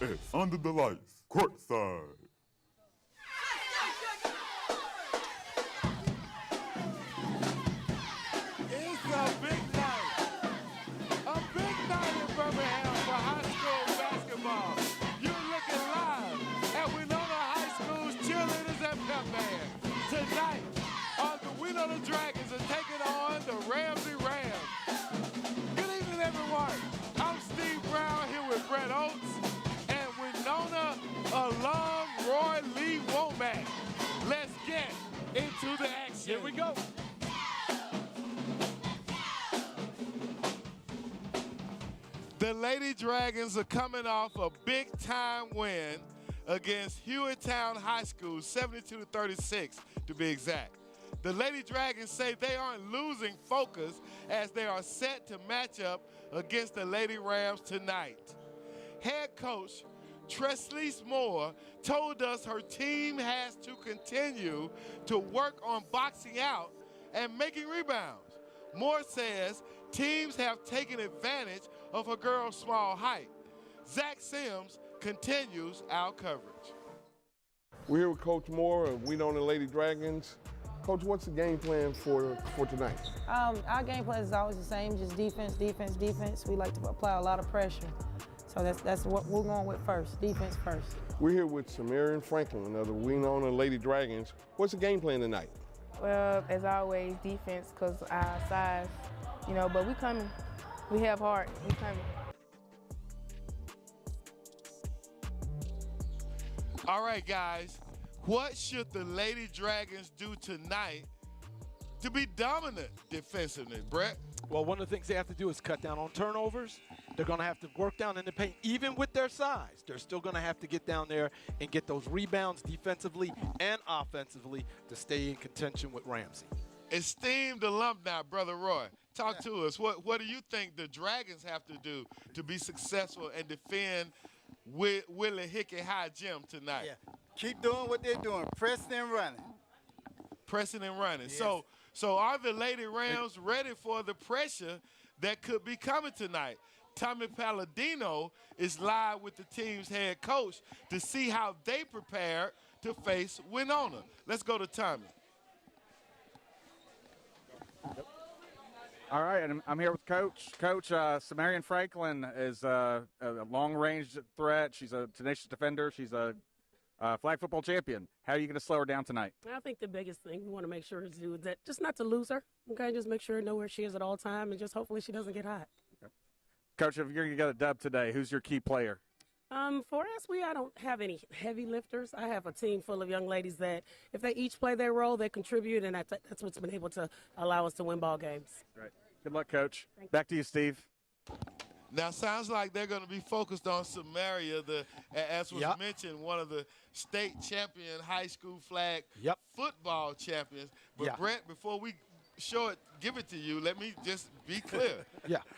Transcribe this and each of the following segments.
It's Under the Lights, Courtside. It's a big night in Birmingham for high school basketball. You're looking live at Wenonah High School's cheerleaders and pep band. Tonight, the Wenonah Dragons are taking on the Ramsay Rams. Good evening, everyone. I'm Steve Brown here with Brett Oates and Wenonah alum Roy Lee Womack. Let's get into the action. Here we go. The Lady Dragons are coming off a big-time win against Hewitttown High School, 72-36 to be exact. The Lady Dragons say they aren't losing focus as they are set to match up against the Lady Rams tonight. Head coach Treslease Moore told us her team has to continue to work on boxing out and making rebounds. Moore says teams have taken advantage of her girl's small height. Zach Sims continues our coverage. We're here with Coach Moore of Wenonah Lady Dragons. Coach, what's the game plan for tonight? Our game plan is always the same, just defense, defense, defense. We like to apply a lot of pressure. So that's what we're going with first, defense first. We're here with Samarian Franklin of the Wenonah Lady Dragons. What's the game plan tonight? Well, as always, defense, because our size, but we coming. We have heart. We coming. All right, guys. What should the Lady Dragons do tonight to be dominant defensively, Brett? Well, one of the things they have to do is cut down on turnovers. They're going to have to work down in the paint. Even with their size, they're still going to have to get down there and get those rebounds defensively and offensively to stay in contention with Ramsay. Esteemed alumni, Brother Roy, talk to us. What do you think the Dragons have to do to be successful and defend Willie Hickey High Gym tonight? Yeah. Keep doing what they're doing, pressing and running. Pressing and running. Yes. So are the Lady Rams ready for the pressure that could be coming tonight? Tommy Palladino is live with the team's head coach to see how they prepare to face Wenonah. Let's go to Tommy. All right, and I'm here with Coach. Coach, Samarian Franklin is a long-range threat. She's a tenacious defender. She's a flag football champion. How are you going to slow her down tonight? I think the biggest thing we want to make sure is that just not to lose her. Okay, just make sure know where she is at all time, and just hopefully she doesn't get hot. Okay. Coach, if you're going to get a dub today, who's your key player? For us, I don't have any heavy lifters. I have a team full of young ladies that if they each play their role, they contribute, and that's what's been able to allow us to win ball games. Right. Good luck, Coach. Back to you, Steve. Now, sounds like they're going to be focused on Samaria, as was mentioned, one of the state champion high school flag football champions. But, Brett, before we give it to you, let me just be clear.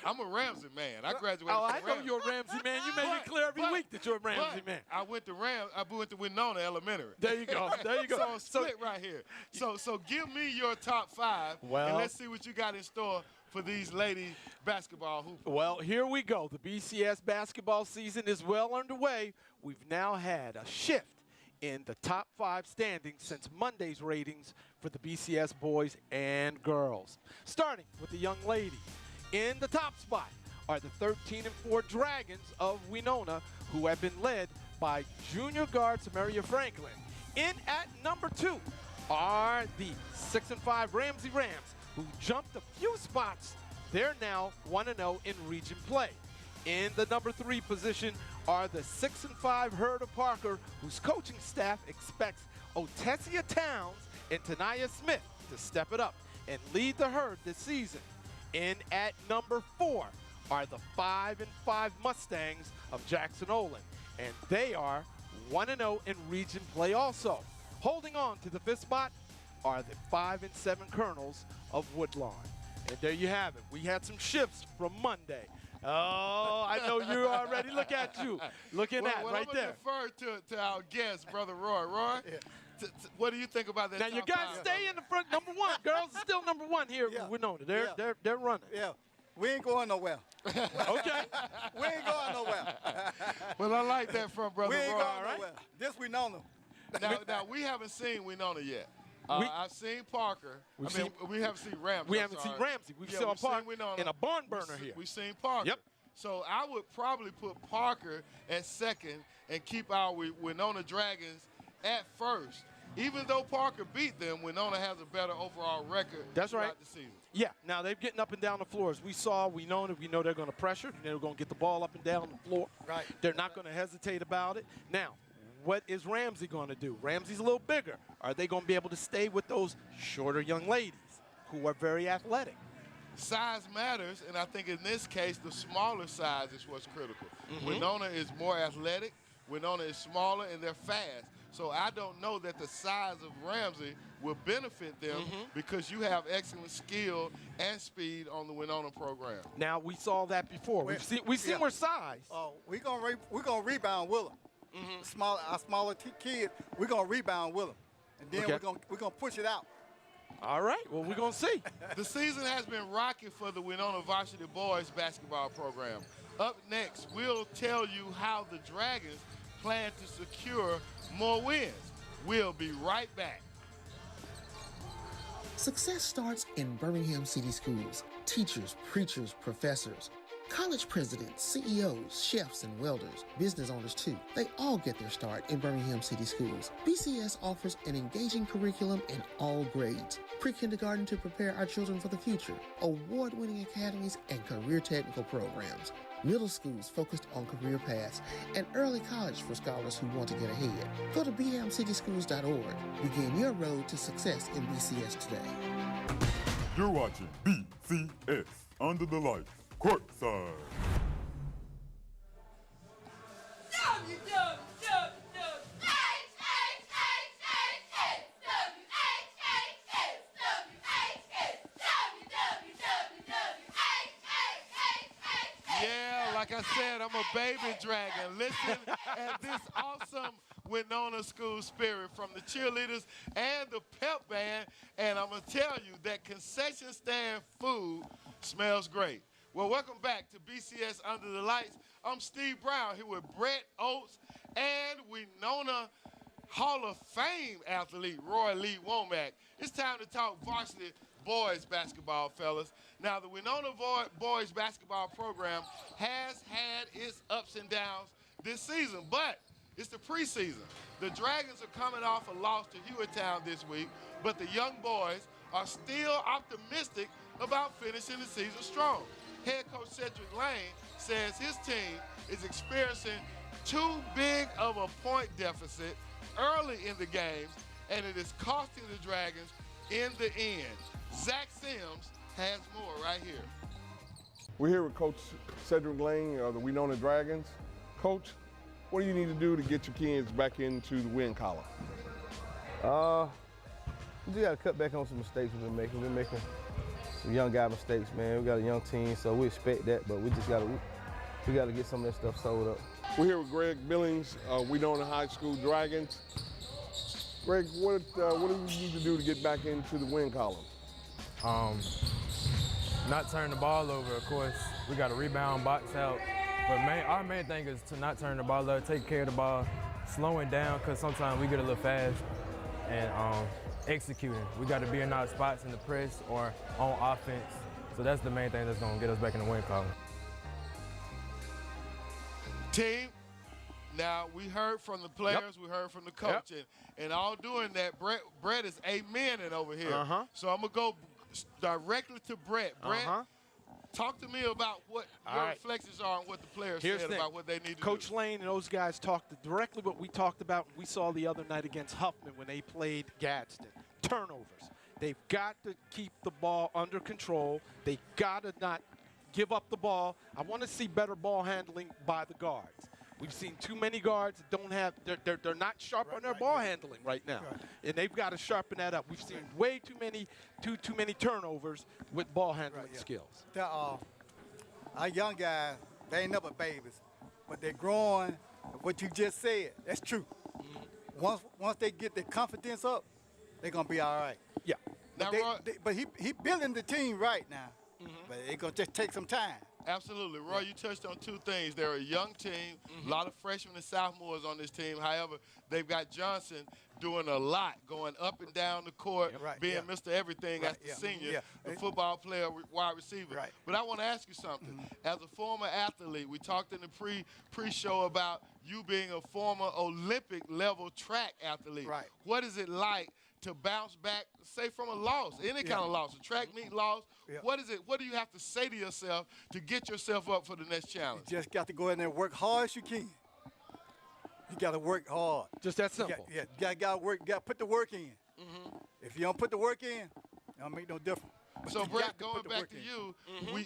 I'm a Ramsay man. I graduated from I know you're a Ramsay man. You make it clear every week that you're a Ramsay man. I went to Wenonah Elementary. There you go. There you go. So I'm split right here. So give me your top five, and let's see what you got in store for these lady basketball hoopers. Well, here we go. The BCS basketball season is well underway. We've now had a shift in the top 5 standings since Monday's ratings for the BCS boys and girls. Starting with the young ladies. In the top spot are the 13-4 Dragons of Wenonah, who have been led by junior guard Samaria Franklin. In at number 2 are the 6-5 Ramsay Rams, who jumped a few spots. They're now 1-0 in region play. In the number 3 position are the 6-5 Herta Parker, whose coaching staff expects Otesia Towns and Tanaya Smith to step it up and lead the herd this season. In at number 4 are the 5-5 Mustangs of Jackson Olin, and they are 1-0 in region play also. Holding on to the 5th spot are the 5-7 Colonels of Woodlawn. And there you have it. We had some shifts from Monday. Oh, I know you already. Look at you. Looking right there. I'm going to defer to our guest, Brother Roy. Roy, what do you think about that? Now, you got to stay in the front. Number 1. Girls are still number 1 here at Wenonah. They're running. Yeah. We ain't going nowhere. Okay. We ain't going nowhere. Well, I like that from Brother We ain't Roy. going All right? nowhere. This Wenonah. Now, we haven't seen Wenonah yet. I've seen Parker. We haven't seen Ramsay. We haven't seen Ramsay. We've seen Parker in a barn burner here. We've seen Parker. Yep. So I would probably put Parker at second and keep our Wenonah Dragons at first. Even though Parker beat them, Wenonah has a better overall record throughout the season. Yeah, now they're getting up and down the floors. We know they're going to pressure. They're going to get the ball up and down the floor. Right. They're not going to hesitate about it. Now, what is Ramsay going to do? Ramsay's a little bigger. Are they going to be able to stay with those shorter young ladies who are very athletic? Size matters, and I think in this case, the smaller size is what's critical. Wenonah is more athletic. Wenonah is smaller, and they're fast. So I don't know that the size of Ramsay will benefit them because you have excellent skill and speed on the Wenonah program. Now, we saw that before. We've seen where size. We're gonna rebound with them. Our smaller kids, we're gonna rebound with them, and then we're gonna push it out. All right. Well, we're gonna see. The season has been rocky for the Wenonah Varsity boys basketball program. Up next, we'll tell you how the Dragons plan to secure more wins. We'll be right back. Success starts in Birmingham City Schools. Teachers, preachers, professors, college presidents, CEOs, chefs, and welders, business owners too. They all get their start in Birmingham City Schools. BCS offers an engaging curriculum in all grades. Pre-kindergarten to prepare our children for the future. Award-winning academies and career technical programs. Middle schools focused on career paths, and early college for scholars who want to get ahead. Go to bhamcityschools.org. Begin your road to success in BCS today. You're watching BCS Under the Lights, Courtside. Like I said, I'm a baby dragon. Listen at this awesome Wenonah school spirit from the cheerleaders and the pep band. And I'm going to tell you that concession stand food smells great. Well, welcome back to BCS Under the Lights. I'm Steve Brown here with Brett Oates and Wenonah Hall of Fame athlete Roy Lee Womack. It's time to talk varsity boys basketball, fellas. Now, the Wenonah boys basketball program has had its ups and downs this season, but it's the preseason. The Dragons are coming off a loss to Hueytown this week, but the young boys are still optimistic about finishing the season strong. Head coach Cedric Lane says his team is experiencing too big of a point deficit early in the games, and it is costing the Dragons in the end. Zach Sims has more right here. We're here with Coach Cedric Lane of the Wenonah Dragons. Coach, what do you need to do to get your kids back into the win column? We just got to cut back on some mistakes we've been making. We're making some young guy mistakes, man. We got a young team, so we expect that, but we got to get some of that stuff sold up. We're here with Greg Billings, Wenonah High School Dragons. Greg, what do we need to do to get back into the win column? Not turn the ball over, of course. We got to rebound, box out. But our main thing is to not turn the ball over, take care of the ball, slowing down, because sometimes we get a little fast, and executing. We got to be in our spots in the press or on offense. So that's the main thing that's going to get us back in the win column. Team, now we heard from the players, we heard from the coach, and all doing that, Brett is amening over here. So I'm going to go directly to Brett. Brett, talk to me about what your reflections are on what the players said about what they need to do. Coach Lane and those guys talked directly what we talked about. We saw the other night against Huffman when they played Gadsden. Turnovers. They've got to keep the ball under control. They got to not give up the ball. I want to see better ball handling by the guards. We've seen too many guards that don't have, they're not sharp on their ball handling right now. And they've got to sharpen that up. We've seen way too many turnovers with ball handling skills. Our young guys, they ain't never babies, but they're growing. What you just said, that's true. Once they get their confidence up, they're gonna be all right. Yeah. But he building the team right now. But but it's going to just take some time. Absolutely. Roy, you touched on two things. They're a young team, a lot of freshmen and sophomores on this team. However, they've got Johnson doing a lot, going up and down the court, being Mr. Everything as the senior, the football player, wide receiver. But I want to ask you something. As a former athlete, we talked in the pre-show about you being a former Olympic-level track athlete. What is it like to bounce back, say, from a loss, any kind of loss, a track meet loss? What is it? What do you have to say to yourself to get yourself up for the next challenge? You just got to go in there and work hard as you can. You got to work hard. Just that simple. You got to work. You got to put the work in. If you don't put the work in, it don't make no difference. So, Brett, going back to you,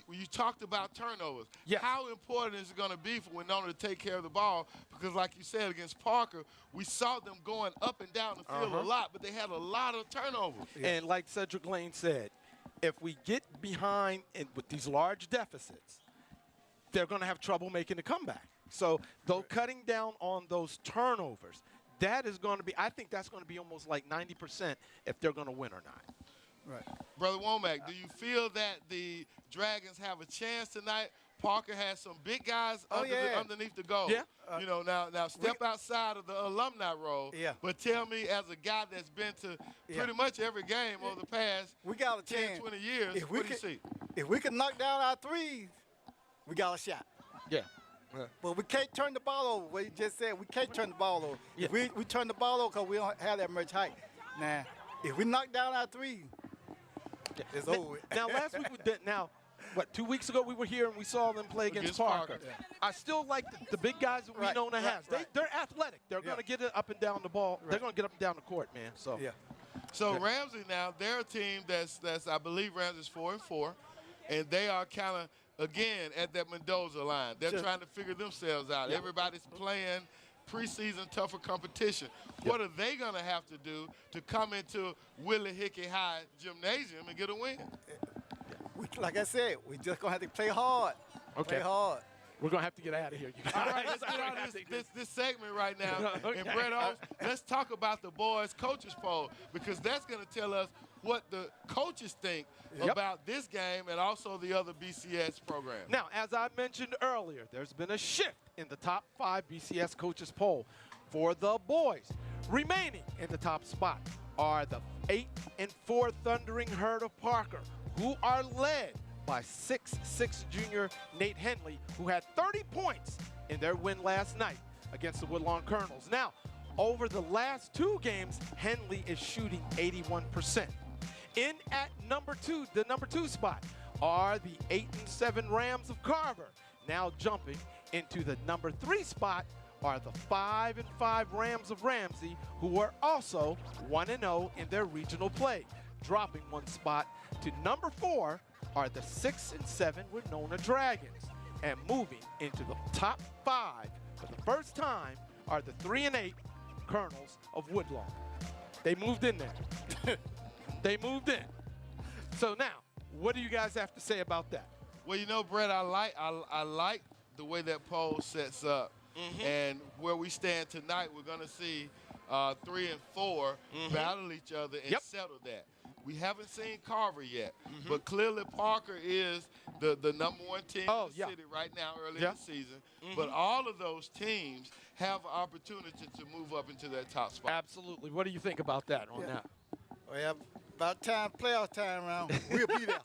you talked about turnovers. How important is it going to be for Wenonah to take care of the ball? Because, like you said, against Parker, we saw them going up and down the field a lot, but they had a lot of turnovers. And like Cedric Lane said, if we get behind with these large deficits, they're going to have trouble making the comeback. So, though cutting down on those turnovers, that is going to be, I think that's going to be almost like 90% if they're going to win or not. Brother Womack, do you feel that the Dragons have a chance tonight? Parker has some big guys underneath the goal. You know, now step outside of the alumni role. But tell me, as a guy that's been to pretty much every game over the past 10, 20 years, what do you see? If we can knock down our threes, we got a shot. But we can't turn the ball over. What you just said, we can't turn the ball over. If we turn the ball over because we don't have that much height. Now, if we knock down our threes, it's over. Now, last week, what, 2 weeks ago we were here and we saw them play against Parker. I still like the big guys that Wenonah has. They're athletic. They're going to get it up and down the ball. They're going to get up and down the court, man. So Ramsay now, they're a team that's I believe Ramsay's 4-4, and they are kind of, again, at that Mendoza line. They're trying to figure themselves out. Everybody's playing preseason tougher competition. What are they going to have to do to come into Willie Hickey High Gymnasium and get a win? Like I said, we just going to have to play hard. Play hard. We're going to have to get out of here. All right, let's get out of this segment right now. And Brett Oaks, let's talk about the boys' coaches poll, because that's going to tell us what the coaches think about this game and also the other BCS programs. Now, as I mentioned earlier, there's been a shift in the top 5 BCS coaches poll for the boys. Remaining in the top spot are the 8-4 Thundering Herd of Parker, who are led by 6'6" junior Nate Henley, who had 30 points in their win last night against the Woodlawn Colonels. Now, over the last 2 games, Henley is shooting 81%. In at number 2, the number 2 spot, are the 8-7 Rams of Carver. Now jumping into the number 3 spot are the 5-5 Rams of Ramsay, who are also 1-0 in their regional play. Dropping 1 spot to number 4 are the 6-7 Wenonah Dragons. And moving into the top 5 for the first time are the 3-8 Colonels of Woodlawn. They moved in there. They moved in. So now, what do you guys have to say about that? Well, you know, Brett, I like the way that poll sets up. And where we stand tonight, we're going to see 3 and 4 battle each other and settle that. We haven't seen Carver yet, but clearly Parker is the number 1 team in the city right now early in the season. But all of those teams have an opportunity to move up into that top spot. Absolutely. What do you think about that on that? Well, about time, playoff time around, we'll be there.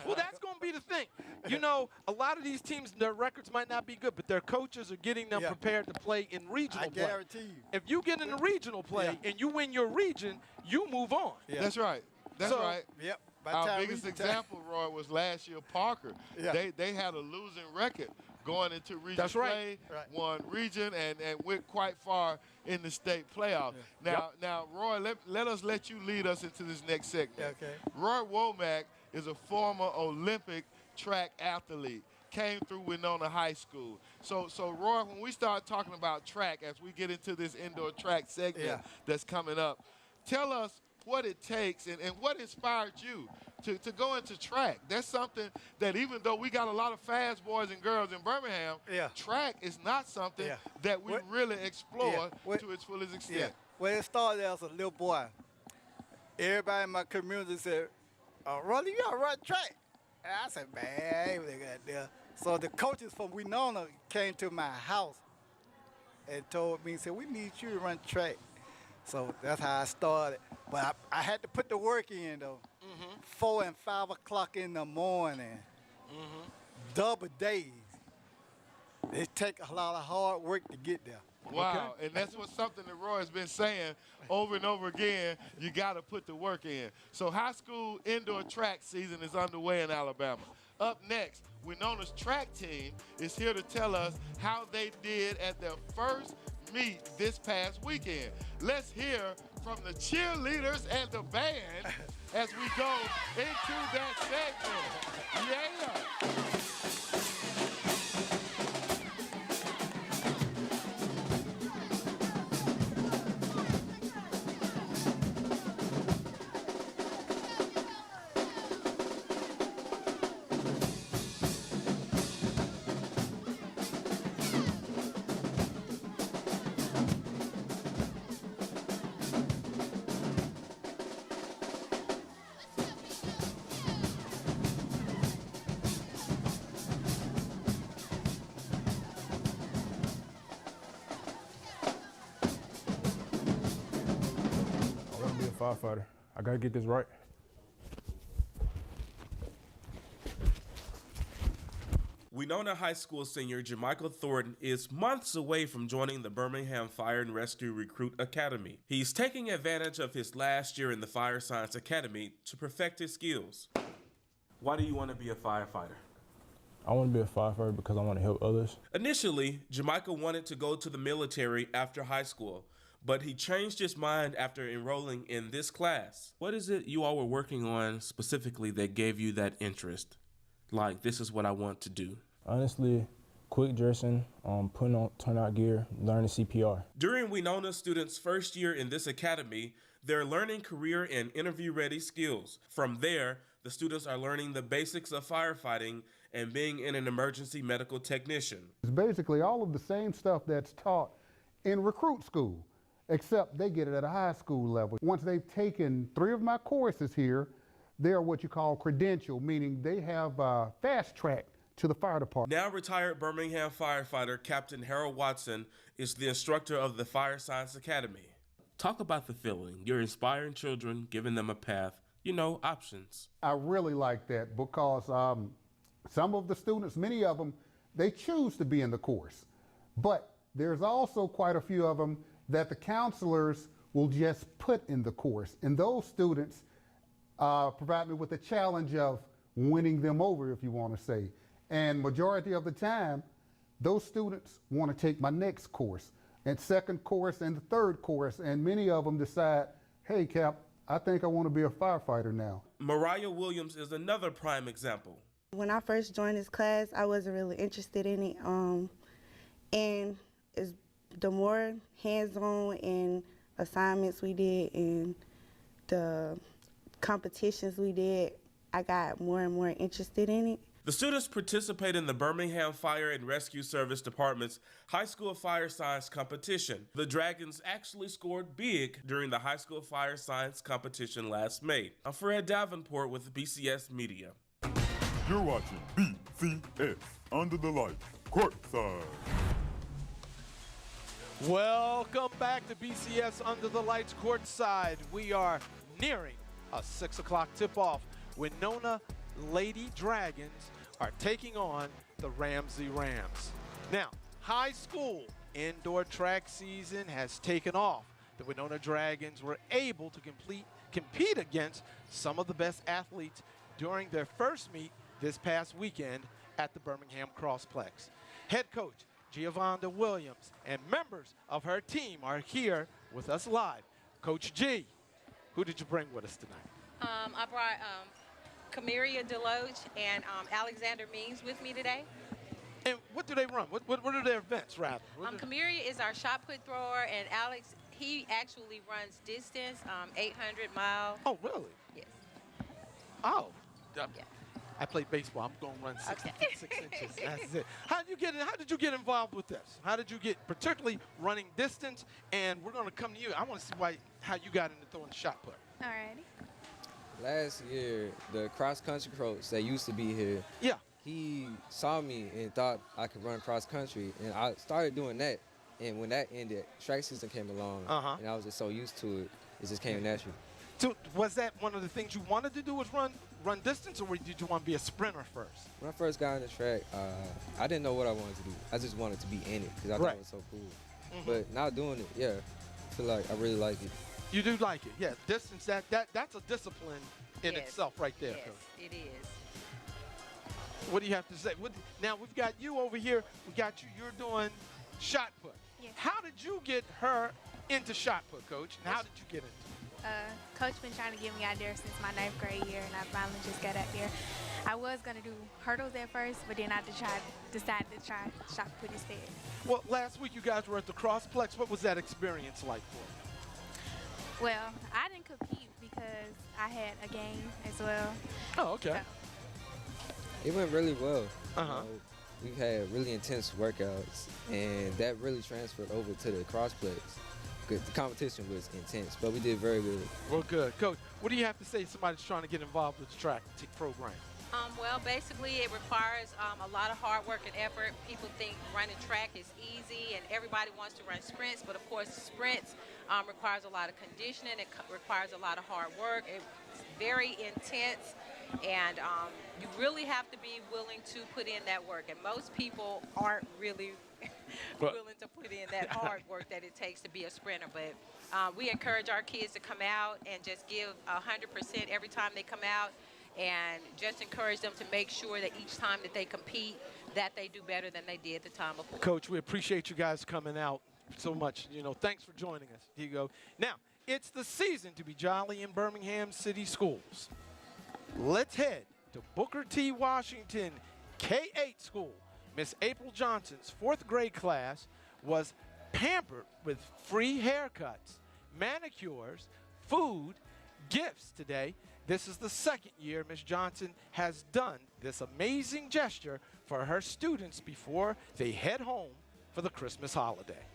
Well, that's going to be the thing. You know, a lot of these teams, their records might not be good, but their coaches are getting them prepared to play in regional play. I guarantee you. If you get in the regional play and you win your region, you move on. That's right. That's right. Yep. Our biggest example, Roy, was last year Parker. They had a losing record going into region play, won region, and went quite far in the state playoff. Now, Roy, let you lead us into this next segment. Roy Womack is a former Olympic track athlete, came through Wenonah High School. So Roy, when we start talking about track, as we get into this indoor track segment that's coming up, tell us what it takes and what inspired you to go into track. That's something that, even though we got a lot of fast boys and girls in Birmingham, track is not something that we really explore to its fullest extent. Well, it started as a little boy. Everybody in my community said, Ronnie, you got to run track. And I said, man, I ain't really got there. So the coaches from Wenonah came to my house and told me, said, we need you to run track. So that's how I started. But I had to put the work in, though. 4 and 5 o'clock in the morning. Double days. It take a lot of hard work to get there. Wow, and that's what something that Roy has been saying over and over again. You got to put the work in. So high school indoor track season is underway in Alabama. Up next, Wenonah's track team is here to tell us how they did at their first meet this past weekend. Let's hear from the cheerleaders and the band as we go into that segment. Yeah. Firefighter. I gotta get this right. Wenonah High School senior Jamichael Thornton is months away from joining the Birmingham Fire and Rescue Recruit Academy. He's taking advantage of his last year in the Fire Science Academy to perfect his skills. Why do you want to be a firefighter? I want to be a firefighter because I want to help others. Initially, Jamichael wanted to go to the military after high school, but he changed his mind after enrolling in this class. What is it you all were working on specifically that gave you that interest? Like, this is what I want to do. Honestly, quick dressing, putting on turnout gear, learning CPR. During Wenonah students' first year in this academy, they're learning career and interview-ready skills. From there, the students are learning the basics of firefighting and being an emergency medical technician. It's basically all of the same stuff that's taught in recruit school, except they get it at a high school level. Once they've taken 3 of my courses here, they're what you call credential, meaning they have fast track to the fire department. Now retired Birmingham firefighter Captain Harold Watson is the instructor of the Fire Science Academy. Talk about the feeling. You're inspiring children, giving them a path, options. I really like that because some of the students, many of them, they choose to be in the course. But there's also quite a few of them that the counselors will just put in the course. And those students provide me with a challenge of winning them over, if you want to say. And majority of the time, those students want to take my next course, and second course and the third course. And many of them decide, hey, Cap, I think I want to be a firefighter now. Mariah Williams is another prime example. When I first joined this class, I wasn't really interested in it. And it's the more hands-on and assignments we did and the competitions we did, I got more and more interested in it. The students participate in the Birmingham Fire and Rescue Service Department's High School Fire Science competition. The Dragons actually scored big during the High School Fire Science competition last May. I'm Fred Davenport with BCS Media. You're watching BCS Under the Lights, Courtside. Welcome back to BCS Under the Lights, Courtside. We are nearing a 6 o'clock tip-off. Wenonah Lady Dragons are taking on the Ramsay Rams. Now, high school indoor track season has taken off. The Wenonah Dragons were able to compete against some of the best athletes during their first meet this past weekend at the Birmingham Crossplex. Head coach Giovanna Williams and members of her team are here with us live. Coach G, who did you bring with us tonight? I brought Camiria Deloach and Alexander Means with me today. And what do they run? What are their events, rather? Camiria is our shot put thrower, and Alex, he actually runs distance, 800 mile. Oh, really? Yes. Oh. Yeah. I play baseball. I'm going to run 6 inches. That's it. How did you get involved with this? How did you get, particularly running distance? And we're going to come to you. I want to see how you got into throwing the shot put. All righty. last year, the cross-country coach that used to be here, he saw me and thought I could run cross-country, and I started doing that. And when that ended, track season came along, and I was just so used to it, it just came natural. So was that one of the things you wanted to do was run distance, or did you want to be a sprinter first? When I first got on the track, I didn't know what I wanted to do. I just wanted to be in it because I thought it was so cool. But now doing it, I feel like I really like it. You do like it, yeah. Distance, that's a discipline in itself right there. Yes, it is. What do you have to say? Now we've got you over here. We got you. You're doing shot put. Yes. How did you get her into shot put, Coach? And how did you get into it? Coach been trying to get me out there since my 9th grade year, and I finally just got out there. I was gonna do hurdles at first, but then I decided to try shot put instead. Well, last week you guys were at the Crossplex. What was that experience like for you? Well, I didn't compete because I had a game as well. Oh, okay. It went really well. You know, we've had really intense workouts, and that really transferred over to the Crossplex. The competition was intense, but we did very good. Well, good. Coach, what do you have to say to somebody that's trying to get involved with the track program? Well, basically, it requires a lot of hard work and effort. People think running track is easy, and everybody wants to run sprints, but of course, sprints requires a lot of conditioning. It requires a lot of hard work. It's very intense, and you really have to be willing to put in that work, and most people aren't really willing to put in that hard work that it takes to be a sprinter. But we encourage our kids to come out and just give 100% every time they come out, and just encourage them to make sure that each time that they compete, that they do better than they did the time before. Coach, we appreciate you guys coming out so much. You know, thanks for joining us. Here you go. Now, it's the season to be jolly in Birmingham City Schools. Let's head to Booker T. Washington K-8 school. Miss April Johnson's 4th grade class was pampered with free haircuts, manicures, food, gifts today. This is the 2nd year Miss Johnson has done this amazing gesture for her students before they head home for the Christmas holiday.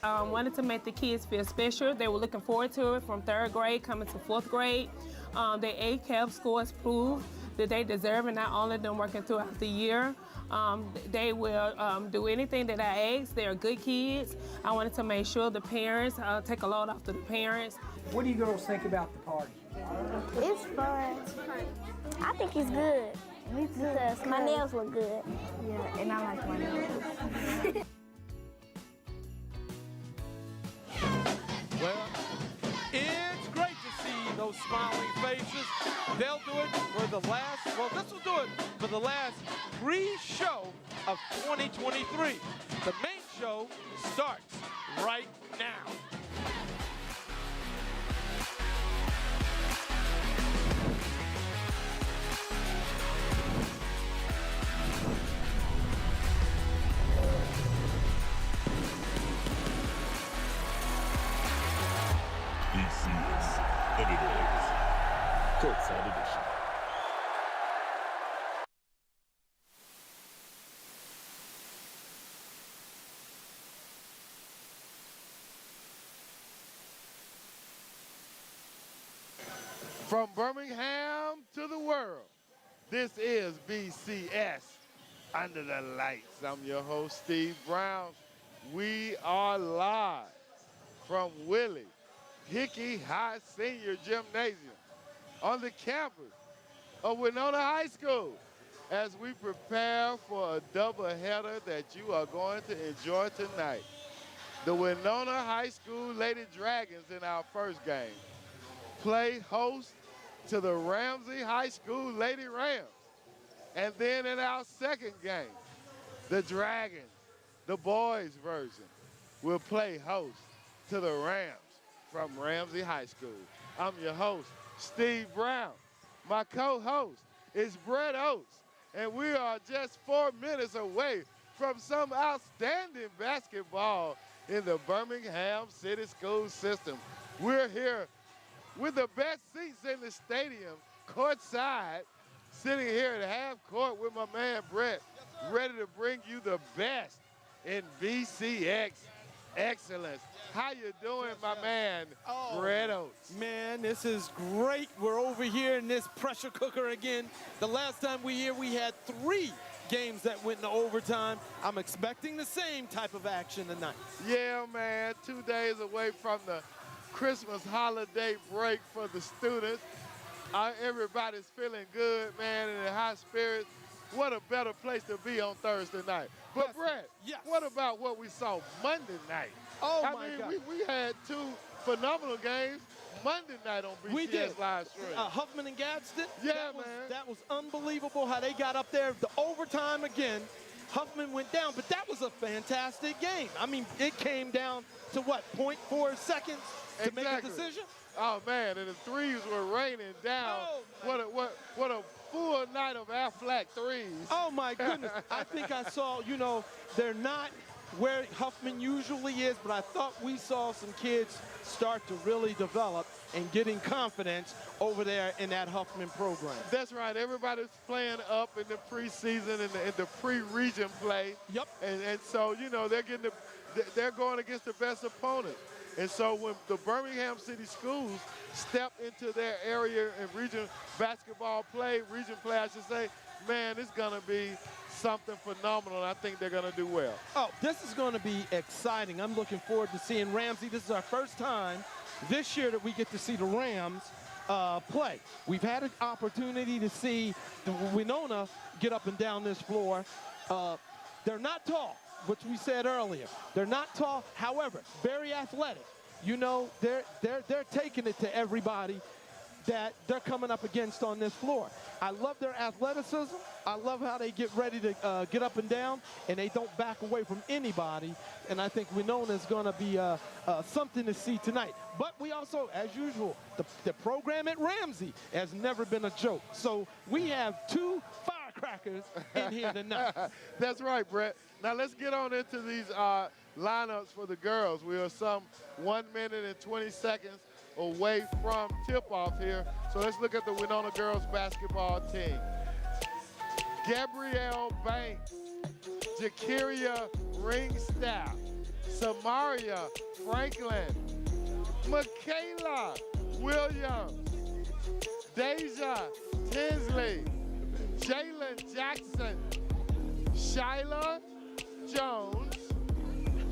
Wanted to make the kids feel special. They were looking forward to it from 3rd grade coming to 4th grade. Their ACAP scores proved that they deserve it, not only them working throughout the year. They will do anything that I ask. They're good kids. I wanted to make sure the parents, take a load off to the parents. What do you girls think about the party? It's fun. I think it's good. Me too. Because my nails look good. Yeah, and I like my nails. Well, it's great to see those smiling faces. They'll do it for the last, well, this will do it for the last pre-show of 2023. The main show starts right now. BCS Under the Lights, Courtside Edition. From Birmingham to the world, this is BCS Under the Lights. I'm your host, Steve Brown. We are live from Willie Hickey High Senior Gymnasium on the campus of Wenonah High School as we prepare for a doubleheader that you are going to enjoy tonight. The Wenonah High School Lady Dragons in our first game play host to the Ramsay High School Lady Rams. And then in our second game, the Dragons, the boys version, will play host to the Rams from Ramsay High School. I'm your host, Steve Brown. My co-host is Brett Oates, and we are just 4 minutes away from some outstanding basketball in the Birmingham City School system. We're here with the best seats in the stadium, courtside, sitting here at half court with my man Brett, ready to bring you the best in BCX excellence. How you doing, my man, Brett Oates? Man, this is great. We're over here in this pressure cooker again. The last time we here, we had 3 games that went into overtime. I'm expecting the same type of action tonight. Yeah, man, 2 days away from the Christmas holiday break for the students. Everybody's feeling good, man, and in high spirits. What a better place to be on Thursday night. But, Brett, what about what we saw Monday night? Oh, I my mean, God. We had 2 phenomenal games Monday night on BCS We did. live stream. Huffman and Gadsden. Yeah, That was unbelievable how they got up there. The overtime again. Huffman went down, but that was a fantastic game. I mean, it came down to what, 0.4 seconds to make a decision? Oh, man, and the threes were raining down. Oh, what a full night of Aflac threes. Oh, my goodness. I think I saw, you know, they're not where Huffman usually is, but I thought we saw some kids start to really develop and getting confidence over there in that Huffman program. That's right. Everybody's playing up in the preseason and the pre-region play. Yep. And so, you know, they're going against the best opponent. And so when the Birmingham City Schools step into their area and region play, I should say, man, it's going to be something phenomenal, and I think they're going to do well. Oh, this is going to be exciting. I'm looking forward to seeing Ramsay. This is our first time this year that we get to see the Rams play. We've had an opportunity to see the Wenonah get up and down this floor. They're not tall, which we said earlier. They're not tall, however, very athletic. You know, they're taking it to everybody that they're coming up against on this floor. I love their athleticism. I love how they get ready to get up and down, and they don't back away from anybody. And I think Wenonah is going to be something to see tonight. But we also, as usual, the program at Ramsay has never been a joke. So we have 2 firecrackers in here tonight. That's right, Brett. Now let's get on into these lineups for the girls. We are some 1 minute and 20 seconds away from tip-off here. So let's look at the Wenonah girls basketball team. Gabrielle Banks, Jakiria Ringstaff, Samaria Franklin, Michaela Williams, Deja Tinsley, Jalen Jackson, Shyla Jones,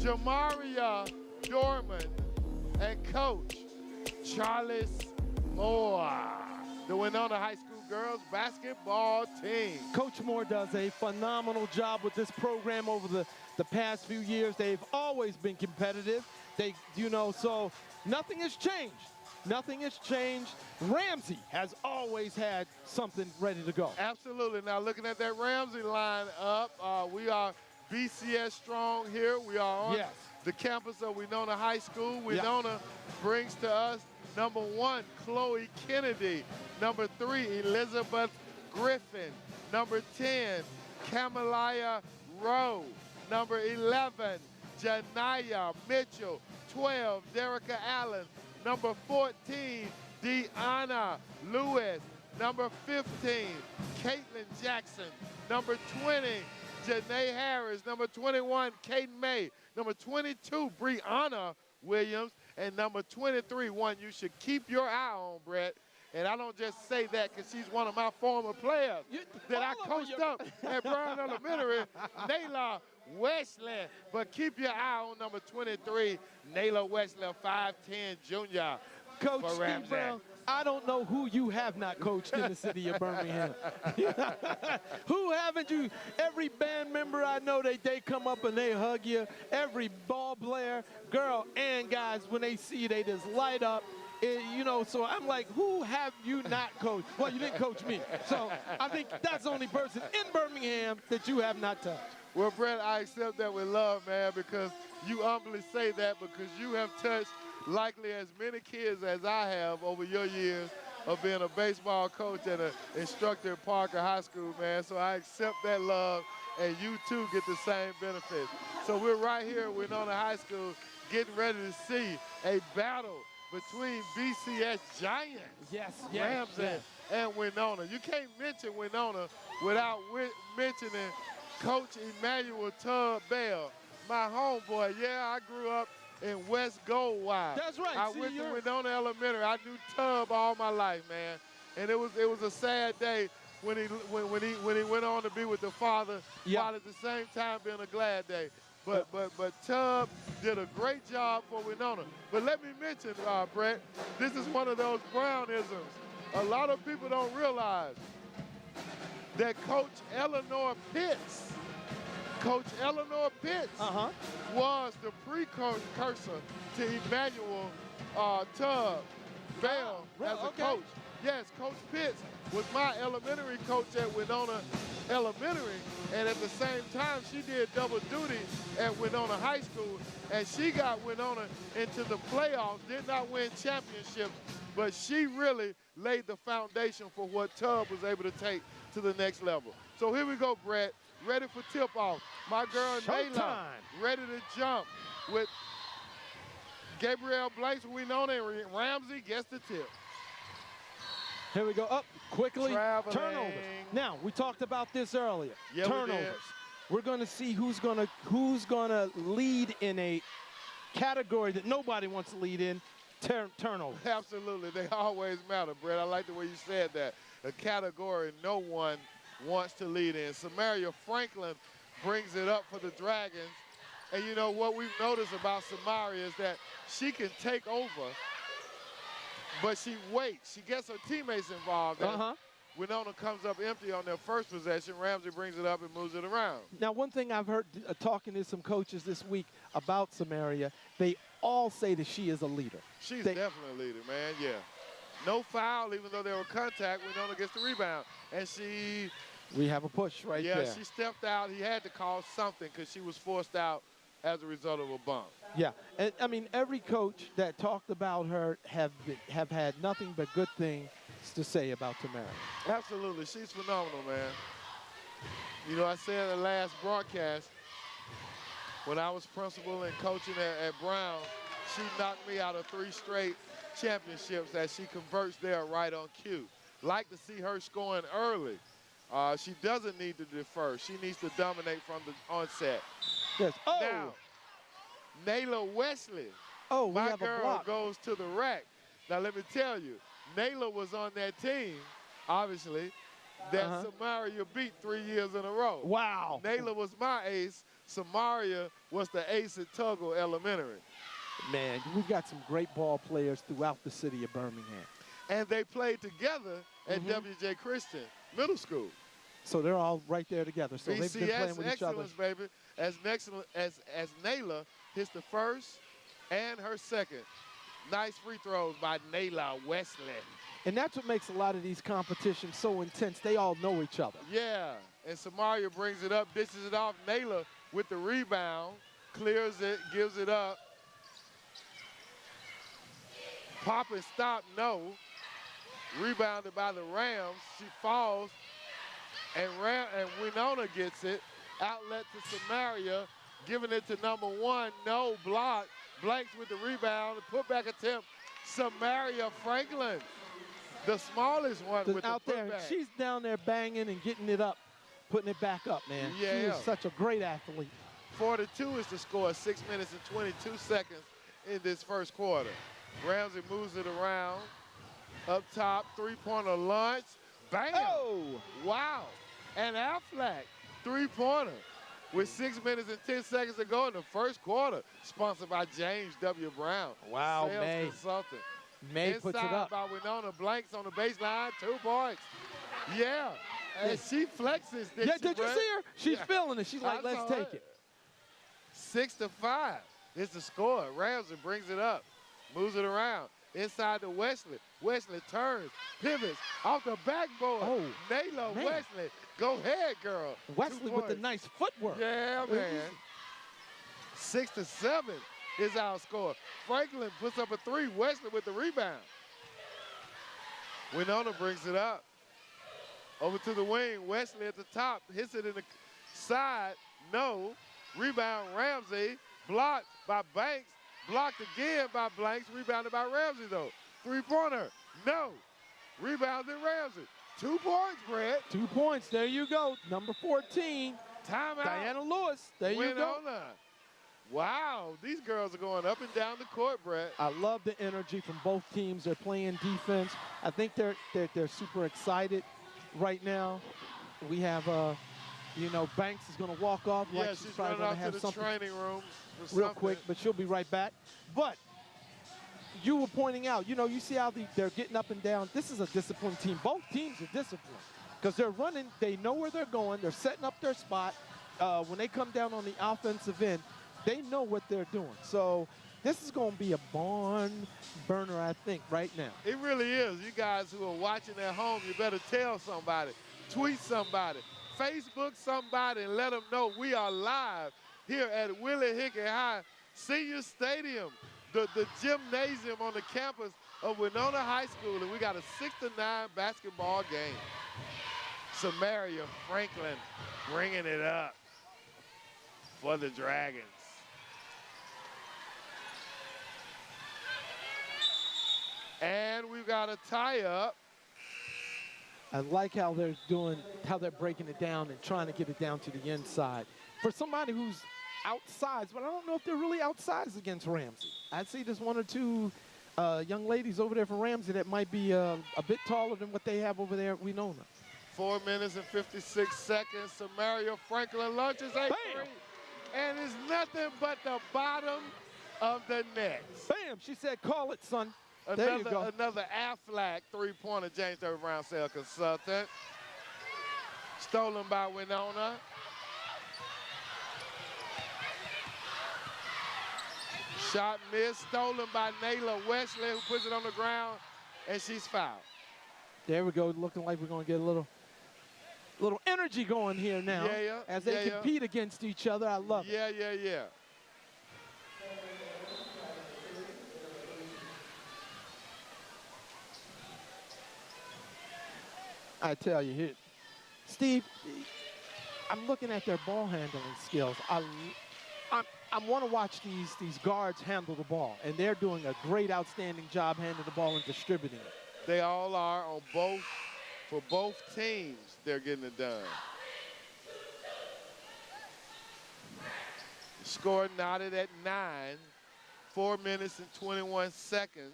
Jamaria Dorman, and Coach Charles Moore. The Wenonah High School girls basketball team. Coach Moore does a phenomenal job with this program over the past few years. They've always been competitive. So nothing has changed. Nothing has changed. Ramsay has always had something ready to go. Absolutely. Now looking at that Ramsay line up, we are BCS strong here. We are on the campus of Wenonah High School. Wenonah brings to us number 1, Chloe Kennedy. Number 3, Elizabeth Griffin. Number 10, Camelia Rowe. Number 11, Janaya Mitchell. 12, Derica Allen. Number 14, Deanna Lewis. Number 15, Caitlin Jackson. Number 20, Janae Harris. Number 21, Kaden May. Number 22, Brianna Williams. And number 23, one you should keep your eye on, Brett. And I don't just say that because she's one of my former players that I coached up at Brown Elementary, Nayla Wesley. But keep your eye on number 23, Nayla Wesley, 5'10", junior. Coach Steve Brown, I don't know who you have not coached in the city of Birmingham. Who haven't you? Every band member I know, they come up and they hug you. Every ball player, girl and guys, when they see you, they just light up. So I'm like, who have you not coached? Well, you didn't coach me. So I think that's the only person in Birmingham that you have not touched. Well, Brett, I accept that with love, man, because you humbly say that because you have touched likely as many kids as I have over your years of being a baseball coach and an instructor at Parker High School, man. So I accept that love, and you too get the same benefits. So we're right here at Wenonah High School getting ready to see a battle between BCS giants, Ramsay and Wenonah. You can't mention Wenonah without mentioning Coach Emmanuel Tubb Bell, my homeboy. Yeah, I grew up in West Goldwide. That's right. I went to Wenonah Elementary. I knew Tub all my life, man. And it was a sad day when he went on to be with the Father, while at the same time being a glad day. But Tub did a great job for Wenonah. But let me mention, Brett, this is one of those Brownisms. A lot of people don't realize that Coach Eleanor Pitts was the precursor to Emmanuel Tubb Bell as a coach. Yes, Coach Pitts was my elementary coach at Wenonah Elementary, and at the same time, she did double duty at Wenonah High School, and she got Wenonah into the playoffs, did not win championships, but she really laid the foundation for what Tubb was able to take to the next level. So here we go, Brett. Ready for tip-off. My girl, Nayla, ready to jump with Gabrielle Blanks, Wenonah, and Ramsay gets the tip. Here we go. Up quickly. Traveling. Turnovers. Now, we talked about this earlier. Yeah, turnovers. We're going to see who's going to lead in a category that nobody wants to lead in. Turnovers. Absolutely. They always matter, Brett. I like the way you said that. A category no one wants to lead in. Samaria Franklin brings it up for the Dragons. And you know what we've noticed about Samaria is that she can take over, but she waits. She gets her teammates involved. Wenonah comes up empty on their first possession. Ramsay brings it up and moves it around. Now, one thing I've heard talking to some coaches this week about Samaria, they all say that she is a leader. She's definitely a leader, man, yeah. No foul, even though there were contact. Wenonah gets the rebound. And she... We have a push right there. Yeah, she stepped out. He had to call something because she was forced out as a result of a bump. Yeah, and I mean, every coach that talked about her have had nothing but good things to say about Tamara. Absolutely, she's phenomenal, man. You know, I said in the last broadcast, when I was principal and coaching at Brown, she knocked me out of 3 straight championships as she converts there right on cue. Like to see her scoring early. She doesn't need to defer. She needs to dominate from the onset. Yes. Oh. Now, Nayla Wesley. Oh, we my have girl a block. Goes to the rack. Now, let me tell you, Nayla was on that team, obviously, that Samaria beat 3 years in a row. Wow. Nayla was my ace. Samaria was the ace at Tuggle Elementary. Man, we've got some great ball players throughout the city of Birmingham. And they played together at WJ Christian Middle School. So they're all right there together. So they've been playing with each other. excellence, baby. As Nayla hits the first and her second. Nice free throws by Nayla Wesley. And that's what makes a lot of these competitions so intense. They all know each other. Yeah, and Samaria brings it up, dishes it off. Nayla with the rebound, clears it, gives it up. Pop and stop, no. Rebounded by the Rams. She falls, and Wenonah gets it. Outlet to Samaria, giving it to number 1, no block. Blanks with the rebound, put back attempt. Samaria Franklin, the smallest one with out the there. putback. She's down there banging and getting it up, putting it back up, man. Yeah. She is such a great athlete. 42 is the score, 6 minutes and 22 seconds in this first quarter. Ramsay moves it around. Up top, three-pointer launch. Bam! Oh! Wow. And Affleck, three-pointer. With 6 minutes and 10 seconds to go in the first quarter. Sponsored by James W. Brown. Wow, Sales May. Consultant. May puts it up. by Wenonah. Blanks on the baseline, 2 points. Yeah. And she flexes. Did you see her? She's feeling it. She's like, let's take it. 6-5 is the score. Ramsay brings it up. Moves it around. Inside to Wesley. Wesley turns, pivots, off the backboard. Oh, Nayla man. Wesley. Go ahead, girl. Wesley with the nice footwork. Yeah, man. 6-7 is our score. Franklin puts up a 3. Wesley with the rebound. Wenonah brings it up. Over to the wing. Wesley at the top. Hits it in the side. No. Rebound Ramsay. Blocked by Banks. Blocked again by Blanks. Rebounded by Ramsay, though. Three-pointer. No. Rebounded Ramsay. 2 points, Brett. 2 points. There you go. Number 14. Timeout. Diana Lewis. There you go. Wenonah. Wow, these girls are going up and down the court, Brett. I love the energy from both teams. They're playing defense. I think they're super excited right now. We have, you know, Banks is going to walk off. Yeah, like she's probably running gonna off have to the something training room for real something. quick, but she'll be right back. But you were pointing out, you know, you see how they're getting up and down. This is a disciplined team. Both teams are disciplined because they're running. They know where they're going. They're setting up their spot. When they come down on the offensive end, they know what they're doing. So this is going to be a barn burner, I think, right now. It really is. You guys who are watching at home, you better tell somebody, tweet somebody, Facebook somebody, and let them know we are live here at Willie Hickey High Senior Stadium, the gymnasium on the campus of Wenonah High School, and we got a 6-9 basketball game. Samaria Franklin bringing it up for the Dragons. And we've got a tie-up. I like how they're doing, how they're breaking it down and trying to get it down to the inside. For somebody who's outside, but I don't know if they're really outside against Ramsay. I'd say there's one or two young ladies over there for Ramsay that might be a bit taller than what they have over there at Wenonah. 4 minutes and 56 seconds. Samaria Franklin launches a three, and it's nothing but the bottom of the net. Bam! She said, "Call it, son." There you go. Another Aflac three-pointer, James W. Brown Sale Consultant. Stolen by Wenonah. Shot missed, stolen by Nayla Wesley, who puts it on the ground, and she's fouled. There we go, looking like we're going to get a little energy going here now. Yeah, as they compete against each other. I love it. Yeah. I tell you, here, Steve, I'm looking at their ball handling skills. I want to watch these guards handle the ball, and they're doing a great, outstanding job handling the ball and distributing it. They all are on both, for both teams, they're getting it done. The score knotted at 9, 4 minutes and 21 seconds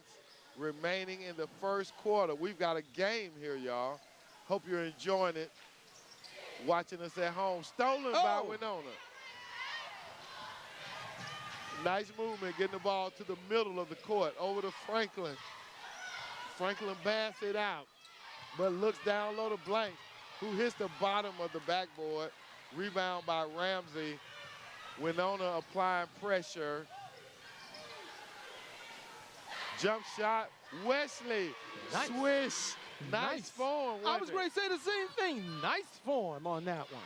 remaining in the first quarter. We've got a game here, y'all. Hope you're enjoying it, watching us at home. Stolen by Wenonah. Nice movement, getting the ball to the middle of the court, over to Franklin. Franklin bats it out, but looks down low to Blanks, who hits the bottom of the backboard. Rebound by Ramsay. Wenonah applying pressure. Jump shot, Wesley, swish. Nice form. I was going to say the same thing. Nice form on that one.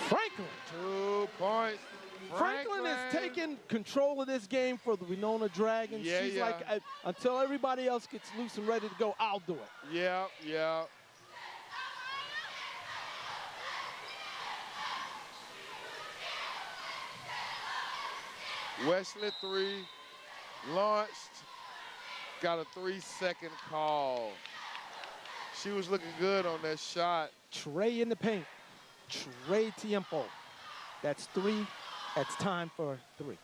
Franklin. 2 points. Franklin is taking control of this game for the Wenonah Dragons. She's like, until everybody else gets loose and ready to go, I'll do it. Yeah. Wesley three, launched, got a 3-second call. She was looking good on that shot. Trey in the paint. Trey Tiempo. That's 3. That's time for 3.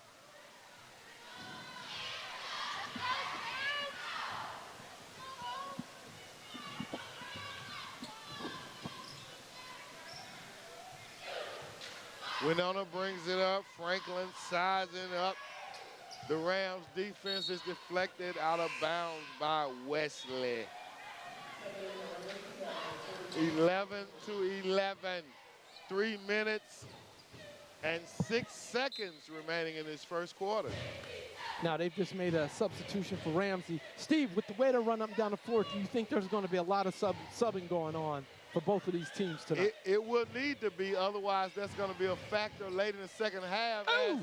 Wenonah brings it up. Franklin sizing up. The Rams defense is deflected out of bounds by Wesley. 11-11. 3 minutes and 6 seconds remaining in this first quarter. Now they've just made a substitution for Ramsay. Steve, with the way they run up and down the floor, do you think there's going to be a lot of subbing going on for both of these teams tonight? It will need to be, otherwise that's going to be a factor late in the second half. As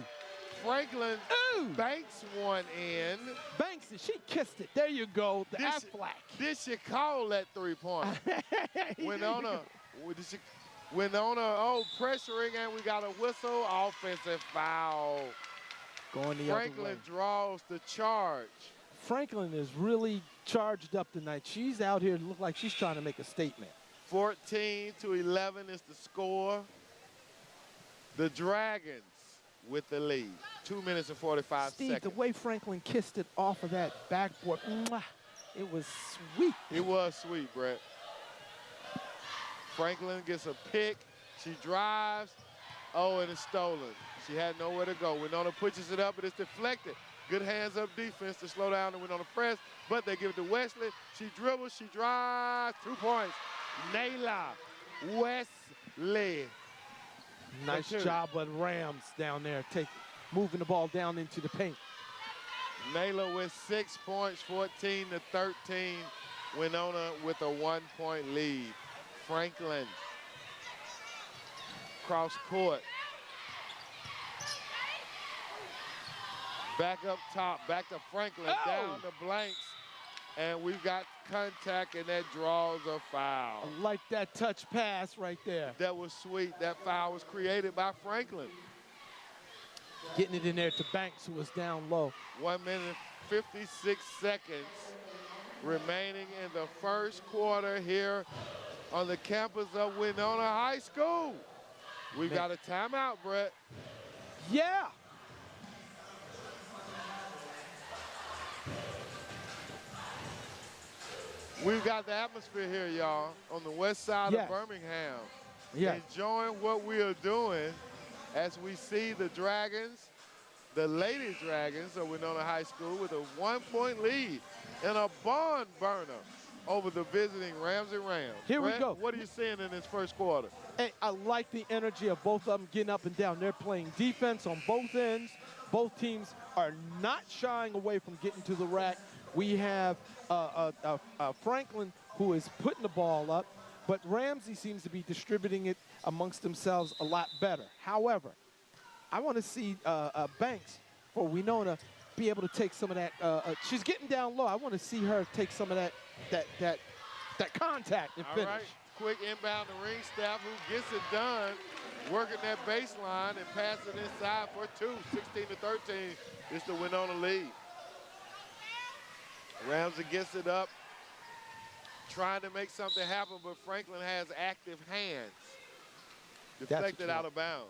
Franklin Banks one in. Banks, she kissed it. There you go, the Aflac. Did she call that three-pointer? Wenonah, pressuring, and we got a whistle, offensive foul. Going the other way. Franklin draws the charge. Franklin is really charged up tonight. She's out here, look like she's trying to make a statement. 14-11 is the score. The Dragons with the lead. 2 minutes and 45 Steve, seconds. the way Franklin kissed it off of that backboard, mwah, it was sweet. It was sweet, Brett. Franklin gets a pick. She drives. Oh, and it's stolen. She had nowhere to go. Wenonah pushes it up, but it's deflected. Good hands-up defense to slow down the Wenonah press, but they give it to Wesley. She dribbles, she drives. 2 points. Nayla Wesley. Nice job by the Rams down there, moving the ball down into the paint. Nayla with 6 points, 14 to 13. Wenonah with a 1-point lead. Franklin cross court. Back up top, back to Franklin, down to Blanks. And we've got contact, and that draws a foul. I like that touch pass right there. That was sweet. That foul was created by Franklin. Getting it in there to Banks, who was down low. 1 minute and 56 seconds remaining in the first quarter here on the campus of Wenonah High School. We've got a timeout, Brett. Yeah. We've got the atmosphere here, y'all, on the west side of Birmingham. Enjoying what we are doing as we see the Dragons, the Lady Dragons of Wenonah High School, with a 1-point lead and a barn burner over the visiting Ramsay Rams. Here we go. What are you seeing in this first quarter? Hey, I like the energy of both of them getting up and down. They're playing defense on both ends. Both teams are not shying away from getting to the rack. We have Franklin, who is putting the ball up, but Ramsay seems to be distributing it amongst themselves a lot better. However, I want to see Banks for Wenonah be able to take some of that. She's getting down low. I want to see her take some of that contact and finish. All right, quick inbound to Ringstaff, who gets it done, working that baseline and passing inside for 2. 16 to 13 is the Wenonah lead. Ramsay gets it up, trying to make something happen, but Franklin has active hands. Deflected out of bounds.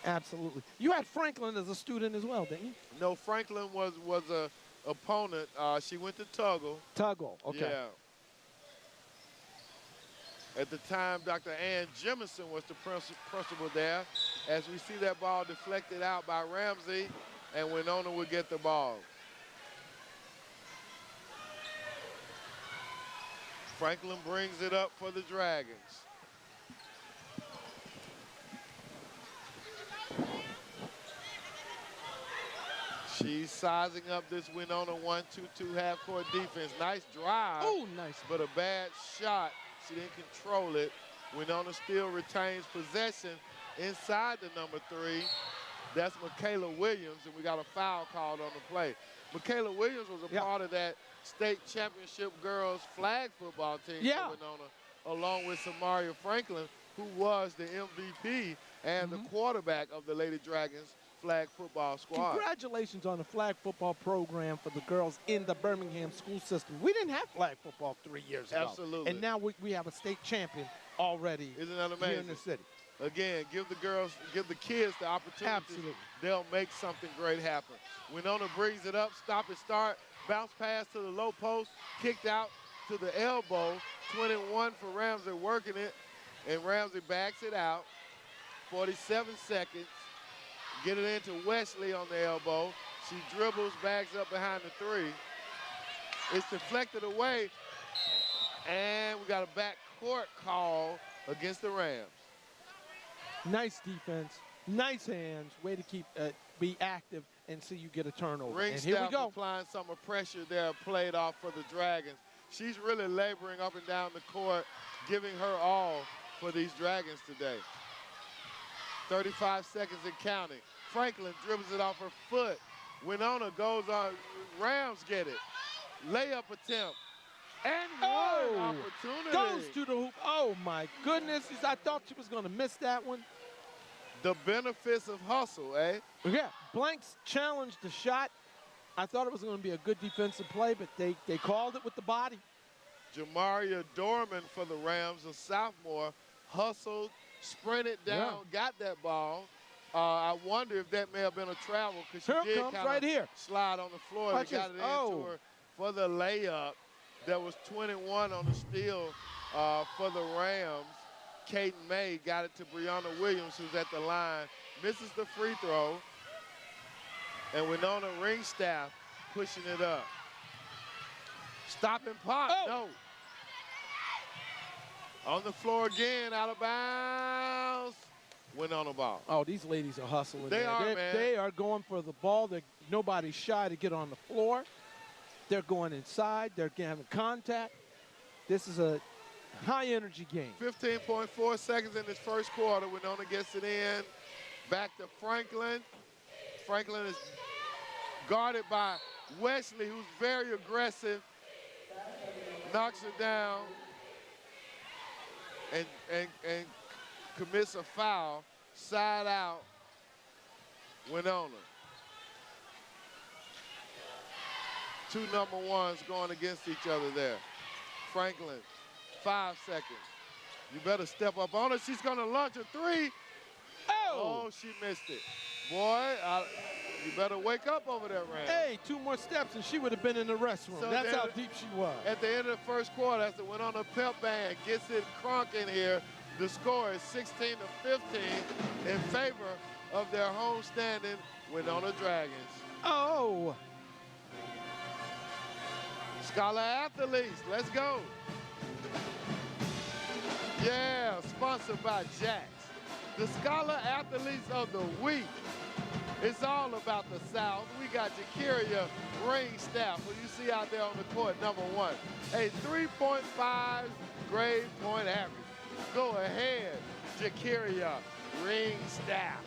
Absolutely. You had Franklin as a student as well, didn't you? No, Franklin was a opponent. She went to Tuggle. Tuggle, okay. Yeah. At the time, Dr. Ann Jemison was the principal there. As we see that ball deflected out by Ramsay, and Wenonah would get the ball. Franklin brings it up for the Dragons. She's sizing up this Wenonah 1-2-2 half-court defense. Nice drive. Oh, nice. But a bad shot. She didn't control it. Wenonah still retains possession inside the number 3. That's Michaela Williams, and we got a foul called on the play. Michaela Williams was a part of that state championship girls flag football team for Wenonah, along with Samaria Franklin, who was the MVP and the quarterback of the Lady Dragons flag football squad. Congratulations on the flag football program for the girls in the Birmingham school system. We didn't have flag football 3 years ago. Absolutely. And now we have a state champion already. Isn't that amazing? Here in the city. Again, give the kids the opportunity. Absolutely. They'll make something great happen. Wenonah brings it up, stop and start, bounce pass to the low post, kicked out to the elbow. 21 for Ramsay working it, and Ramsay backs it out. 47 seconds. Get it into Wesley on the elbow. She dribbles, bags up behind the 3. It's deflected away, and we got a backcourt call against the Rams. Nice defense, nice hands, way to keep be active and see you get a turnover. And here we go. Applying some of pressure there, played off for the Dragons. She's really laboring up and down the court, giving her all for these Dragons today. 35 seconds and counting. Franklin dribbles it off her foot. Wenonah goes on. Rams get it. Layup attempt. And one opportunity. Goes to the hoop. Oh, my goodness. I thought she was going to miss that one. The benefits of hustle, eh? Yeah. Blanks challenged the shot. I thought it was going to be a good defensive play, but they called it with the body. Jamaria Dorman for the Rams, a sophomore, hustled sprinted down, got that ball. I wonder if that may have been a travel because she did kind of slide on the floor. They got it into her for the layup. There was 21 on the steal for the Rams. Kaden May got it to Brianna Williams, who's at the line, misses the free throw. And Wenonah Ringstaff pushing it up. Stop and pop, no. On the floor again, out of bounds. Wenonah ball. Oh, these ladies are hustling. They are, man. They are going for the ball. Nobody's shy to get on the floor. They're going inside. They're having contact. This is a high-energy game. 15.4 seconds in this first quarter. Wenonah gets it in. Back to Franklin. Franklin is guarded by Wesley, who's very aggressive. Knocks her down and commits a foul. Side out, Wenonah. Two number ones going against each other there. Franklin, 5 seconds. You better step up on her. She's going to launch a three. Oh, she missed it. Boy, you better wake up over there, Rand. Hey, 2 more steps and she would have been in the restroom. So that's how deep she was. At the end of the first quarter, as it went on a pep band, gets it crunk in here. The score is 16-15 in favor of their homestanding Wenonah Dragons. Oh. Scholar Athletes, let's go. Yeah, sponsored by Jax. The Scholar Athletes of the Week. It's all about the South. We got Jakiria Ringstaff, who you see out there on the court, number 1. A 3.5 grade point average. Go ahead, Jakiria Ringstaff.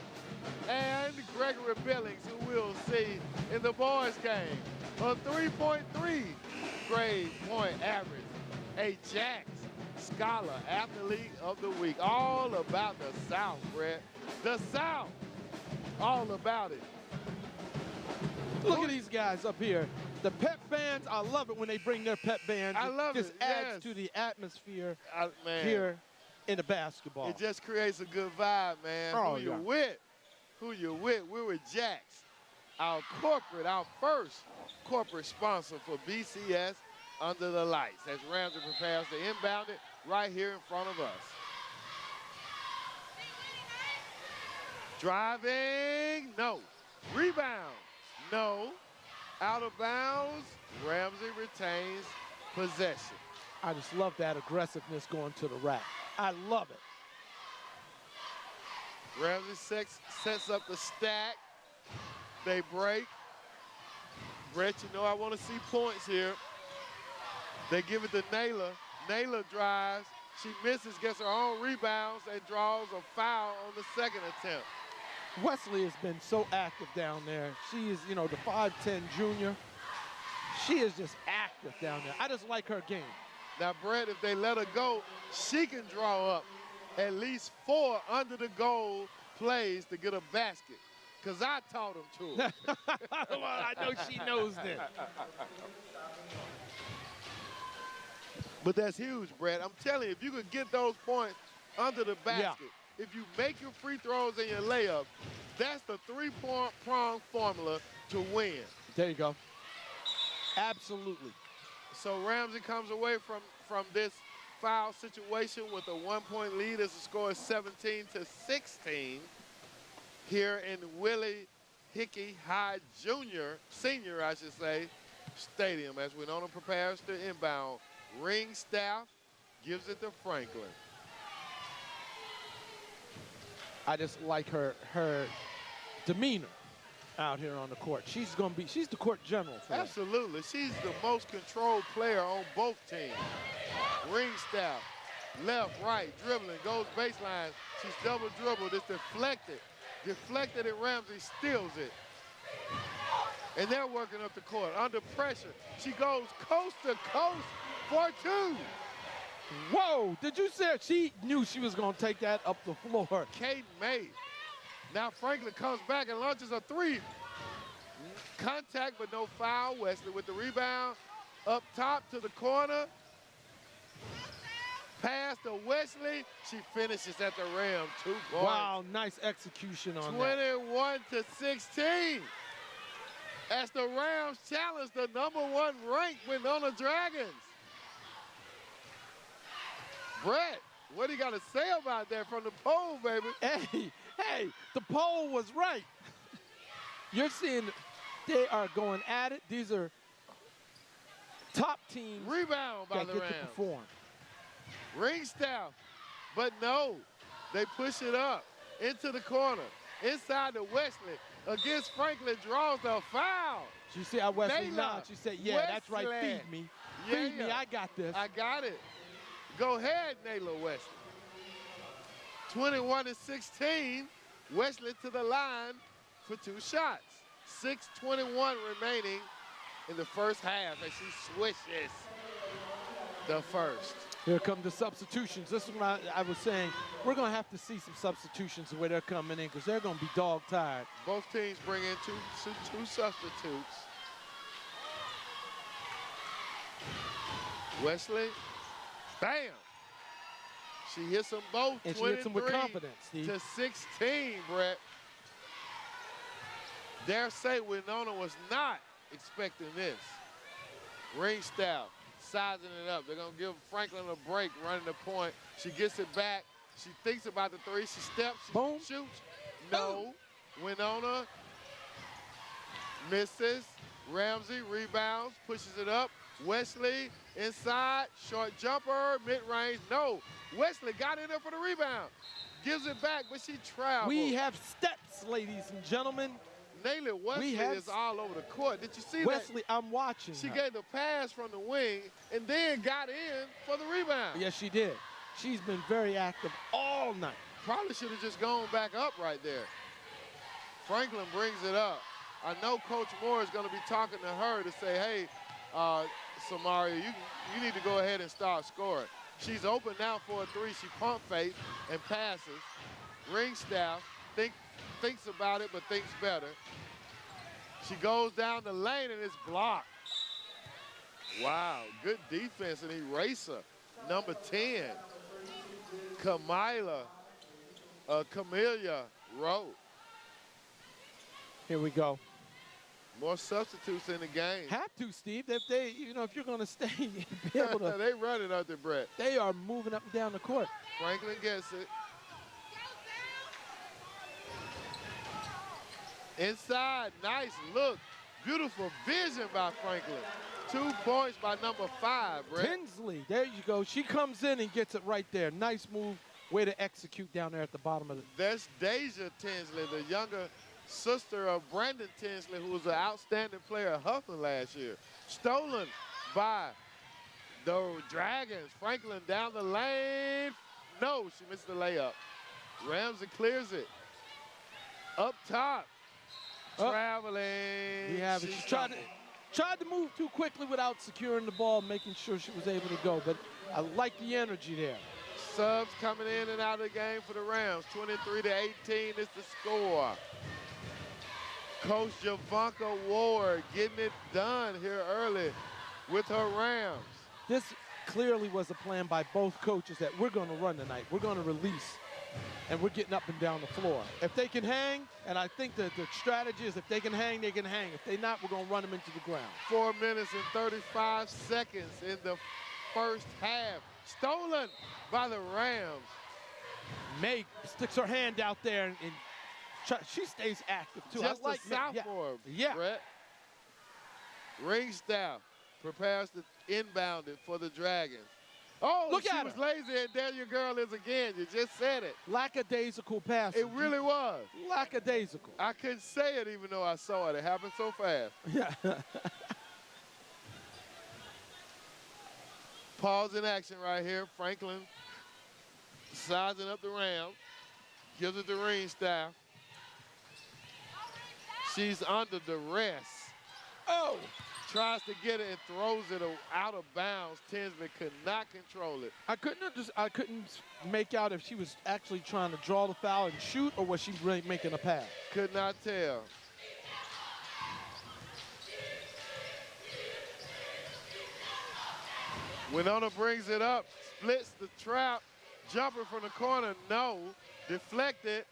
And Gregory Billings, who we'll see in the boys' game. A 3.3 grade point average. A Jax Scholar Athlete of the Week. All about the South, Brett. The South. All about it. Look at these guys up here. The pep bands, I love it when they bring their pep bands. I love it. This adds to the atmosphere man. here in the basketball. It just creates a good vibe, man. Oh, Who you with? Who you with? We're with Jax, our first corporate sponsor for BCS Under the Lights, as Ramsay prepares to inbound it right here in front of us. Driving, no. Rebound, no. Out of bounds, Ramsay retains possession. I just love that aggressiveness going to the rack. I love it. Ramsay sets up the stack. They break. Brett, you know I want to see points here. They give it to Naylor. Naylor drives. She misses, gets her own rebounds, and draws a foul on the second attempt. Wesley has been so active down there. She is, the 5'10 junior. She is just active down there. I just like her game. Now, Brett, if they let her go, she can draw up at least 4 under the goal plays to get a basket. Because I taught them to her. Well, I know she knows that. But that's huge, Brett. I'm telling you, if you could get those points under the basket, if you make your free throws and your layup, that's the 3-prong formula to win. There you go. Absolutely. So Ramsay comes away from this foul situation with a 1-point lead as the score is 17-16 here in Willie Hickey High Senior, I should say, Stadium as Wenonah prepares to inbound. Ringstaff gives it to Franklin. I just like her demeanor out here on the court. She's the court general for Absolutely. She's the most controlled player on both teams. Ringstaff, left, right, dribbling, goes baseline. She's double dribbled. It's deflected. Deflected, and Ramsay steals it. And they're working up the court under pressure. She goes coast to coast for 2. Whoa, did you say she knew she was going to take that up the floor? Kaden May. Now Franklin comes back and launches a 3. Contact, but no foul. Wesley with the rebound. Up top to the corner. Pass to Wesley. She finishes at the rim. 2 points. Wow, nice execution on that. 21-16. As the Rams challenge the #1 ranked Wenonah Dragons. Brett, what do you got to say about that from the poll, baby? Hey, the poll was right. You're seeing they are going at it. These are top teams. Rebound by that the get Rams. to perform. Ring staff, but no, they push it up into the corner, inside to Wesley. Against Franklin, draws the foul. She see how Wesley Naylor, nodded. She said, yeah, that's right, Wesley. feed me. Feed me, I got this. I got it. Go ahead, Naylor Wesley. 21-16, Wesley to the line for 2 shots. 6:21 remaining in the first half as she swishes the first. Here come the substitutions. This is what I was saying. We're going to have to see some substitutions the way they're coming in because they're going to be dog-tired. Both teams bring in two substitutes. Wesley, bam. She hits them both. And she hits them with confidence, Steve. To 16, Brett. Dare say Wenonah was not expecting this. Ring staff. Sizing it up. They're going to give Franklin a break running the point. She gets it back. She thinks about the 3. She steps. She shoots. No. Wenonah misses. Ramsay rebounds, pushes it up. Wesley inside. Short jumper. Mid-range. No. Wesley got in there for the rebound. Gives it back, but she travels. We have steps, ladies and gentlemen. Naylor Wesley is all over the court. Did you see Wesley, that? I'm watching. She gave the pass from the wing and then got in for the rebound. Yes, she did. She's been very active all night. Probably should have just gone back up right there. Franklin brings it up. I know Coach Moore is going to be talking to her to say, hey, Samaria, you need to go ahead and start scoring. She's open now for a 3. She pump fakes and passes. Ring staff thinks about it, but thinks better. She goes down the lane and it's blocked. Wow, good defense and eraser. Number 10, Camelia Rowe. Here we go. More substitutes in the game. Have to, Steve. If if you're going to stay and be able to. They running out there, Brett. They are moving up and down the court. Franklin gets it. Inside, nice look. Beautiful vision by Franklin. 2 points by number 5, Brett. Tinsley, there you go. She comes in and gets it right there. Nice move. Way to execute down there at the bottom of it. That's Deja Tinsley, the younger sister of Brandon Tinsley, who was an outstanding player at Huffman last year. Stolen by the Dragons. Franklin down the lane. No, she missed the layup. Ramsay clears it. Up top. Traveling. We have it. She tried to move too quickly without securing the ball, making sure she was able to go. But I like the energy there. Subs coming in and out of the game for the Rams. 23-18 is the score. Coach Javanka Ward getting it done here early with her Rams. This clearly was a plan by both coaches that we're going to run tonight. We're going to release, and we're getting up and down the floor. If they can hang, and I think that the strategy is if they can hang, they can hang. If they not, we're going to run them into the ground. 4 minutes and 35 seconds in the first half. Stolen by the Rams. May sticks her hand out there and she stays active too. Just I like a sophomore, yeah. Brett. Ring staff prepares to inbound it for the Dragons. Oh, look she at was her. lazy, and there your girl is again. You just said it. Lackadaisical pass. It really was. Lackadaisical. I couldn't say it even though I saw it. It happened so fast. Yeah. Pause in action right here. Franklin sizing up the Rams. Gives it to Ring staff. She's under duress. Oh! Tries to get it and throws it out of bounds. Tinsley could not control it. I couldn't make out if she was actually trying to draw the foul and shoot, or was she really making a pass? Could not tell. Wenonah brings it up. splits the trap. Jumper from the corner, no. Deflected.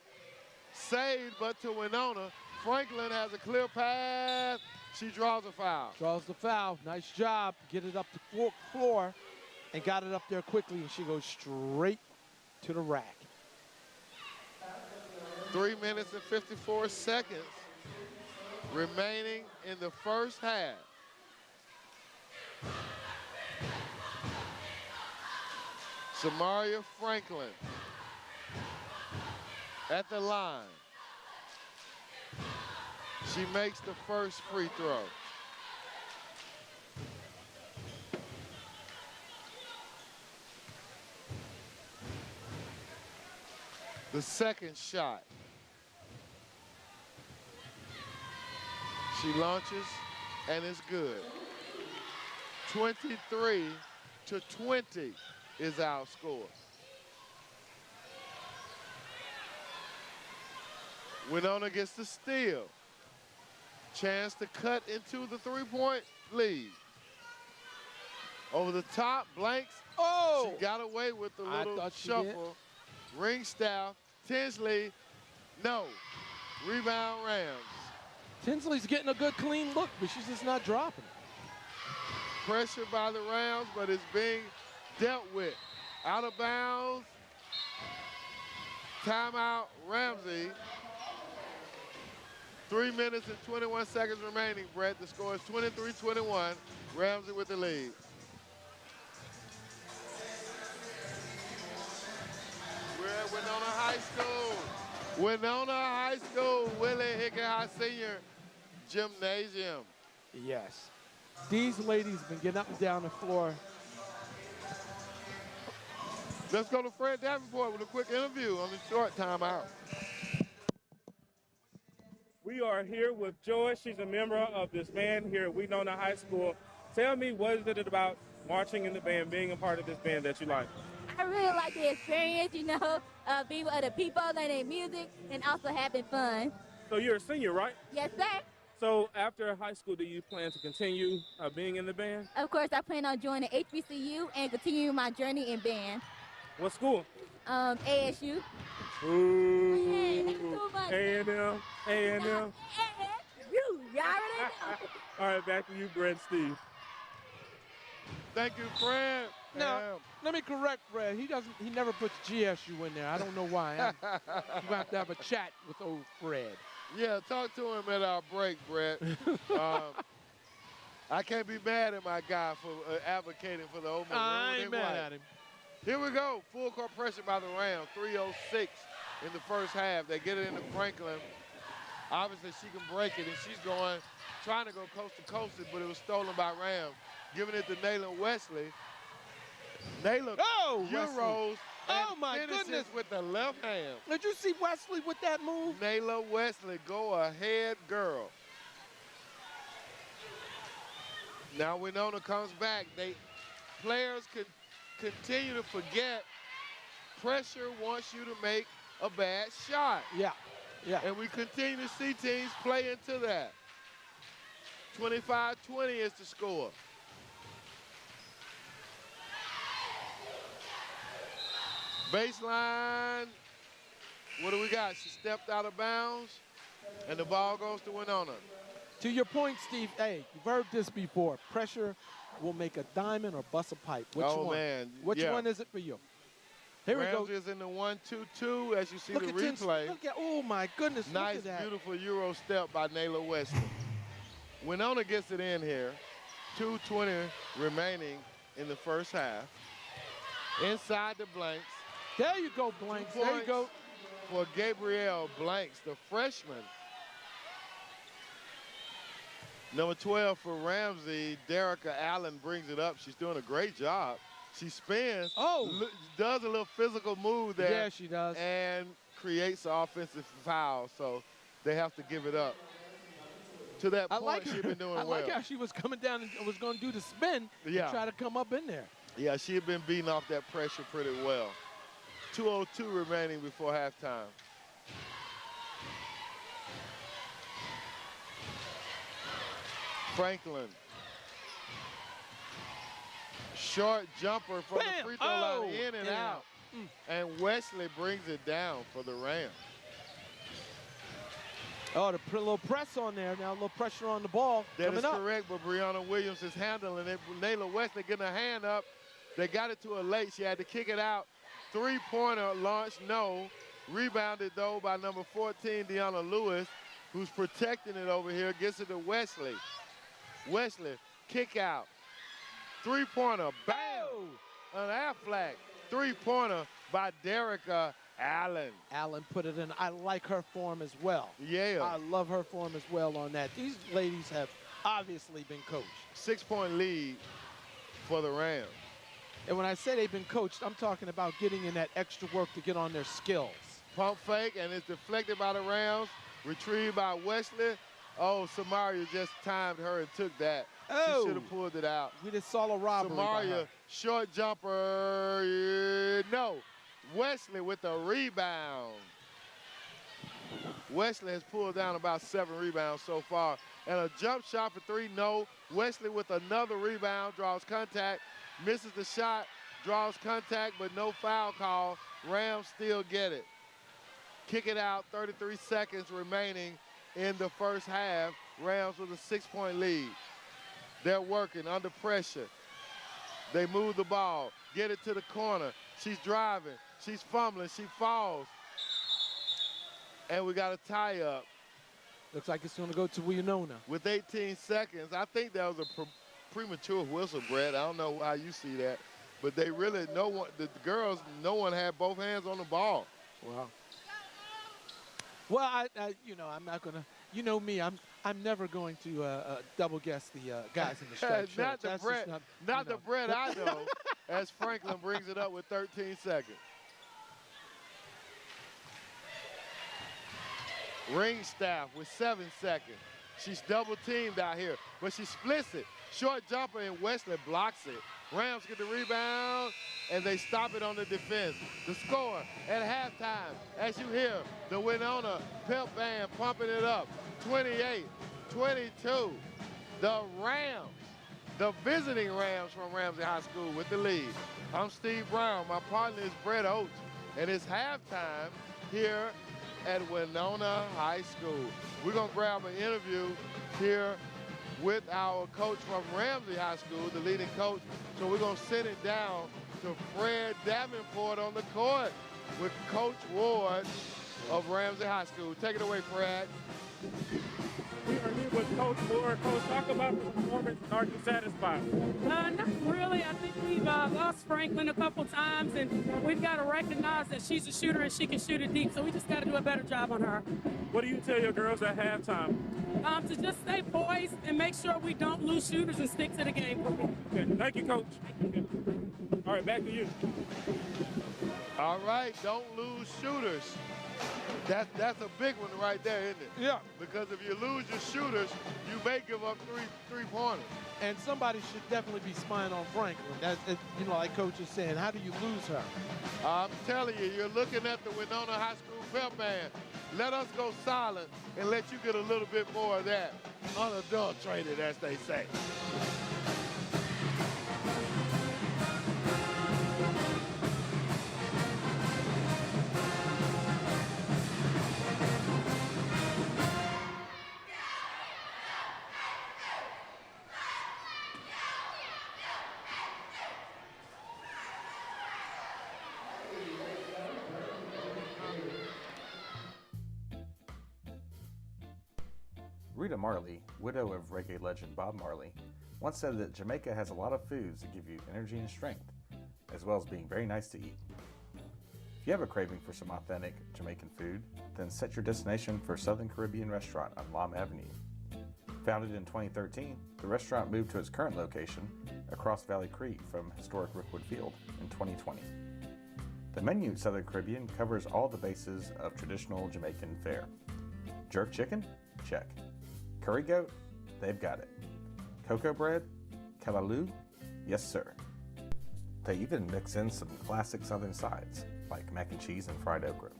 Saved, but to Wenonah. Franklin has a clear pass. She draws a foul. Draws the foul. Nice job. Get it up the floor and got it up there quickly, and she goes straight to the rack. 3 minutes and 54 seconds remaining in the first half. Samaria Franklin at the line. She makes the first free throw. The second shot. She launches and it's good. 23-20 is our score. Wenonah gets the steal. Chance to cut into the three-point lead. Over the top, Blanks. Oh! She got away with the little shuffle. Ring staff. Tinsley, no. Rebound Rams. Tinsley's getting a good clean look, but she's just not dropping it. Pressure by the Rams, but it's being dealt with. Out of bounds. Timeout, Ramsay. 3 minutes and 21 seconds remaining, Brett. The score is 23-21. Ramsay with the lead. We're at Wenonah High School. Wenonah High School, Willie Hickey High Senior Gymnasium. Yes. These ladies have been getting up and down the floor. Let's go to Fred Davenport with a quick interview on the short timeout. We are here with Joy. She's a member of this band here at Wenonah High School. Tell me, what is it about marching in the band, being a part of this band that you like? I really like the experience, being with other people, learning music, and also having fun. So you're a senior, right? Yes, sir. So after high school, do you plan to continue being in the band? Of course, I plan on joining HBCU and continuing my journey in band. What school? ASU. Ooh, Yeah, so much. A&M, A&M. Y'all already know. All right, back to you, Brett, Steve. Thank you, Fred. Now, let me correct Fred. He never puts GSU in there. I don't know why. You're going to have a chat with old Fred. Yeah, talk to him at our break, Brett. I can't be mad at my guy for advocating for the old man. I ain't mad at him. Here we go. Full court pressure by the Rams. 3:06 in the first half. They get it into Franklin. Obviously, she can break it, and she's trying to go coast to coast, but it was stolen by Rams. Giving it to Nayla Wesley. Nayla Euros and finishes with the left hand. Did you see Wesley with that move? Nayla Wesley, go ahead, girl. Now Wenonah comes back. Players can continue to forget. Pressure wants you to make a bad shot. Yeah. And we continue to see teams play into that. 25-20 is the score. Baseline, what do we got? She stepped out of bounds, and the ball goes to Wenonah. To your point, Steve, hey, you've heard this before. Pressure will make a diamond or bust a pipe. Which one? Man. Which one is it for you? Here we go. Ramsay is in the 1-2-2 as you see Look the at replay. oh my goodness, nice, look at that. beautiful Euro step by Nayla Wesley. Wenonah gets it in here. 2:20 remaining in the first half. Inside the Blanks. There you go, Blanks. There you go. For Gabrielle Blanks, the freshman. Number 12 for Ramsay, Derica Allen brings it up. She's doing a great job. She spins, does a little physical move there. Yeah, she does. And creates an offensive foul, so they have to give it up. To that point, she's been doing well. I like how she was coming down and was going to do the spin and try to come up in there. Yeah, she had been beating off that pressure pretty well. 2:02 remaining before halftime. Franklin Short jumper from the free throw line, in and yeah. out. And Wesley brings it down for the Rams. Oh, the little press on there now, a little pressure on the ball. That is coming up. correct, but Brianna Williams is handling it. Layla Wesley getting her hand up. They got it to her late. She had to kick it out. Three-pointer launch, no. Rebounded, though, by number 14, Deanna Lewis, who's protecting it over here. Gets it to Wesley. Wesley, kick out. Three-pointer, bam! An Aflac. Three-pointer by Derica Allen. Allen put it in. I like her form as well. Yeah. I love her form as well on that. These ladies have obviously been coached. 6-point lead for the Rams. And when I say they've been coached, I'm talking about getting in that extra work to get on their skills. Pump fake, and it's deflected by the Rams. Retrieved by Wesley. Oh, Samaria just timed her and took that. Oh. She should have pulled it out. We just saw a robbery by Samaria, her. short jumper, no. Wesley with the rebound. Wesley has pulled down about 7 rebounds so far. And a jump shot for 3, no. Wesley with another rebound, draws contact, misses the shot, draws contact, but no foul call. Rams still get it. Kick it out, 33 seconds remaining in the first half. Rams with a 6-point lead. They're working under pressure. They move the ball, get it to the corner. She's driving, she's fumbling, she falls. And we got a tie-up. Looks like it's gonna go to Wenonah. With 18 seconds, I think that was a premature whistle, Brett. I don't know how you see that. But they really, the girls, no one had both hands on the ball. Wow. Well, I'm not gonna. You know me, I'm never going to double guess the guys in the striped shirts. Not the That's Brett, just not the Brett I know. As Franklin brings it up with 13 seconds. Ringstaff with 7 seconds. She's double teamed out here, but she splits it. Short jumper, and Wesley blocks it. Rams get the rebound, and they stop it on the defense. The score at halftime, as you hear, the Wenonah pep band pumping it up. 28-22. The Rams, the visiting Rams from Ramsay High School with the lead. I'm Steve Brown. My partner is Brett Oates, and it's halftime here at Wenonah High School. We're going to grab an interview here with our coach from Ramsay High School, the leading coach. So we're going to send it down to Fred Davenport on the court with Coach Ward of Ramsay High School. Take it away, Fred. We are here with Coach Ward. Coach, talk about the performance. Are you satisfied? Not really. I think we've lost Franklin a couple times, and we've got to recognize that she's a shooter and she can shoot it deep, so we just got to do a better job on her. What do you tell your girls at halftime? To just stay poised and make sure we don't lose shooters and stick to the game. Okay. Thank you, Coach. All right, back to you. All right, don't lose shooters. That's a big one right there, isn't it? Yeah. Because if you lose your shooters, you may give up three-pointers. And somebody should definitely be spying on Franklin. That's, like Coach is saying, how do you lose her? I'm telling you, you're looking at the Wenonah High School pep band. Let us go silent and let you get a little bit more of that. Unadulterated, as they say. Rita Marley, widow of reggae legend Bob Marley, once said that Jamaica has a lot of foods that give you energy and strength, as well as being very nice to eat. If you have a craving for some authentic Jamaican food, then set your destination for Southern Caribbean Restaurant on Lom Avenue. Founded in 2013, the restaurant moved to its current location across Valley Creek from historic Rookwood Field in 2020. The menu at Southern Caribbean covers all the bases of traditional Jamaican fare. Jerk chicken? Check. Curry goat? They've got it. Cocoa bread? Callaloo? Yes, sir. They even mix in some classic southern sides, like mac and cheese and fried okra.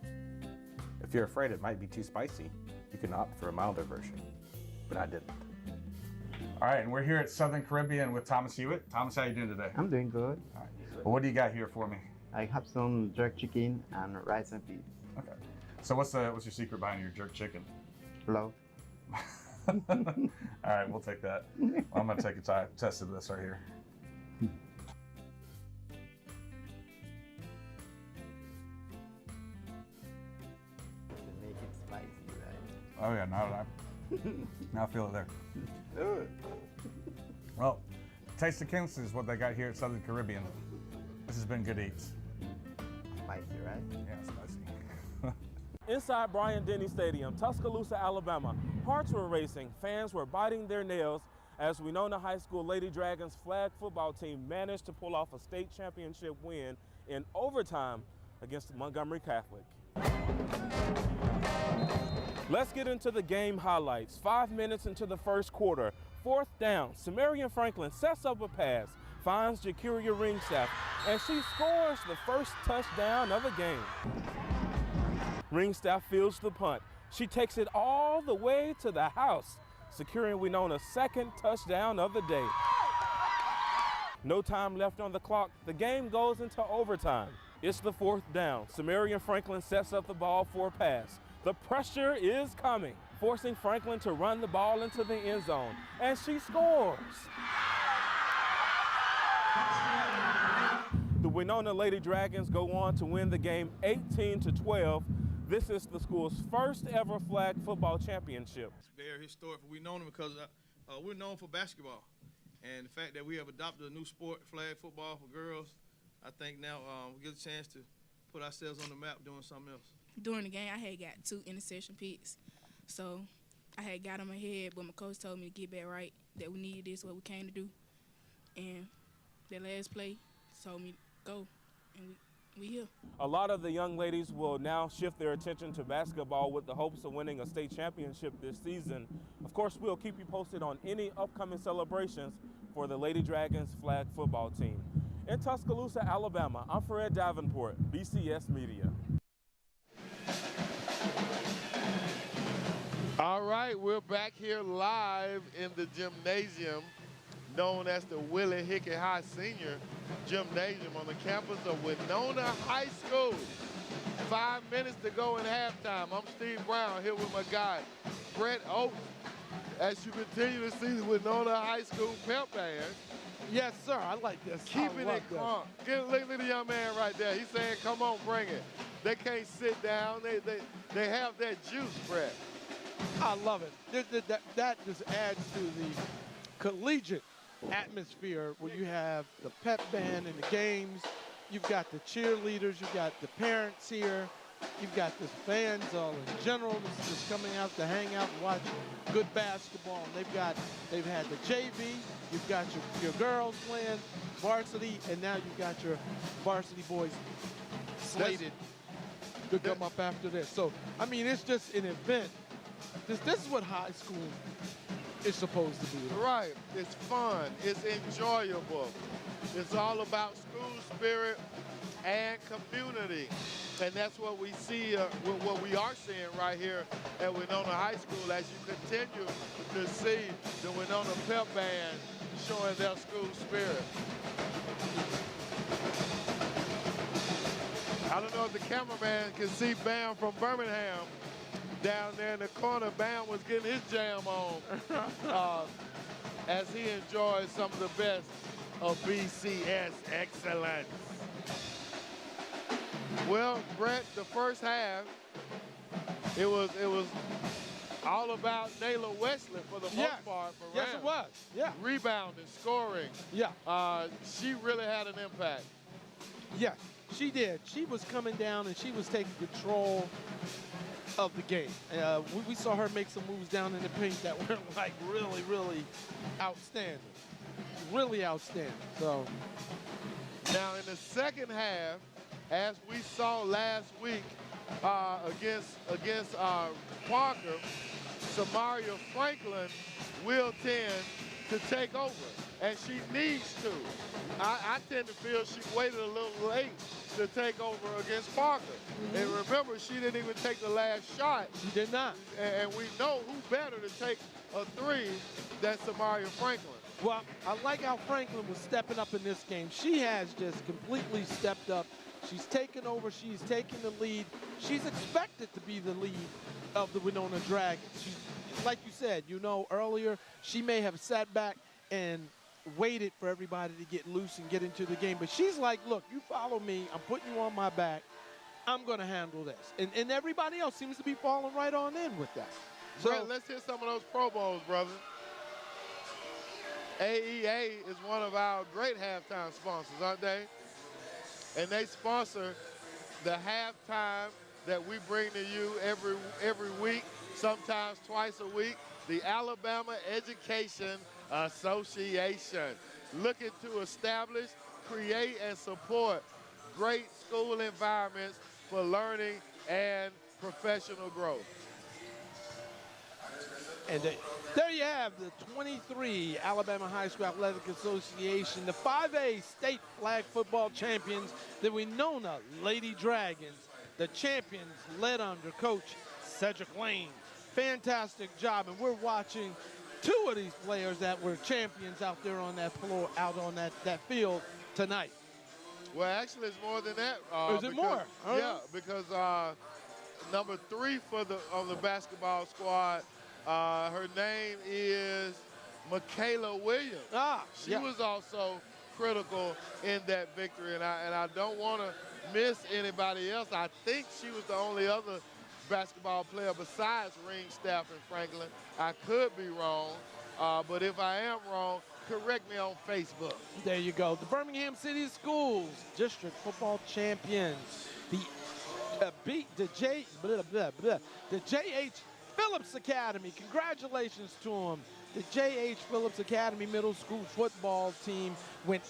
If you're afraid it might be too spicy, you can opt for a milder version, but I didn't. All right, and we're here at Southern Caribbean with Thomas Hewitt. Thomas, how you doing today? I'm doing good. All right. Well, what do you got here for me? I have some jerk chicken and rice and peas. Okay. So what's your secret behind your jerk chicken? Love. All right, we'll take that. Well, I'm gonna take a test of this right here. To make it spicy, right? Oh yeah, now I feel it there. Well, Taste of Kings is what they got here at Southern Caribbean. This has been good eats. Spicy, right? Yeah, spicy. Inside Bryant-Denny Stadium, Tuscaloosa, Alabama, hearts were racing, fans were biting their nails as Wenonah High School Lady Dragons flag football team managed to pull off a state championship win in overtime against Montgomery Catholic. Let's get into the game highlights. 5 minutes into the first quarter, 4th down, Samarian Franklin sets up a pass, finds Jacuria Ringstaff, and she scores the first touchdown of the game. Ringstaff fields the punt. She takes it all the way to the house, securing Wenonah's second touchdown of the day. No time left on the clock. The game goes into overtime. It's the 4th down. Samarian Franklin sets up the ball for a pass. The pressure is coming, forcing Franklin to run the ball into the end zone, and she scores. The Wenonah Lady Dragons go on to win the game 18-12. This is the school's first ever flag football championship. It's very historic for Wenonah because we're known for basketball. And the fact that we have adopted a new sport, flag football for girls, I think now we get a chance to put ourselves on the map doing something else. During the game, I had got 2 interception picks. So I had got on my head, but my coach told me to get back right, that we needed this, what we came to do. And the last play told me go, and we here. A lot of the young ladies will now shift their attention to basketball with the hopes of winning a state championship this season. Of course, we'll keep you posted on any upcoming celebrations for the Lady Dragons flag football team. In Tuscaloosa, Alabama, I'm Fred Davenport, BCS Media. All right, we're back here live in the gymnasium known as the Willie Hickey High Senior Gymnasium on the campus of Wenonah High School. 5 minutes to go in halftime. I'm Steve Brown here with my guy, Brett Oates. As you continue to see the Wenonah High School pep band. Yes, sir, I like this. Keeping it calm. Look at the young man right there. He's saying, come on, bring it. They can't sit down. They have that juice, Brett. I love it. That just adds to the collegiate atmosphere where you have the pep band in the games, you've got the cheerleaders, you've got the parents here, you've got the fans all in general that's just coming out to hang out and watch good basketball. And they've had the JV, you've got your girls playing varsity, and now you've got your varsity boys slated to come up after this. So, I mean, it's just an event. This is what high school is supposed to be. Right. It's fun. It's enjoyable. It's all about school spirit and community. And that's what we see, what we are seeing right here at Wenonah High School as you continue to see the Wenonah Pep Band showing their school spirit. I don't know if the cameraman can see Bam from Birmingham. Down there in the corner, Bam was getting his jam on as he enjoys some of the best of BCS excellence. Well, Brett, the first half, it was all about Nayla Wesley for the most part. For yes, Rams. it was. Yeah. Rebounding, scoring. Yeah. She really had an impact. Yes, she did. She was coming down and she was taking control of the game. We saw her make some moves down in the paint that were like really, really outstanding. Really outstanding. So now in the second half, as we saw last week against Parker, Samaria Franklin will tend to take over, and she needs to. I tend to feel she waited a little late to take over against Parker. And remember, she didn't even take the last shot. She did not. And we know who better to take a three than Samaria Franklin. Well, I like how Franklin was stepping up in this game. She has just completely stepped up. She's taken over. She's taken the lead. She's expected to be the lead of the Wenonah Dragons. She's, like you said, earlier, she may have sat back and waited for everybody to get loose and get into the game. But she's like, look, you follow me. I'm putting you on my back. I'm going to handle this. And everybody else seems to be falling right on in with that. So Brett, let's hear some of those Pro Bowls, brother. AEA is one of our great halftime sponsors, aren't they? And they sponsor the halftime that we bring to you every week, sometimes twice a week, the Alabama Education Association, looking to establish, create, and support great school environments for learning and professional growth. And there you have the 23 Alabama High School Athletic Association, the 5A state flag football champions, the Wenonah Lady Dragons, the champions led under Coach Cedric Lane. Fantastic job, and we're watching two of these players that were champions out there on that floor, out on that field tonight. Well, actually, it's more than that. Is it more? Yeah, because number 3 on the basketball squad, her name is Michaela Williams. She was also critical in that victory, and I don't want to miss anybody else. I think she was the only other basketball player besides Ring Staff and Franklin. I could be wrong, but if I am wrong, correct me on Facebook. There you go. The Birmingham City Schools District Football Champions. The J.H. Phillips Academy. Congratulations to them. The J.H. Phillips Academy Middle School football team went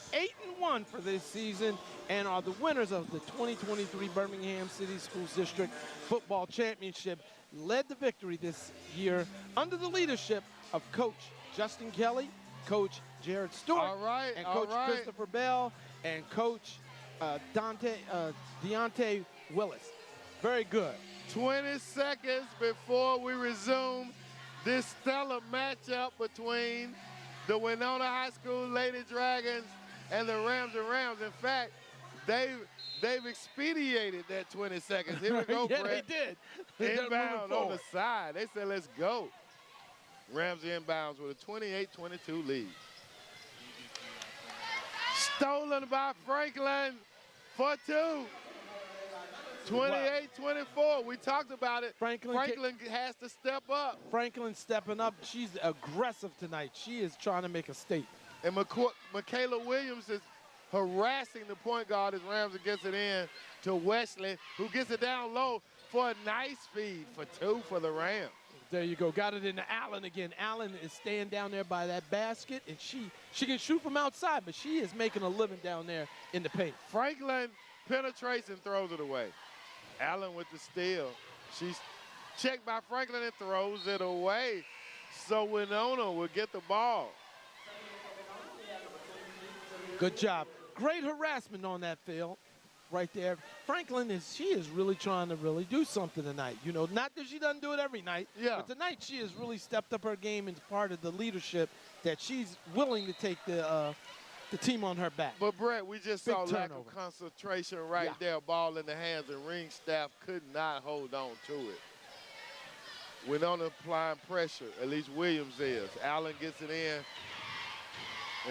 8-1 for this season and are the winners of the 2023 Birmingham City Schools District Football Championship. Led the victory this year under the leadership of Coach Justin Kelly, Coach Jared Stewart, and Coach Christopher Bell, and Coach Deontay Willis. Very good. 20 seconds before we resume this stellar matchup between the Wenonah High School Lady Dragons and the Ramsay Rams. In fact, they've expedited that 20 seconds. Here we go, yeah, Brett. they did. Inbound on the side. They said, let's go. Ramsay inbounds with a 28-22 lead. Stolen by Franklin for 2. 28-24. We talked about it. Franklin has to step up. Franklin stepping up. She's aggressive tonight. She is trying to make a statement. And Michaela Williams is harassing the point guard as Ramsay gets it in to Wesley, who gets it down low for a nice feed for 2 for the Rams. There you go. Got it into Allen again. Allen is staying down there by that basket, and she can shoot from outside, but she is making a living down there in the paint. Franklin penetrates and throws it away. Allen with the steal. She's checked by Franklin and throws it away. So Wenonah will get the ball. Good job. Great harassment on that field right there. Franklin she is really trying to do something tonight. Not that she doesn't do it every night, but tonight she has really stepped up her game and part of the leadership that she's willing to take the team on her back. But, Brett, we just saw lack of concentration right there. Ball in the hands, and Ring Staff could not hold on to it. Wenonah applying pressure, at least Williams is. Allen gets it in,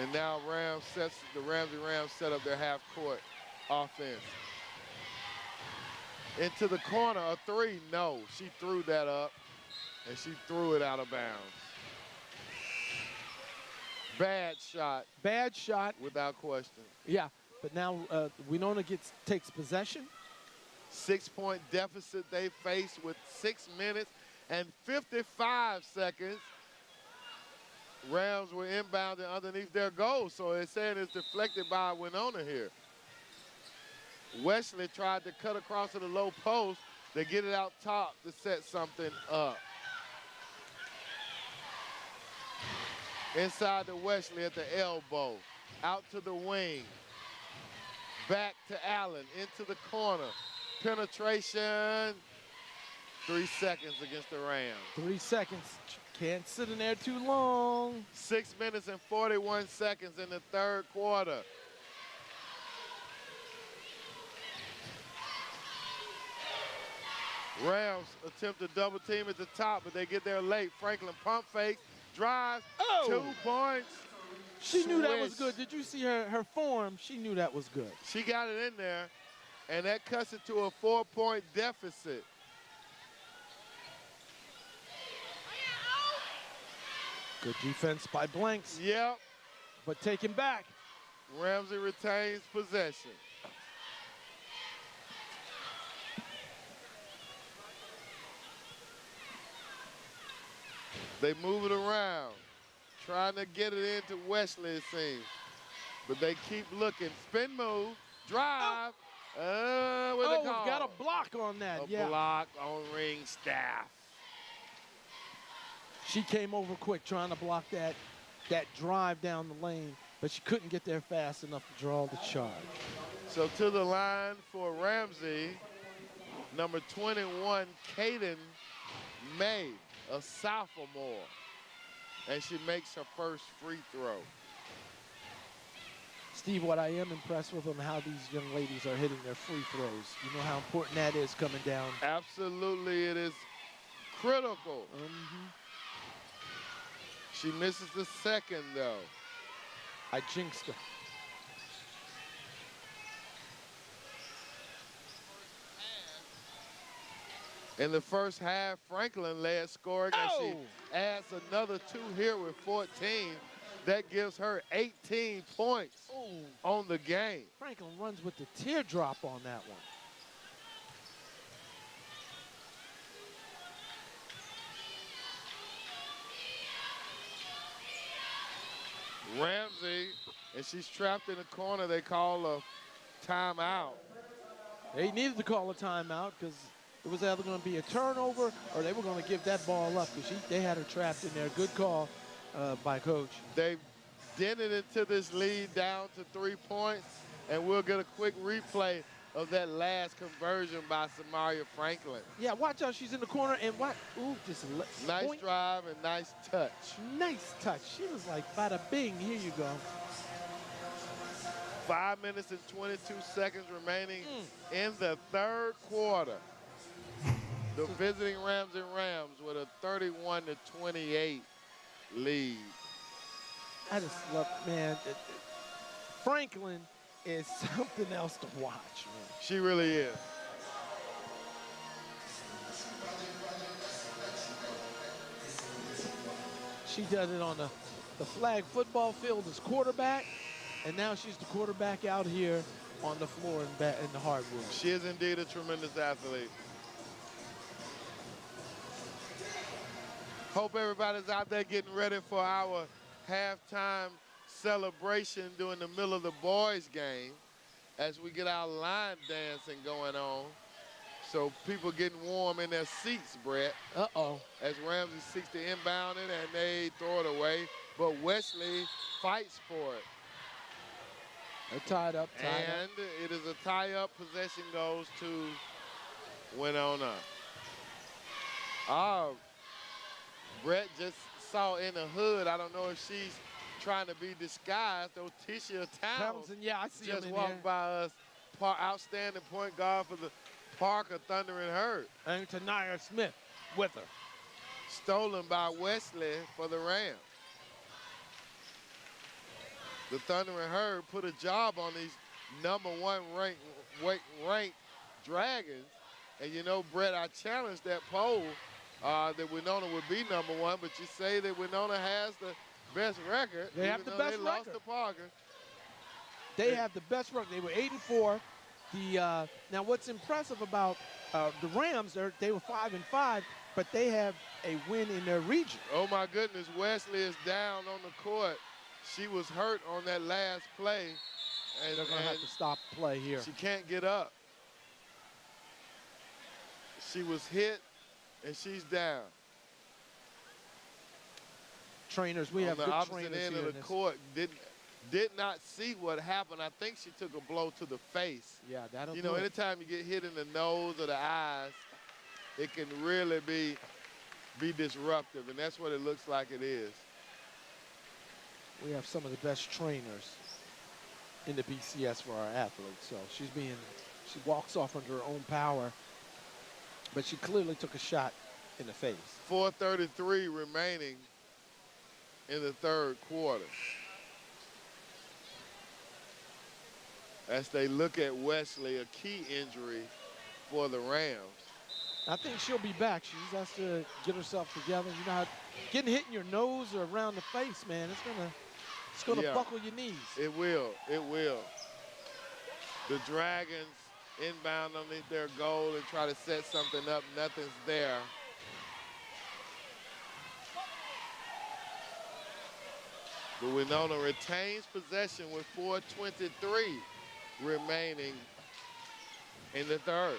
and now the Ramsay Rams set up their half-court offense. Into the corner, a 3, no. She threw that up, and she threw it out of bounds. Bad shot. Bad shot. Without question. Yeah, but now Wenonah takes possession. 6-point deficit they face with 6 minutes and 55 seconds. Rams were inbounded underneath their goal, so they're saying it's deflected by Wenonah here. Wesley tried to cut across to the low post. They get it out top to set something up. Inside to Wesley at the elbow. Out to the wing. Back to Allen. Into the corner. Penetration. 3 seconds against the Rams. 3 seconds. Can't sit in there too long. 6 minutes and 41 seconds in the third quarter. Rams attempt to double team at the top, but they get there late. Franklin pump fakes, drives, 2 points. She knew that was good. Did you see her form? She knew that was good. She got it in there, and that cuts it to a 4-point deficit. Good defense by Blanks. Yep. But taken back. Ramsay retains possession. They move it around, trying to get it into Wesley, it seems. But they keep looking. Spin move, drive. What they call? We've got a block on that. A block on ring staff. She came over quick trying to block that drive down the lane, but she couldn't get there fast enough to draw the charge. So to the line for Ramsay, number 21, Kaden May, a sophomore. And she makes her first free throw. Steve, what I am impressed with on how these young ladies are hitting their free throws. You know how important that is coming down. Absolutely, it is critical. She misses the second, though. I jinxed her. In the first half, Franklin led scoring, and she adds another 2 here with 14. That gives her 18 points on the game. Franklin runs with the teardrop on that one. Ramsay, and she's trapped in the corner. They call a timeout. They needed to call a timeout because it was either going to be a turnover or they were going to give that ball up because they had her trapped in there. Good call by Coach. They dented into this lead down to 3 points, and we'll get a quick replay of that last conversion by Samaria Franklin. Yeah, watch out. She's in the corner, and what? Ooh, just nice drive and nice touch. Nice touch. She was like, bada bing, here you go. 5 minutes and 22 seconds remaining in the third quarter. The visiting Ramsay Rams with a 31-28 lead. I just love, man, Franklin is something else to watch, man. She really is. She does it on the flag football field as quarterback, and now she's the quarterback out here on the floor in the hardwood. She is indeed a tremendous athlete. Hope everybody's out there getting ready for our halftime celebration during the middle of the boys' game as we get our line dancing going on. So people getting warm in their seats, Brett. As Ramsay seeks to inbound it and they throw it away, but Wesley fights for it. They're tied up. And it is a tie-up. Possession goes to Wenonah. Brett just saw in the hood. I don't know if she's trying to be disguised. Otisha Townsend, yeah, I see just him in walked here. by us. Outstanding point guard for the Parker Thundering Herd. And Tanaya Smith with her. Stolen by Wesley for the Rams. The Thundering Herd put a job on these #1 ranked Dragons. And you know, Brett, I challenged that poll that Wenonah would be #1, but you say that Wenonah has the best record. They have the best they lost record. to Parker. They have the best record. They were 8-4. Now, what's impressive about the Rams, they were 5-5, but they have a win in their region. Oh my goodness, Wesley is down on the court. She was hurt on that last play. And they're going to have to stop play here. She can't get up. She was hit, and she's down. trainers. We have good on the trainers opposite end here of the court. Did not see what happened. I think she took a blow to the face. Yeah, that'll You know, do it. anytime you get hit in the nose or the eyes, it can really be disruptive, and that's what it looks like it is. We have some of the best trainers in the BCS for our athletes. So she walks off under her own power, but she clearly took a shot in the face. 4:33 remaining in the third quarter. As they look at Wesley, a key injury for the Rams. I think she'll be back. She just has to get herself together. You know how getting hit in your nose or around the face, man, it's gonna buckle your knees. It will. It will. The Dragons inbound underneath their goal and try to set something up. Nothing's there. But Wenonah retains possession with 4:23 remaining in the third.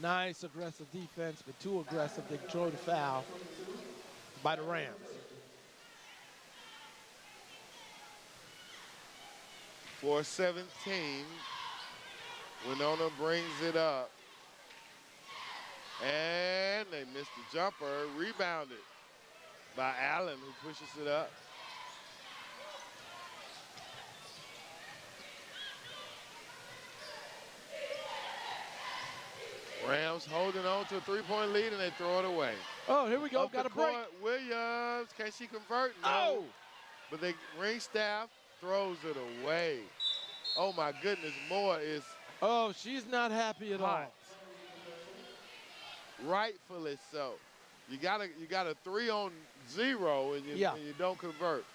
Nice aggressive defense, but too aggressive. They throw the foul by the Rams. For 17, Wenonah brings it up. And they missed the jumper, rebounded by Allen, who pushes it up. Rams holding on to a three-point lead, and they throw it away. Oh, here we go. Up Got the a break. court, Williams, can she convert? No. Oh! But the ring staff throws it away. Oh, my goodness, Moore is Oh, she's not happy at hot. all. Rightfully so. You got a 3-on-0, and you don't convert.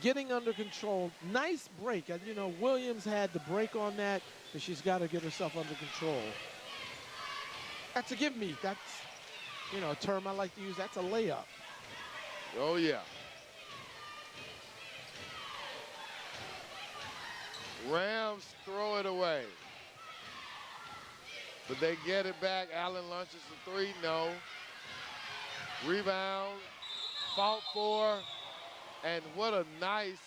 Getting under control. Nice break. And, you know, Williams had the break on that, but she's got to get herself under control. That's a give me. That's, you know, a term I like to use. That's a layup. Oh, yeah. Rams throw it away. But they get it back. Allen launches the three. No. Rebound. Fought for. And what a nice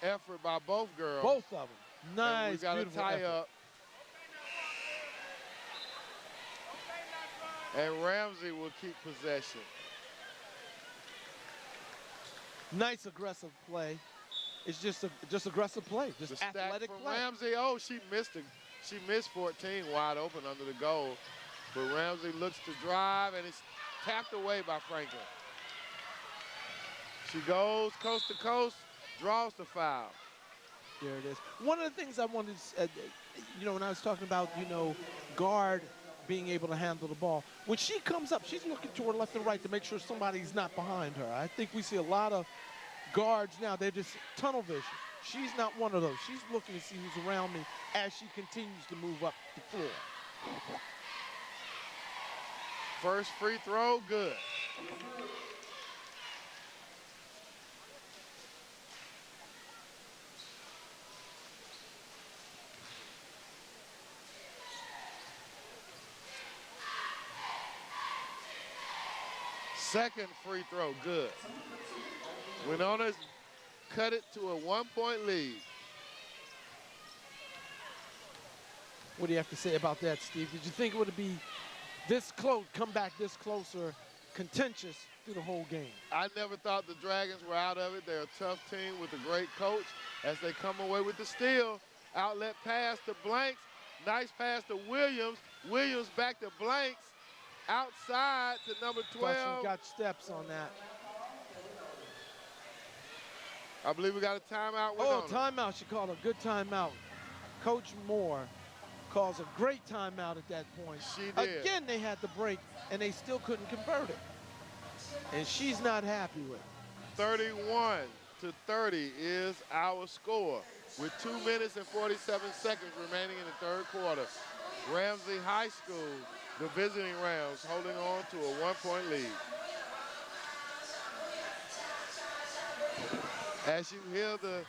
effort by both girls. Both of them. Nice, and we got a tie effort. up. And Ramsay will keep possession. Nice aggressive play. It's just aggressive play, just The stack athletic from play. Ramsay. Oh, she missed 14 wide open under the goal. But Ramsay looks to drive, and it's tapped away by Franklin. She goes coast to coast, draws the foul. There it is. One of the things I wanted to, you know, when I was talking about, you know, guard being able to handle the ball, when she comes up, she's looking to her left and right to make sure somebody's not behind her. I think we see a lot of guards now, they're just tunnel vision. She's not one of those. She's looking to see who's around me as she continues to move up the floor. First free throw, good. Second free throw, good. Wenonah's cut it to a 1-point lead. What do you have to say about that, Steve? Did you think it would be this close, come back this close, or contentious through the whole game? I never thought the Dragons were out of it. They're a tough team with a great coach. As they come away with the steal, outlet pass to Blanks. Nice pass to Williams. Williams back to Blanks. Outside to number 12. Thought she got steps on that. I believe we got a timeout. Oh, timeout. She called a good timeout. Coach Moore calls a great timeout at that point. She did. Again, they had the break, and they still couldn't convert it. And she's not happy with it. 31-30 is our score, with 2 minutes and 47 seconds remaining in the third quarter. Ramsay High School, the visiting Rams, holding on to a 1-point lead. As you hear the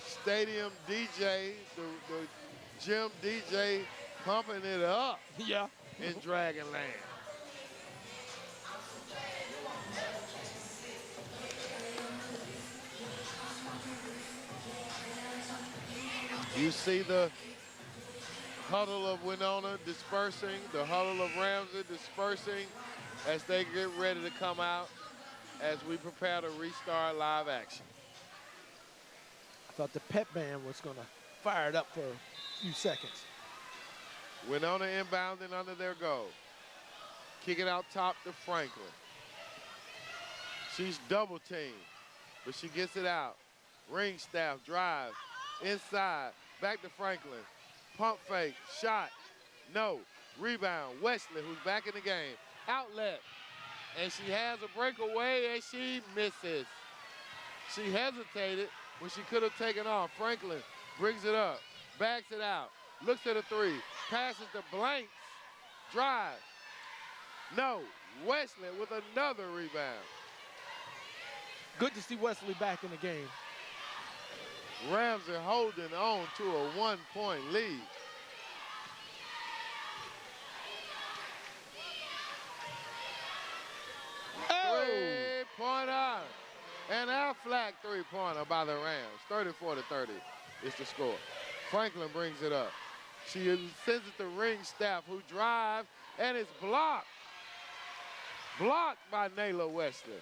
stadium DJ, the gym DJ pumping it up. Yeah. in Dragonland. You see the huddle of Wenonah dispersing, the huddle of Ramsay dispersing as they get ready to come out as we prepare to restart live action. I thought the pep band was going to fire it up for a few seconds. Wenonah inbounding under their goal. Kick it out top to Franklin. She's double teamed, but she gets it out. Ring staff drive inside, back to Franklin. Pump fake, shot, no. Rebound, Wesley, who's back in the game. Outlet, and she has a breakaway, and she misses. She hesitated when she could have taken off. Franklin brings it up, backs it out, looks at a three, passes to Blanks, drive. No, Wesley with another rebound. Good to see Wesley back in the game. Ramsay holding on to a 1-point lead. Oh! Three-pointer. An Aflac three-pointer by the Rams. 34-30 is the score. Franklin brings it up. She sends it to ring staff, who drives, and it's blocked. Blocked by Nayla Wesley.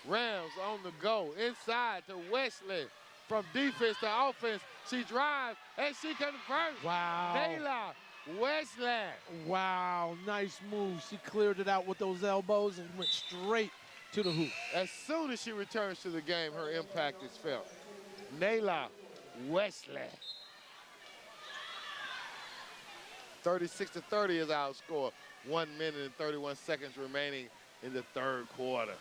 Rams on the go. Inside to Wesley. From defense to offense, she drives, and she converts. Wow. Nayla Wesley. Wow, nice move. She cleared it out with those elbows and went straight to the hoop. As soon as she returns to the game, her impact is felt. Nayla Wesley. 36-30 is our score. 1 minute and 31 seconds remaining in the third quarter.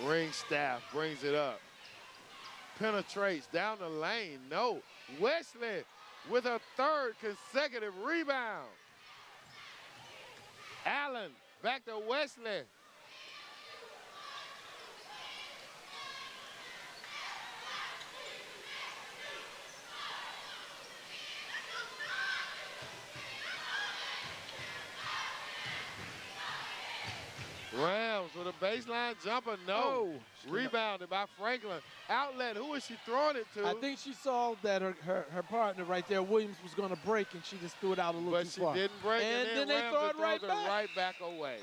Ring staff brings it up. Penetrates down the lane. No. Wesley with her third consecutive rebound. Allen back to Wesley. Rams with a baseline jumper, no. Oh. Rebounded by Franklin. Outlet, who is she throwing it to? I think she saw that her partner right there, Williams, was going to break, and she just threw it out a little too far. But she didn't break, and and then they throw it Ramsay throws it right back away.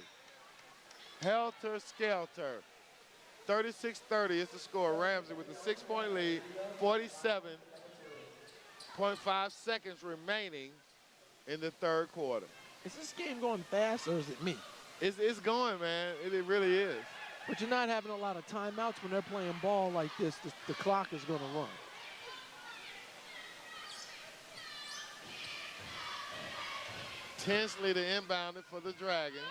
Helter Skelter. 36-30 is the score. Ramsay with a 6-point lead, 47.5 seconds remaining in the third quarter. Is this game going fast, or is it me? It's going, man. It really is. But you're not having a lot of timeouts when they're playing ball like this. The clock is going to run. Tinsley to inbound it for the Dragons.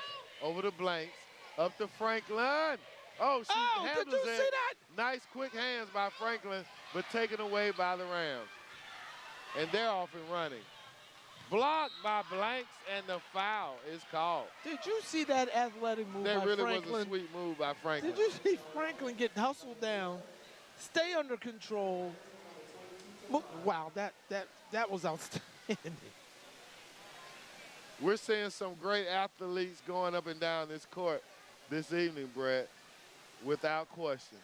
Over to Blanks. Up to Franklin. Oh, she handles did you it. see that? Nice quick hands by Franklin, but taken away by the Rams. And they're off and running. Blocked by Blanks, and the foul is called. Did you see that athletic move by Franklin? That really was a sweet move by Franklin. Did you see Franklin get hustled down, stay under control? Wow, that was outstanding. We're seeing some great athletes going up and down this court this evening, Brett, without question.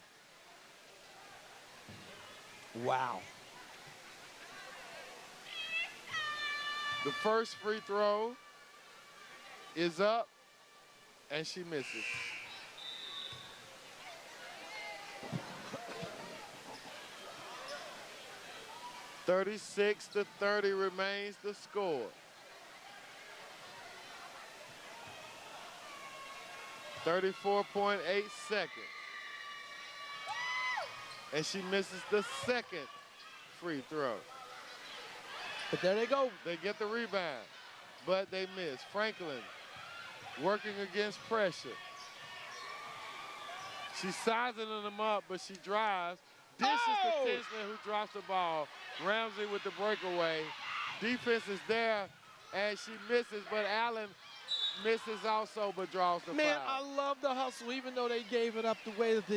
Wow. The first free throw is up, and she misses. (36-30) remains the score. 34.8 seconds. And she misses the second free throw. But there they go. They get the rebound, but they miss. Franklin working against pressure. She's sizing them up, but she drives. Dishes to Tinsley, who drops the ball. Ramsay with the breakaway. Defense is there, and she misses, but Allen misses also, but draws the foul. Man, I love the hustle, even though they gave it up the way that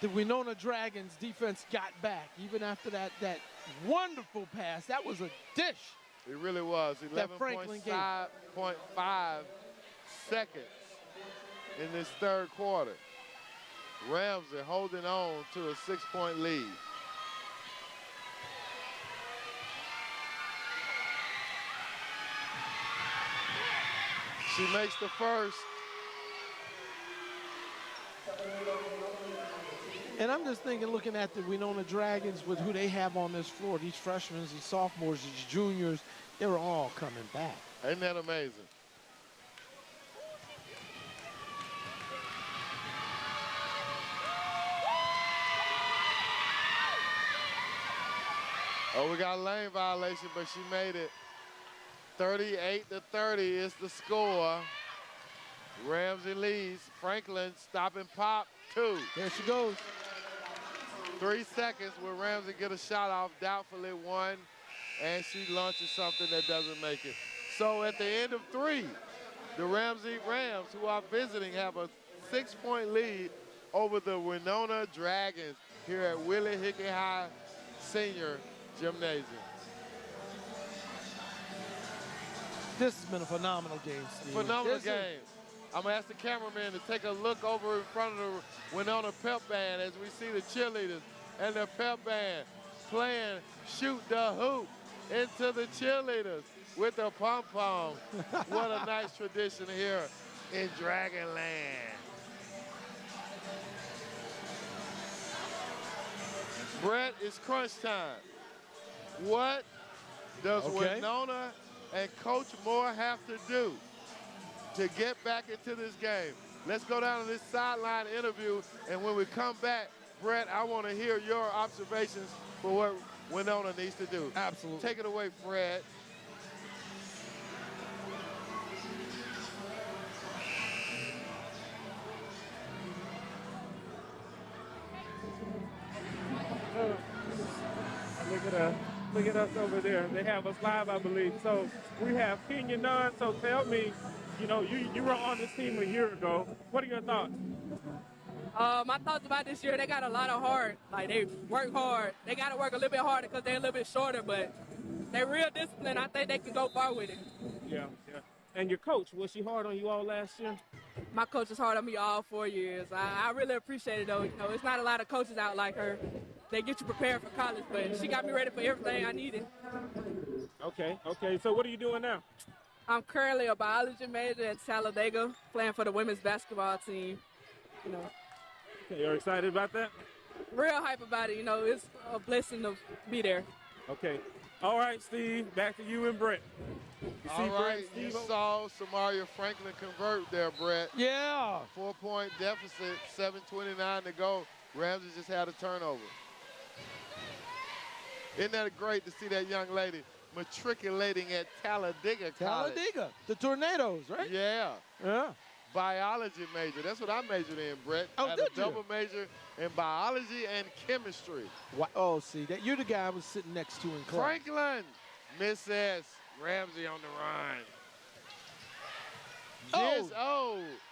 the Wenonah Dragons defense got back, even after that wonderful pass. That was a dish. It really was. 11.5 seconds in this third quarter. Ramsay holding on to a 6-point lead. She makes the first. And I'm just thinking, looking at the Wenonah Dragons with who they have on this floor, these freshmen, these sophomores, these juniors, they were all coming back. Isn't that amazing? Oh, we got a lane violation, but she made it. 38-30 is the score. Ramsay leads. Franklin stop and pop, 2. There she goes. 3 seconds. Will Ramsay get a shot off? Doubtfully, 1. And she launches something that doesn't make it. So at the end of 3, the Ramsay Rams, who are visiting, have a 6-point lead over the Wenonah Dragons here at Willie Hickey High Senior Gymnasium. This has been a phenomenal game, Steve. Phenomenal game. I'm going to ask the cameraman to take a look over in front of the Wenonah pep band as we see the cheerleaders and the pep band playing Shoot the Hoop into the cheerleaders with the pom-pom. What a nice tradition here in Dragonland. Brett, it's crunch time. What does Wenonah and Coach Moore have to do to get back into this game? Let's go down to this sideline interview, and when we come back, Brett, I want to hear your observations for what Wenonah needs to do. Absolutely. Take it away, Fred. Look at us over there. They have us live, I believe. So we have Kenya Nunn. So tell me, you were on this team a year ago. What are your thoughts? My thoughts about this year, they got a lot of heart. Like, they work hard. They got to work a little bit harder because they're a little bit shorter, but they're real disciplined. I think they can go far with it. Yeah. And your coach, was she hard on you all last year? My coach was hard on me all 4 years. I really appreciate it, though. It's not a lot of coaches out like her. They get you prepared for college, but she got me ready for everything I needed. Okay. So what are you doing now? I'm currently a biology major at Talladega, playing for the women's basketball team. Okay, you're excited about that? Real hype about it. It's a blessing to be there. Okay. All right, Steve, back to you and Brett. All right, you saw Samaria Franklin convert there, Brett. Yeah. 4-point deficit, 7:29 to go. Ramsay just had a turnover. Isn't that great to see that young lady matriculating at Talladega College? Talladega, the Tornadoes, right? Yeah. Yeah. Biology major. That's what I majored in, Brett. Oh, I had did a double major in biology and chemistry. Oh, see, you're the guy I was sitting next to in class. Franklin misses. Ramsay on the run.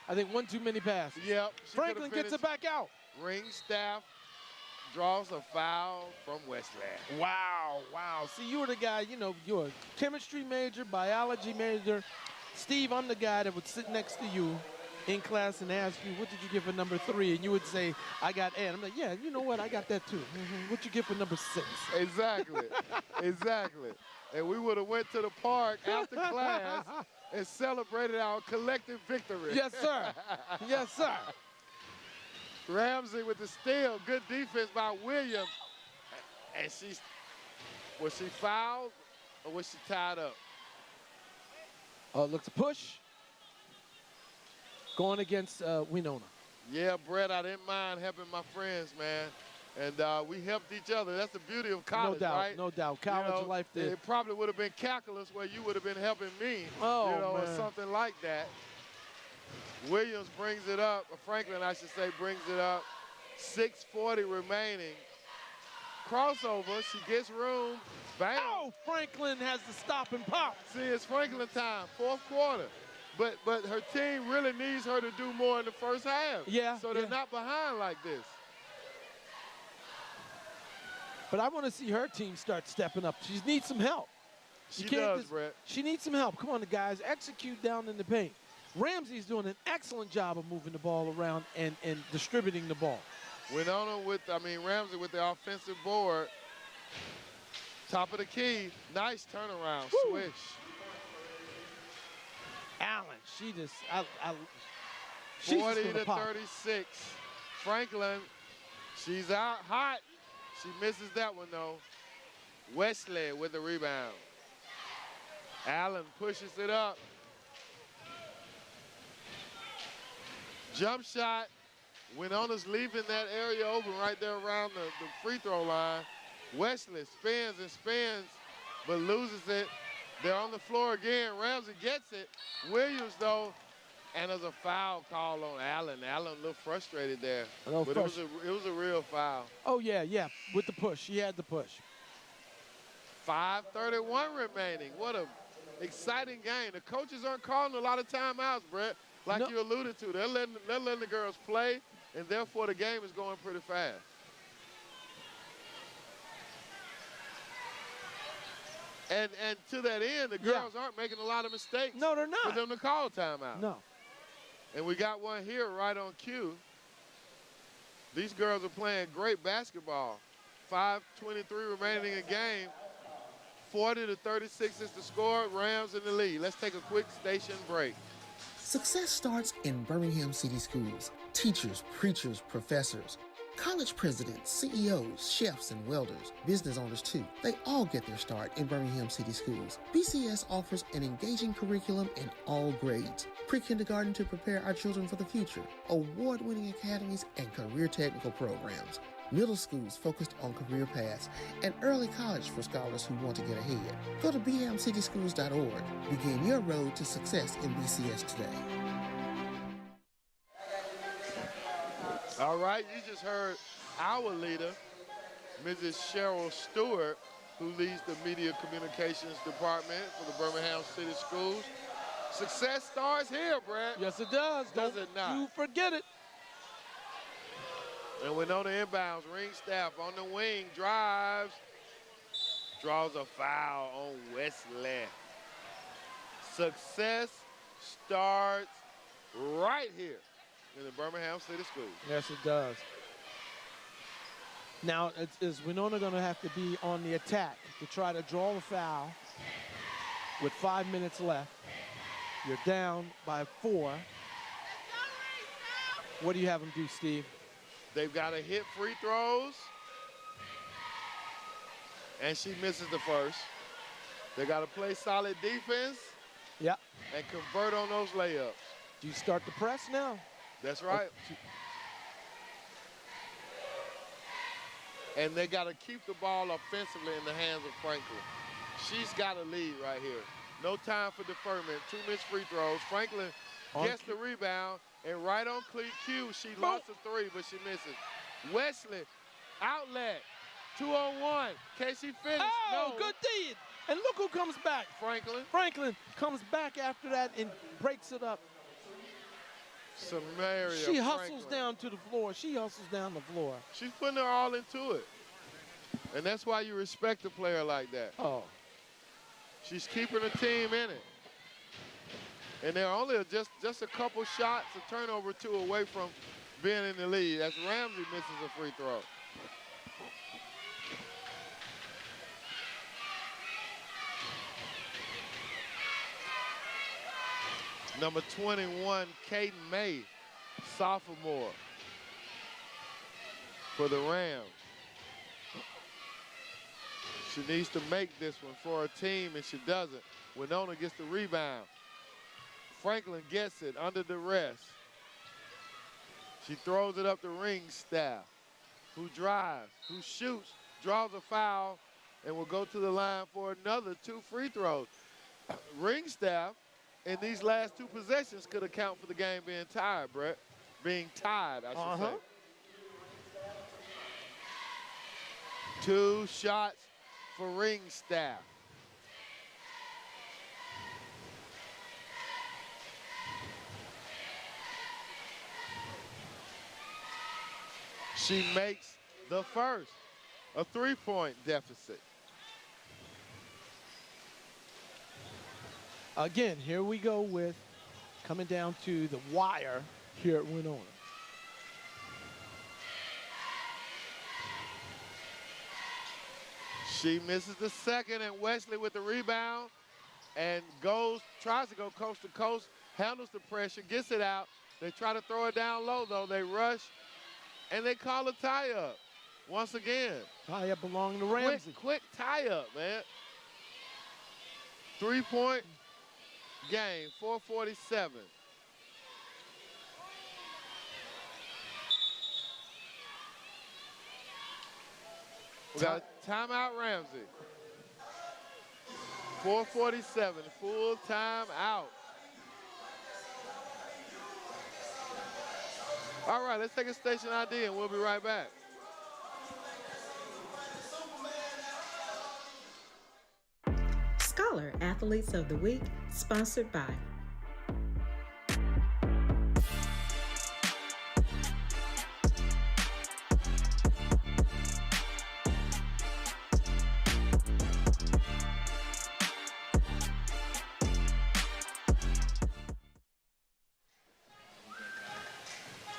I think one too many passes. Yep. Franklin gets it back out. Ring staff draws a foul from Westland. Wow. See, you were the guy, you're a chemistry major, biology major. Steve, I'm the guy that would sit next to you in class and ask you, what did you get for number 3? And you would say, I got A. And I'm like, yeah, you know what? I got that too. What'd you get for number 6? Exactly. And we would have went to the park after class and celebrated our collective victory. Yes, sir. Yes, sir. Ramsay with the steal. Good defense by Williams. And was she fouled or was she tied up? Looks a push. Going against Wenonah. Yeah, Brett, I didn't mind helping my friends, man. And we helped each other. That's the beauty of college, right? No doubt. College life there. It probably would have been calculus where you would have been helping me, man. or something like that. Williams brings it up, or Franklin, I should say, brings it up. 6:40 remaining. Crossover, she gets room. Bang. Oh, Franklin has the stop and pop. See, it's Franklin time, 4th quarter. But her team really needs her to do more in the first half. Yeah. So they're not behind like this. But I want to see her team start stepping up. She needs some help. She does, Brett. She needs some help. Come on, the guys. Execute down in the paint. Ramsay's doing an excellent job of moving the ball around and distributing the ball. Ramsay with the offensive board. Top of the key. Nice turnaround. Woo. Swish. Allen, she just, she's 40 just to 36. Franklin, she's out hot. She misses that one, though. Wesley with the rebound. Allen pushes it up. Jump shot. Wenonah's leaving that area open right there around the free throw line. Wesley spins and spins, but loses it. They're on the floor again. Ramsay gets it. Williams, though, and there's a foul call on Allen. Allen a little frustrated there. But it was a real foul. Oh, yeah, with the push. She had the push. 5:31 remaining. What a exciting game. The coaches aren't calling a lot of timeouts, Brett, like you alluded to. They're letting the girls play, and therefore the game is going pretty fast. And to that end, the girls aren't making a lot of mistakes. No, they're not. For them to call timeout. No. And we got one here right on cue. These girls are playing great basketball. 5:23 remaining in the game. 40 to 36 is the score. Rams in the lead. Let's take a quick station break. Success starts in Birmingham City Schools. Teachers, preachers, professors, college presidents, CEOs, chefs, and welders, business owners too. They all get their start in Birmingham City Schools. BCS offers an engaging curriculum in all grades. Pre-kindergarten to prepare our children for the future. Award-winning academies and career technical programs. Middle schools focused on career paths, and early college for scholars who want to get ahead. Go to bmcityschools.org. Begin your road to success in BCS today. All right, you just heard our leader, Mrs. Cheryl Stewart, who leads the Media Communications Department for the Birmingham City Schools. Success starts here, Brad. Yes, it does. Does it not? You forget it. And Wenonah inbounds, ring staff on the wing, drives, draws a foul on Wesley. Success starts right here in the Birmingham City Schools. Yes, it does. Now, is Wenonah going to have to be on the attack to try to draw a foul with 5 minutes left? You're down by 4. What do you have them do, Steve? They've got to hit free throws. And she misses the first. They got to play solid defense. Yeah. And convert on those layups. Do you start the press now? That's right. And they got to keep the ball offensively in the hands of Franklin. She's got a lead right here. No time for deferment. 2 missed free throws. Franklin gets the rebound, and right on cue, she lost a 3, but she misses. Wesley, outlet, 2-on-1. Can she finish? Oh, no. good deed. And look who comes back. Franklin. Franklin comes back after that and breaks it up. Samaria She hustles Franklin. down to the floor. She hustles down the floor. She's putting her all into it. And that's why you respect a player like that. Oh. She's keeping the team in it. And they're only just a couple shots, a turnover or 2 away from being in the lead as Ramsay misses a free throw. Number 21, Kaden May, sophomore for the Rams. She needs to make this one for her team, and she doesn't. Wenonah gets the rebound. Franklin gets it under duress. She throws it up the ring staff, who drives, who shoots, draws a foul, and will go to the line for another 2 free throws. Ring staff in these last 2 possessions could account for the game being tied, Brett. Being tied, I should say. 2 shots for ring staff. She makes the first. a 3-point deficit. Again, here we go with coming down to the wire here at Wenonah. She misses the second, and Wesley with the rebound and tries to go coast to coast, handles the pressure, gets it out. They try to throw it down low, though. They rush, and they call a tie-up once again. Tie-up belonging to Ramsay. Quick tie-up, man. 3-point game, 4:47. We got a timeout, Ramsay. 4:47, full time out. All right, let's take a station ID and we'll be right back. Scholar Athletes of the Week, sponsored by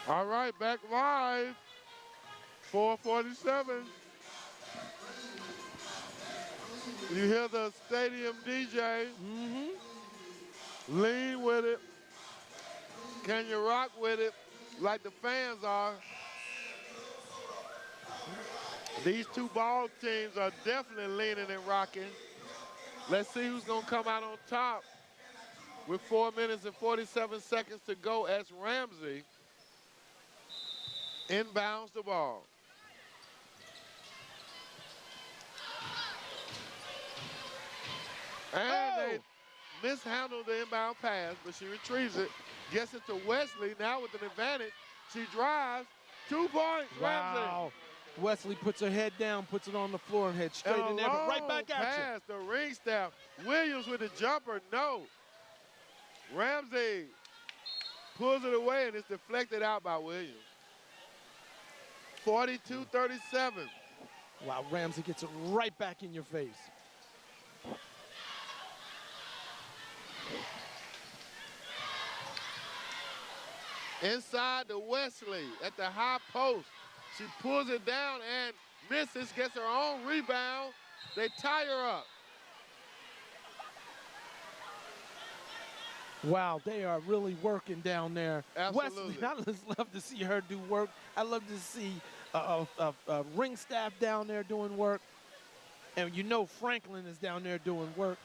All right, back live. 4:47. You hear the stadium DJ. Lean with it. Can you rock with it like the fans are? These two ball teams are definitely leaning and rocking. Let's see who's going to come out on top with 4 minutes and 47 seconds to go as Ramsay inbounds the ball. And they mishandled the inbound pass, but she retrieves it. Gets it to Wesley, now with an advantage. She drives, 2 points, Ramsay. Wow. Wesley puts her head down, puts it on the floor, and heads straight in there, but right back at you. Pass, the ring staff. Williams with the jumper, no. Ramsay pulls it away, and it's deflected out by Williams. 42-37. Wow, Ramsay gets it right back in your face. Inside to Wesley at the high post. She pulls it down and misses, gets her own rebound. They tie her up. Wow, they are really working down there. Absolutely. Wesley, I just love to see her do work. I love to see ring staff down there doing work. And you know Franklin is down there doing work.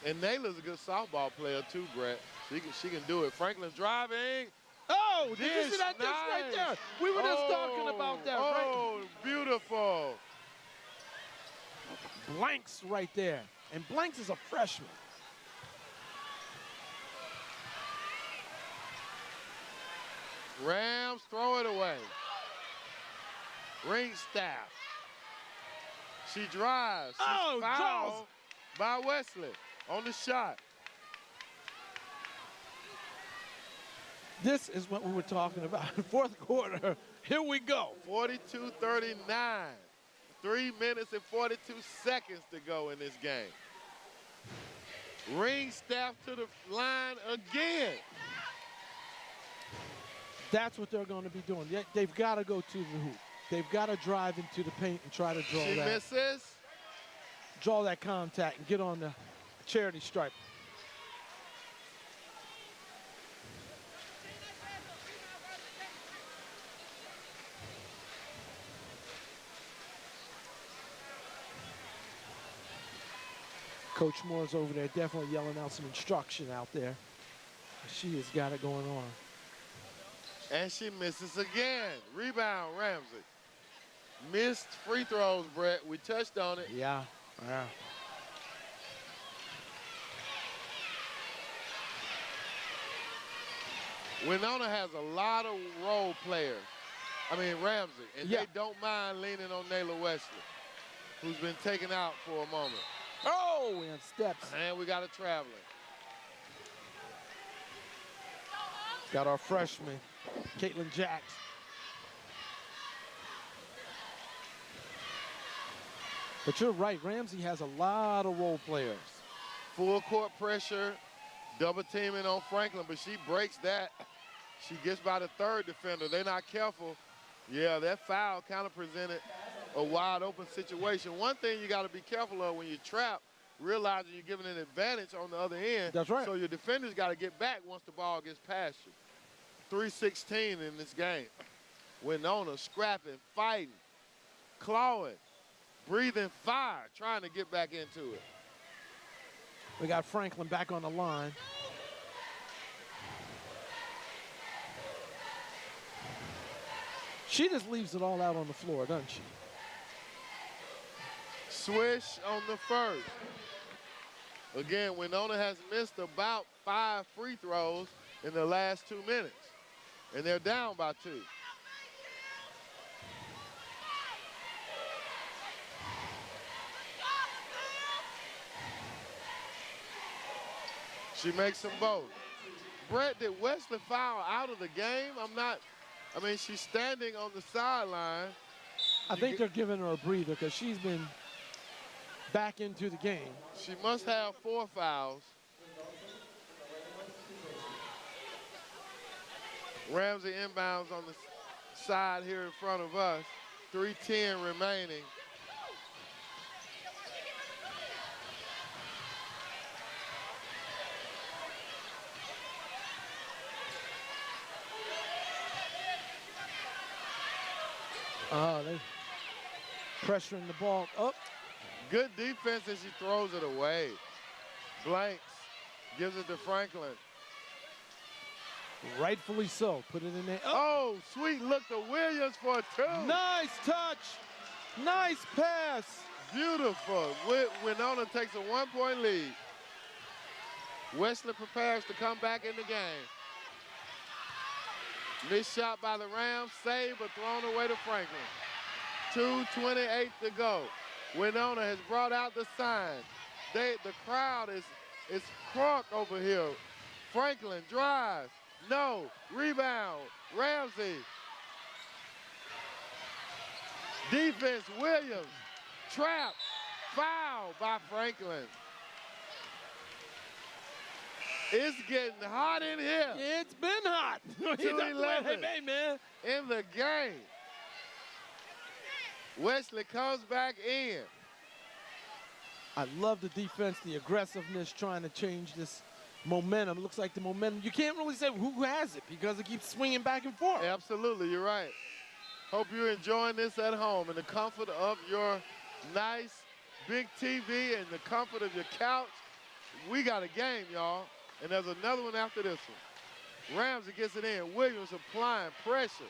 And Nayla's a good softball player too, Brett. She can do it. Franklin's driving. Oh, did you see that dish right there? We were just talking about that. Oh, beautiful. Blanks right there. And Blanks is a freshman. Rams throw it away. Ring staff. She drives. She's fouled by Wesley on the shot. This is what we were talking about. Fourth quarter, here we go. 42-39. 3 minutes and 42 seconds to go in this game. Ring staff to the line again. That's what they're going to be doing. They've got to go to the hoop. They've got to drive into the paint and try to draw She misses. Draw that contact and get on the charity stripe. Coach Moore's over there definitely yelling out some instruction out there. She has got it going on. And she misses again. Rebound, Ramsay. Missed free throws, Brett. We touched on it. Yeah. Wenonah has a lot of role players. Ramsay. And they don't mind leaning on Nayla Wesley, who's been taken out for a moment. Oh, and steps. And we got a traveler. Got our freshman, Caitlin Jacks. But you're right, Ramsay has a lot of role players. Full court pressure, double teaming on Franklin, but she breaks that. She gets by the third defender. They're not careful. Yeah, that foul kind of presented a wide open situation. One thing you got to be careful of when you trap, realizing you're giving an advantage on the other end. That's right. So your defenders got to get back once the ball gets past you. 3:16 in this game. Wenonah scrapping, fighting, clawing, breathing fire, trying to get back into it. We got Franklin back on the line. She just leaves it all out on the floor, doesn't she? Swish on the first. Again, Wenonah has missed about 5 free throws in the last 2 minutes, and they're down by 2. She makes them both. Brett, did Wesley foul out of the game? I mean, she's standing on the sideline. I think they're giving her a breather because she's been back into the game. She must have 4 fouls. Ramsay inbounds on the side here in front of us. 3:10 remaining. They pressuring the ball up. Good defense as she throws it away. Blanks, gives it to Franklin. Rightfully so. Put it in there. Oh, sweet look to Williams for a 2. Nice touch. Nice pass. Beautiful. Wenonah takes a 1-point lead. Wesley prepares to come back in the game. Missed shot by the Rams, saved but thrown away to Franklin. 2:28 to go. Wenonah has brought out the sign. The crowd is crunk over here. Franklin drives. No. Rebound. Ramsay. Defense, Williams. Trap. Foul by Franklin. It's getting hot in here. It's been hot. 2:11 hey, man. in the game. Wesley comes back in. I love the defense, the aggressiveness, trying to change this momentum. It looks like the momentum, you can't really say who has it because it keeps swinging back and forth. Absolutely, you're right. Hope you're enjoying this at home in the comfort of your nice big TV and the comfort of your couch. We got a game, y'all, and there's another one after this one. Ramsay gets it in. Williams applying pressure.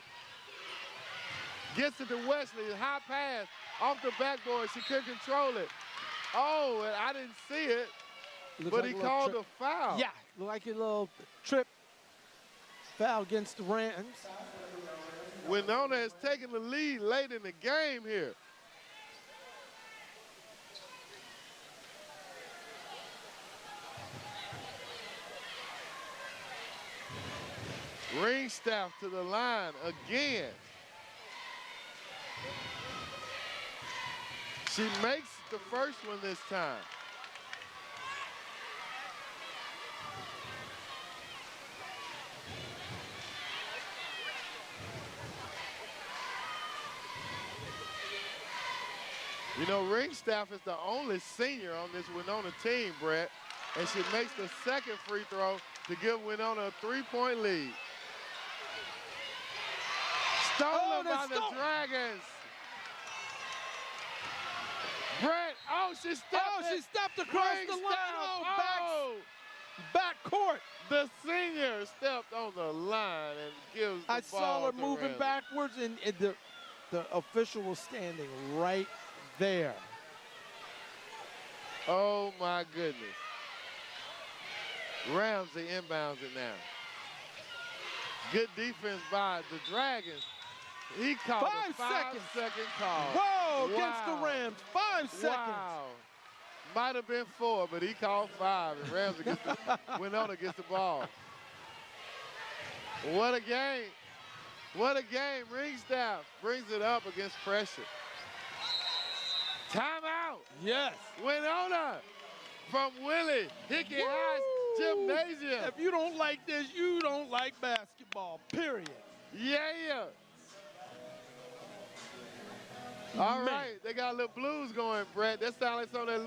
Gets it to Wesley, high pass, off the backboard. She couldn't control it. Oh, and I didn't see it, but he called a foul. Yeah, like a little trip foul against the Rams. Wenonah has taken the lead late in the game here. Ringstaff to the line again. She makes the first one this time. You know, Ringstaff is the only senior on this Wenonah team, Brett, and she makes the second free throw to give Wenonah a 3-point lead. Stolen by the Dragons. Brett, she stepped across the line. Back court. The senior stepped on the line and gives the ball. I saw her to moving Ramsay. backwards, and the official was standing right there. Oh, my goodness. Ramsay inbounds it now. Good defense by the Dragons. He called a 5-second call. Whoa, against the Rams, 5 seconds. Wow. Might have been 4, but he called 5, and Ramsay Wenonah gets the ball. What a game. What a game. Ringstaff brings it up against pressure. Timeout. out. Yes. Wenonah from Willie Hickey High Gymnasium. If you don't like this, you don't like basketball, period. Yeah. All right, they got a little blues going, Brett. That sounds like some of that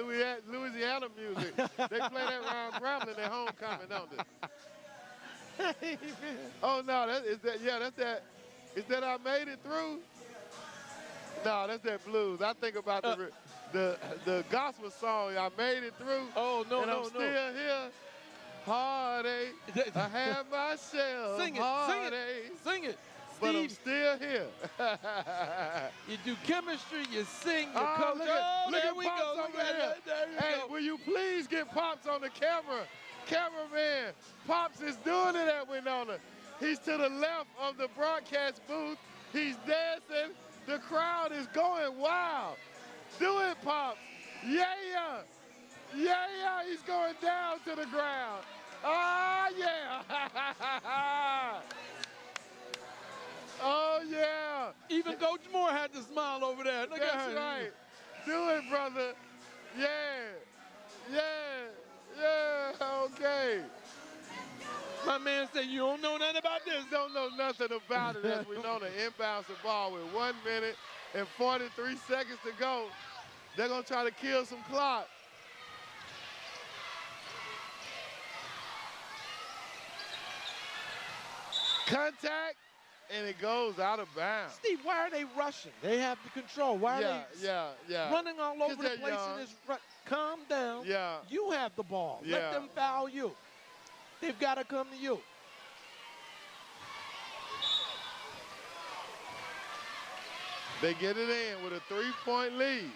Louisiana music. They play that around Grambling at homecoming, don't they? Oh no, that's that. Is that I made it through? No, that's that blues. I think about the gospel song. I made it through. Oh no, and I'm still here. Heartache. I have my share of heartache. Sing it. But I'm still here. You do chemistry, you sing, you coach. Look there at we Pops go. over here. Hey, will you please get Pops on the camera? Cameraman, Pops is doing it at Wenonah. He's to the left of the broadcast booth. He's dancing. The crowd is going wild. Do it, Pops. Yeah. He's going down to the ground. Oh, yeah. Oh, yeah. Even Coach Moore had to smile over there. Look That's at her. right. Do it, brother. Yeah. Okay. My man said, you don't know nothing about this. Don't know nothing about it as Wenonah inbounds the ball with 1 minute and 43 seconds to go. They're going to try to kill some clock. Contact, and it goes out of bounds. Steve, why are they rushing? They have the control. Why are they running all over the place in this calm down. Yeah. You have the ball. Let them foul you. They've got to come to you. They get it in with a 3-point lead.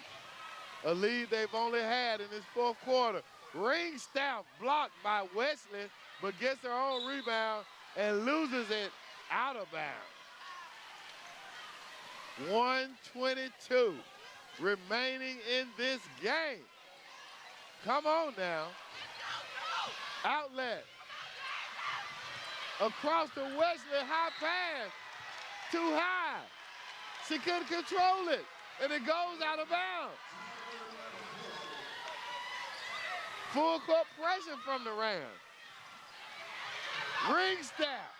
A lead they've only had in this fourth quarter. Ring staff blocked by Wesley, but gets her own rebound and loses it out of bounds. 1:22 remaining in this game. Come on now. Outlet. Across the Wesley, high pass. Too high. She couldn't control it, and it goes out of bounds. Full court pressure from the Rams. Ringstaff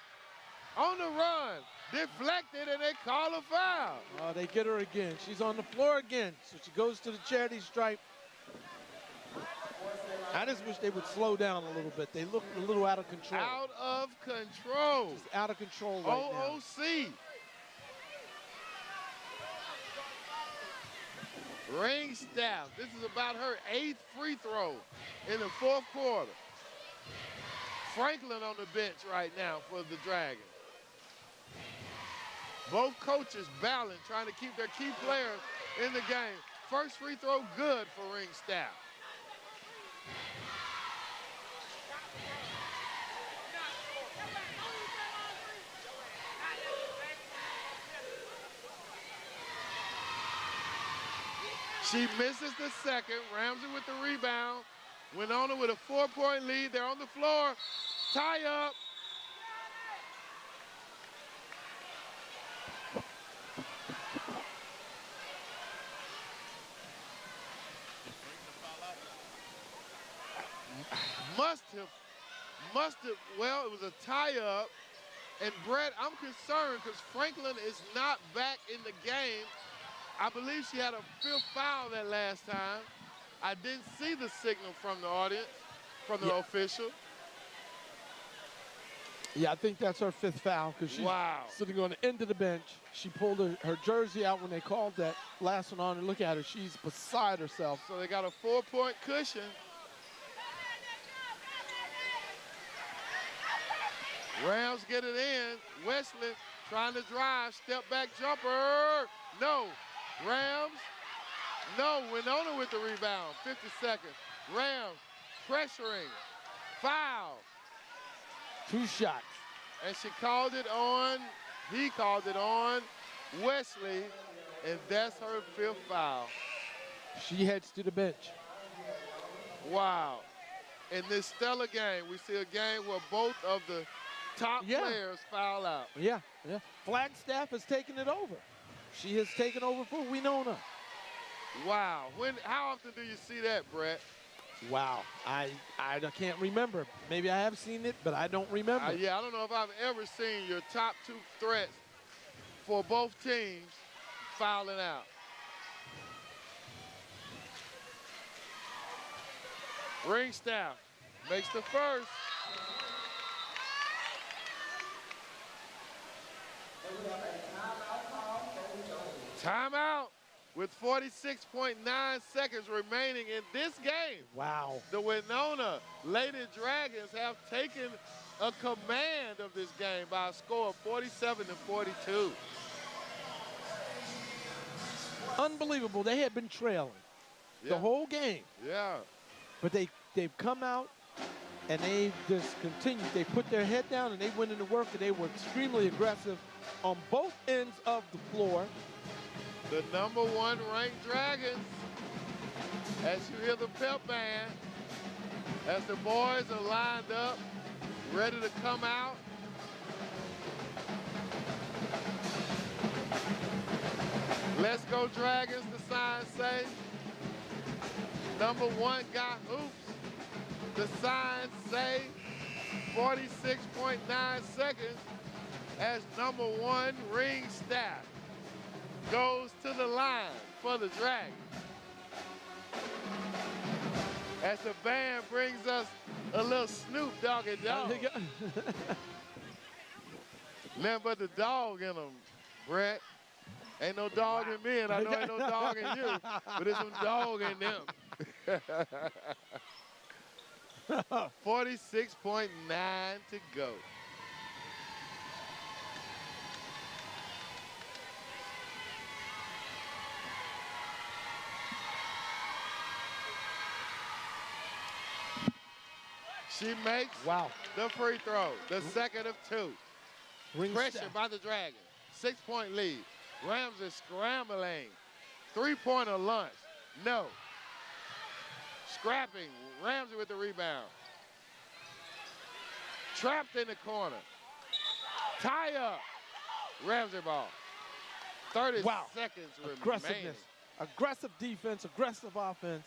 on the run, deflected, and they call a foul. Oh, they get her again. She's on the floor again, so she goes to the charity stripe. I just wish they would slow down a little bit. They look a little out of control. Out of control. Just out of control right now. OOC. Ringstaff. This is about her 8th free throw in the fourth quarter. Franklin on the bench right now for the Dragons. Both coaches battling, trying to keep their key players in the game. First free throw good for Ringstaff. She misses the second. Ramsay with the rebound. Wenonah with a 4-point lead. They're on the floor. Tie up. Must have, well, it was a tie-up. And Brett, I'm concerned because Franklin is not back in the game. I believe she had a 5th foul that last time. I didn't see the signal from the audience, from the official. Yeah, I think that's her 5th foul because she's sitting on the end of the bench. She pulled her jersey out when they called that last one on, and look at her. She's beside herself. So they got a 4-point cushion. Rams get it in. Wesley trying to drive, step back jumper. No. Rams. No. Wenonah with the rebound. 50 seconds. Rams pressuring. Foul. 2 shots. And she called it on, he called it on Wesley, and that's her 5th foul. She heads to the bench. Wow. In this stellar game, we see a game where both of the top players foul out. Yeah. Flagstaff has taken it over. She has taken over for Wenonah. Wow. How often do you see that, Brett? Wow. I can't remember. Maybe I have seen it, but I don't remember. Yeah, I don't know if I've ever seen your top two threats for both teams fouling out. Ringstaff makes the first. Timeout with 46.9 seconds remaining in this game. Wow. The Wenonah Lady Dragons have taken a command of this game by a score of 47-42. Unbelievable. They had been trailing the whole game. Yeah. But they've come out and they just continued. They put their head down and they went into work, and they were extremely aggressive on both ends of the floor. The #1 ranked Dragons, as you hear the pep band, as the boys are lined up, ready to come out. Let's go Dragons, the signs say. #1 got hoops. The signs say 46.9 seconds as #1 Ringstaff goes to the line for the Dragons. As the band brings us a little Snoop Doggy Dog. Nothing but the dog in them, Brett. Ain't no dog in me, and I know ain't no dog in you, but there's some dog in them. 46.9 to go. She makes the free throw, the second of two. Pressure by the Dragons. 6-point lead. Ramsay scrambling. Three-pointer launch. No. Scrapping. Ramsay with the rebound. Trapped in the corner. Tie up. Ramsay ball. 30 seconds remaining. Aggressiveness. Aggressive defense, aggressive offense.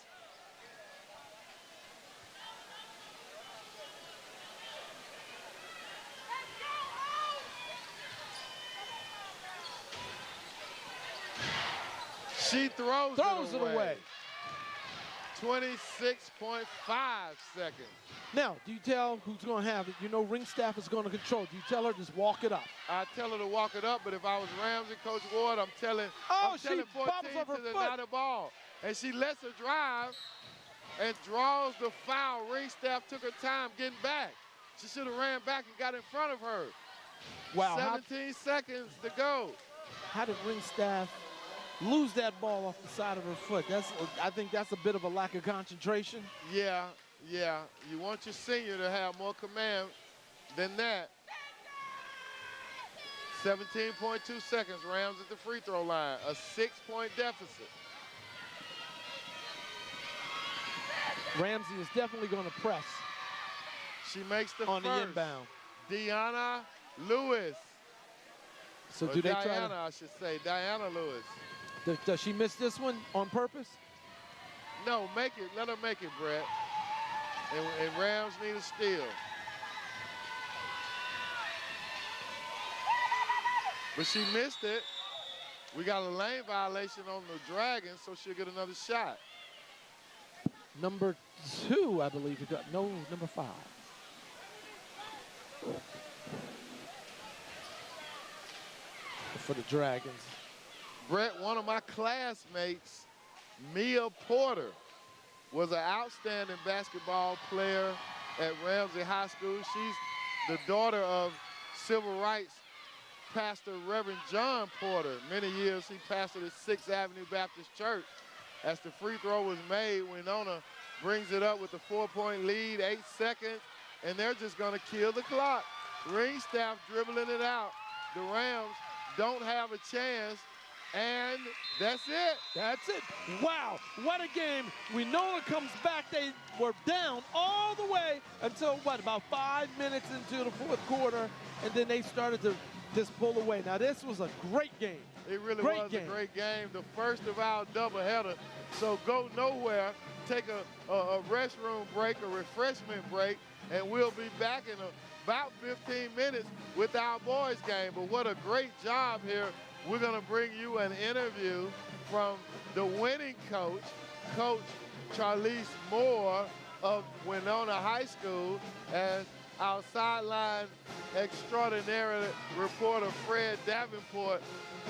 She throws it away. 26.5 seconds. Now, do you tell who's going to have it? You know Ringstaff is going to control. Do you tell her just walk it up? I tell her to walk it up, but if I was Ramsay, Coach Ward, I'm telling 14 to deny the ball. And she lets her drive and draws the foul. Ringstaff took her time getting back. She should have ran back and got in front of her. Wow. 17 seconds to go. How did Ringstaff lose that ball off the side of her foot? I think that's a bit of a lack of concentration. Yeah. You want your senior to have more command than that. 17.2 seconds. Rams at the free throw line. A 6-point deficit. Ramsay is definitely going to press. She makes the on first. The inbound. Deanna Lewis. So do they Diana, I should say. Diana Lewis. Does she miss this one on purpose? No, make it. Let her make it, Brett. And Rams need a steal. But she missed it. We got a lane violation on the Dragons, so she'll get another shot. Number 2, I believe. No, number 5. For the Dragons. Brett, one of my classmates, Mia Porter, was an outstanding basketball player at Ramsay High School. She's the daughter of civil rights pastor Reverend John Porter. Many years he pastored at 6th Avenue Baptist Church. As the free throw was made, Wenonah brings it up with a 4-point lead, 8 seconds, and they're just gonna kill the clock. Ringstaff dribbling it out. The Rams don't have a chance. And that's it. That's it. Wow, what a game. Wenonah comes back. They were down all the way until, about 5 minutes into the fourth quarter, and then they started to just pull away. Now, this was a great game. It really Great was game. a great game, the first of our doubleheader. So go nowhere, take a restroom break, a refreshment break, and we'll be back in about 15 minutes with our boys game. But what a great job here. We're gonna bring you an interview from the winning coach, Coach Charlize Moore of Wenonah High School, as our sideline extraordinary reporter Fred Davenport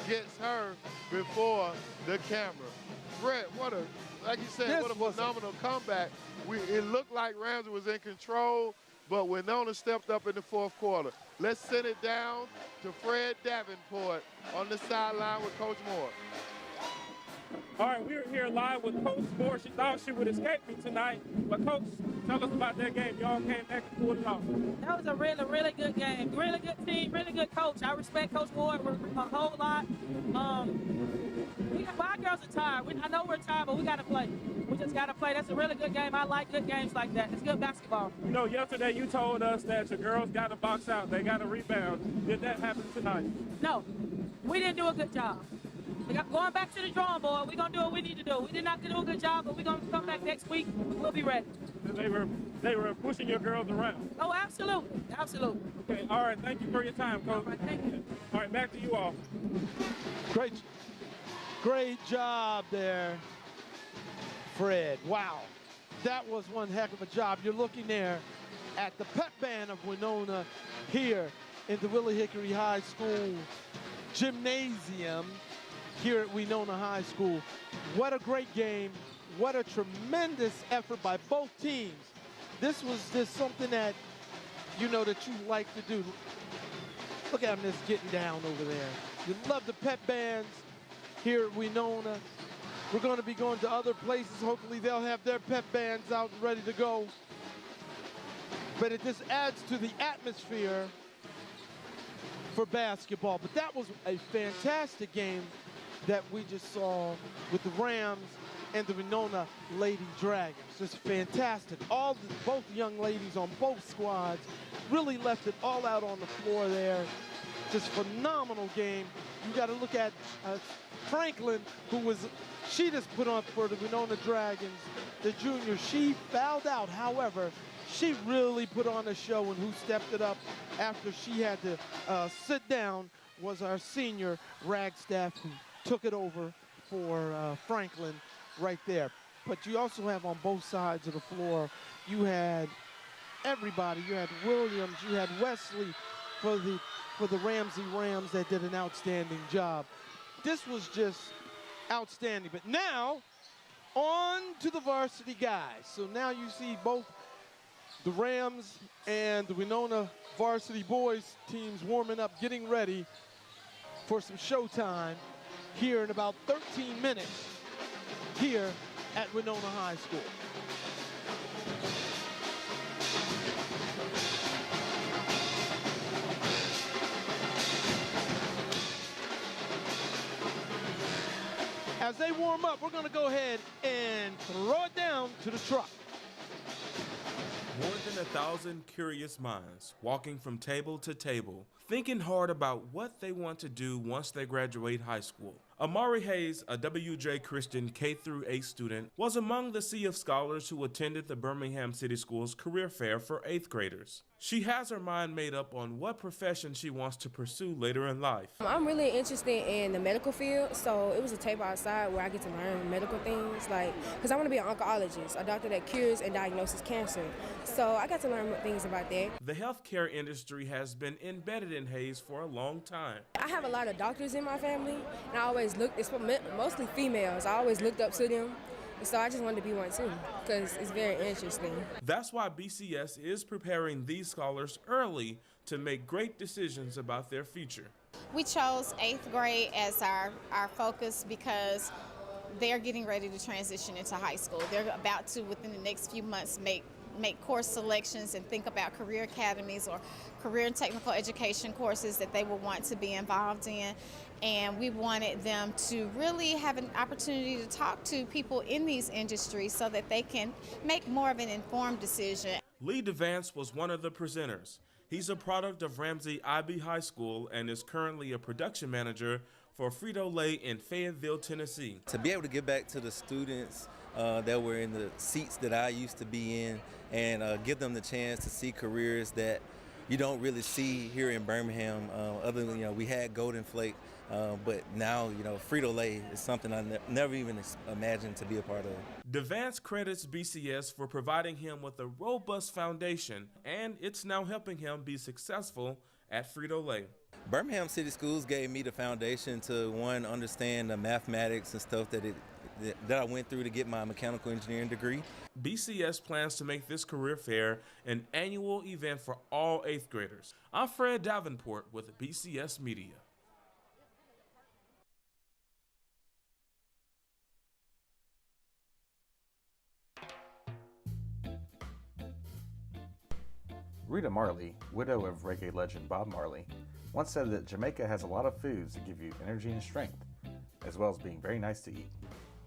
gets her before the camera. Fred, like you said, what a phenomenal comeback. It looked like Ramsay was in control, but Wenonah stepped up in the fourth quarter. Let's send it down to Fred Davenport on the sideline with Coach Moore. All right, we're here live with Coach Moore. She thought she would escape me tonight, but Coach, tell us about that game. Y'all came back and pulled it off. That was a really, really good game. Really good team, really good coach. I respect Coach Moore a whole lot. Our girls are tired. I know we're tired, but we got to play. We just got to play. That's a really good game. I like good games like that. It's good basketball. You know, yesterday you told us that your girls got to box out. They got to rebound. Did that happen tonight? No, we didn't do a good job. Going back to the drawing board, we're going to do what we need to do. We did not do a good job, but we're going to come back next week. We'll be ready. They were pushing your girls around. Oh, absolutely. Absolutely. Okay, all right. Thank you for your time, Coach. All right, thank you. All right, back to you all. Great job there, Fred. Wow, that was one heck of a job. You're looking there at the pep band of Wenonah here in the Willie Hickory High School gymnasium here at Wenonah High School. What a great game. What a tremendous effort by both teams. This was just something that, you know, that you like to do. Look at them just getting down over there. You love the pep bands here at Wenonah. We're going to be going to other places. Hopefully they'll have their pep bands out and ready to go. But it just adds to the atmosphere for basketball. But that was a fantastic game that we just saw with the Rams and the Wenonah Lady Dragons. Just fantastic. Both young ladies on both squads really left it all out on the floor there. Just phenomenal game. You got to look at Franklin, she just put on for the Wenonah Dragons, the junior. She fouled out. However, she really put on a show, and who stepped it up after she had to sit down was our senior Ragstaff, who took it over for Franklin right there. But you also have on both sides of the floor, you had everybody. You had Williams, you had Wesley for the Ramsay Rams that did an outstanding job. This was just outstanding. But now, on to the varsity guys. So now you see both the Rams and the Wenonah varsity boys teams warming up, getting ready for some showtime here in about 13 minutes here at Wenonah High School. As they warm up, we're going to go ahead and throw it down to the truck. More than 1,000 curious minds walking from table to table, thinking hard about what they want to do once they graduate high school. Amari Hayes, a WJ Christian K-8 student, was among the sea of scholars who attended the Birmingham City Schools career fair for 8th graders. She has her mind made up on what profession she wants to pursue later in life. I'm really interested in the medical field, so it was a table outside where I get to learn medical things, because I want to be an oncologist, a doctor that cures and diagnoses cancer. So I got to learn things about that. The healthcare industry has been embedded in Hayes for a long time. I have a lot of doctors in my family, and I always looked, it's mostly females, I always looked up to them. So I just wanted to be one too, because it's very interesting. That's why BCS is preparing these scholars early to make great decisions about their future. We chose 8th grade as our focus because they're getting ready to transition into high school. They're about to, within the next few months, make course selections and think about career academies or career and technical education courses that they will want to be involved in. And we wanted them to really have an opportunity to talk to people in these industries so that they can make more of an informed decision. Lee DeVance was one of the presenters. He's a product of Ramsay IB High School and is currently a production manager for Frito-Lay in Fayetteville, Tennessee. To be able to give back to the students that were in the seats that I used to be in and give them the chance to see careers that you don't really see here in Birmingham. Other than, we had Golden Flake, but now, Frito-Lay is something I never even imagined to be a part of. DeVance credits BCS for providing him with a robust foundation, and it's now helping him be successful at Frito-Lay. Birmingham City Schools gave me the foundation to, one, understand the mathematics and stuff that I went through to get my mechanical engineering degree. BCS plans to make this career fair an annual event for all 8th graders. I'm Fred Davenport with BCS Media. Rita Marley, widow of reggae legend Bob Marley, once said that Jamaica has a lot of foods that give you energy and strength, as well as being very nice to eat.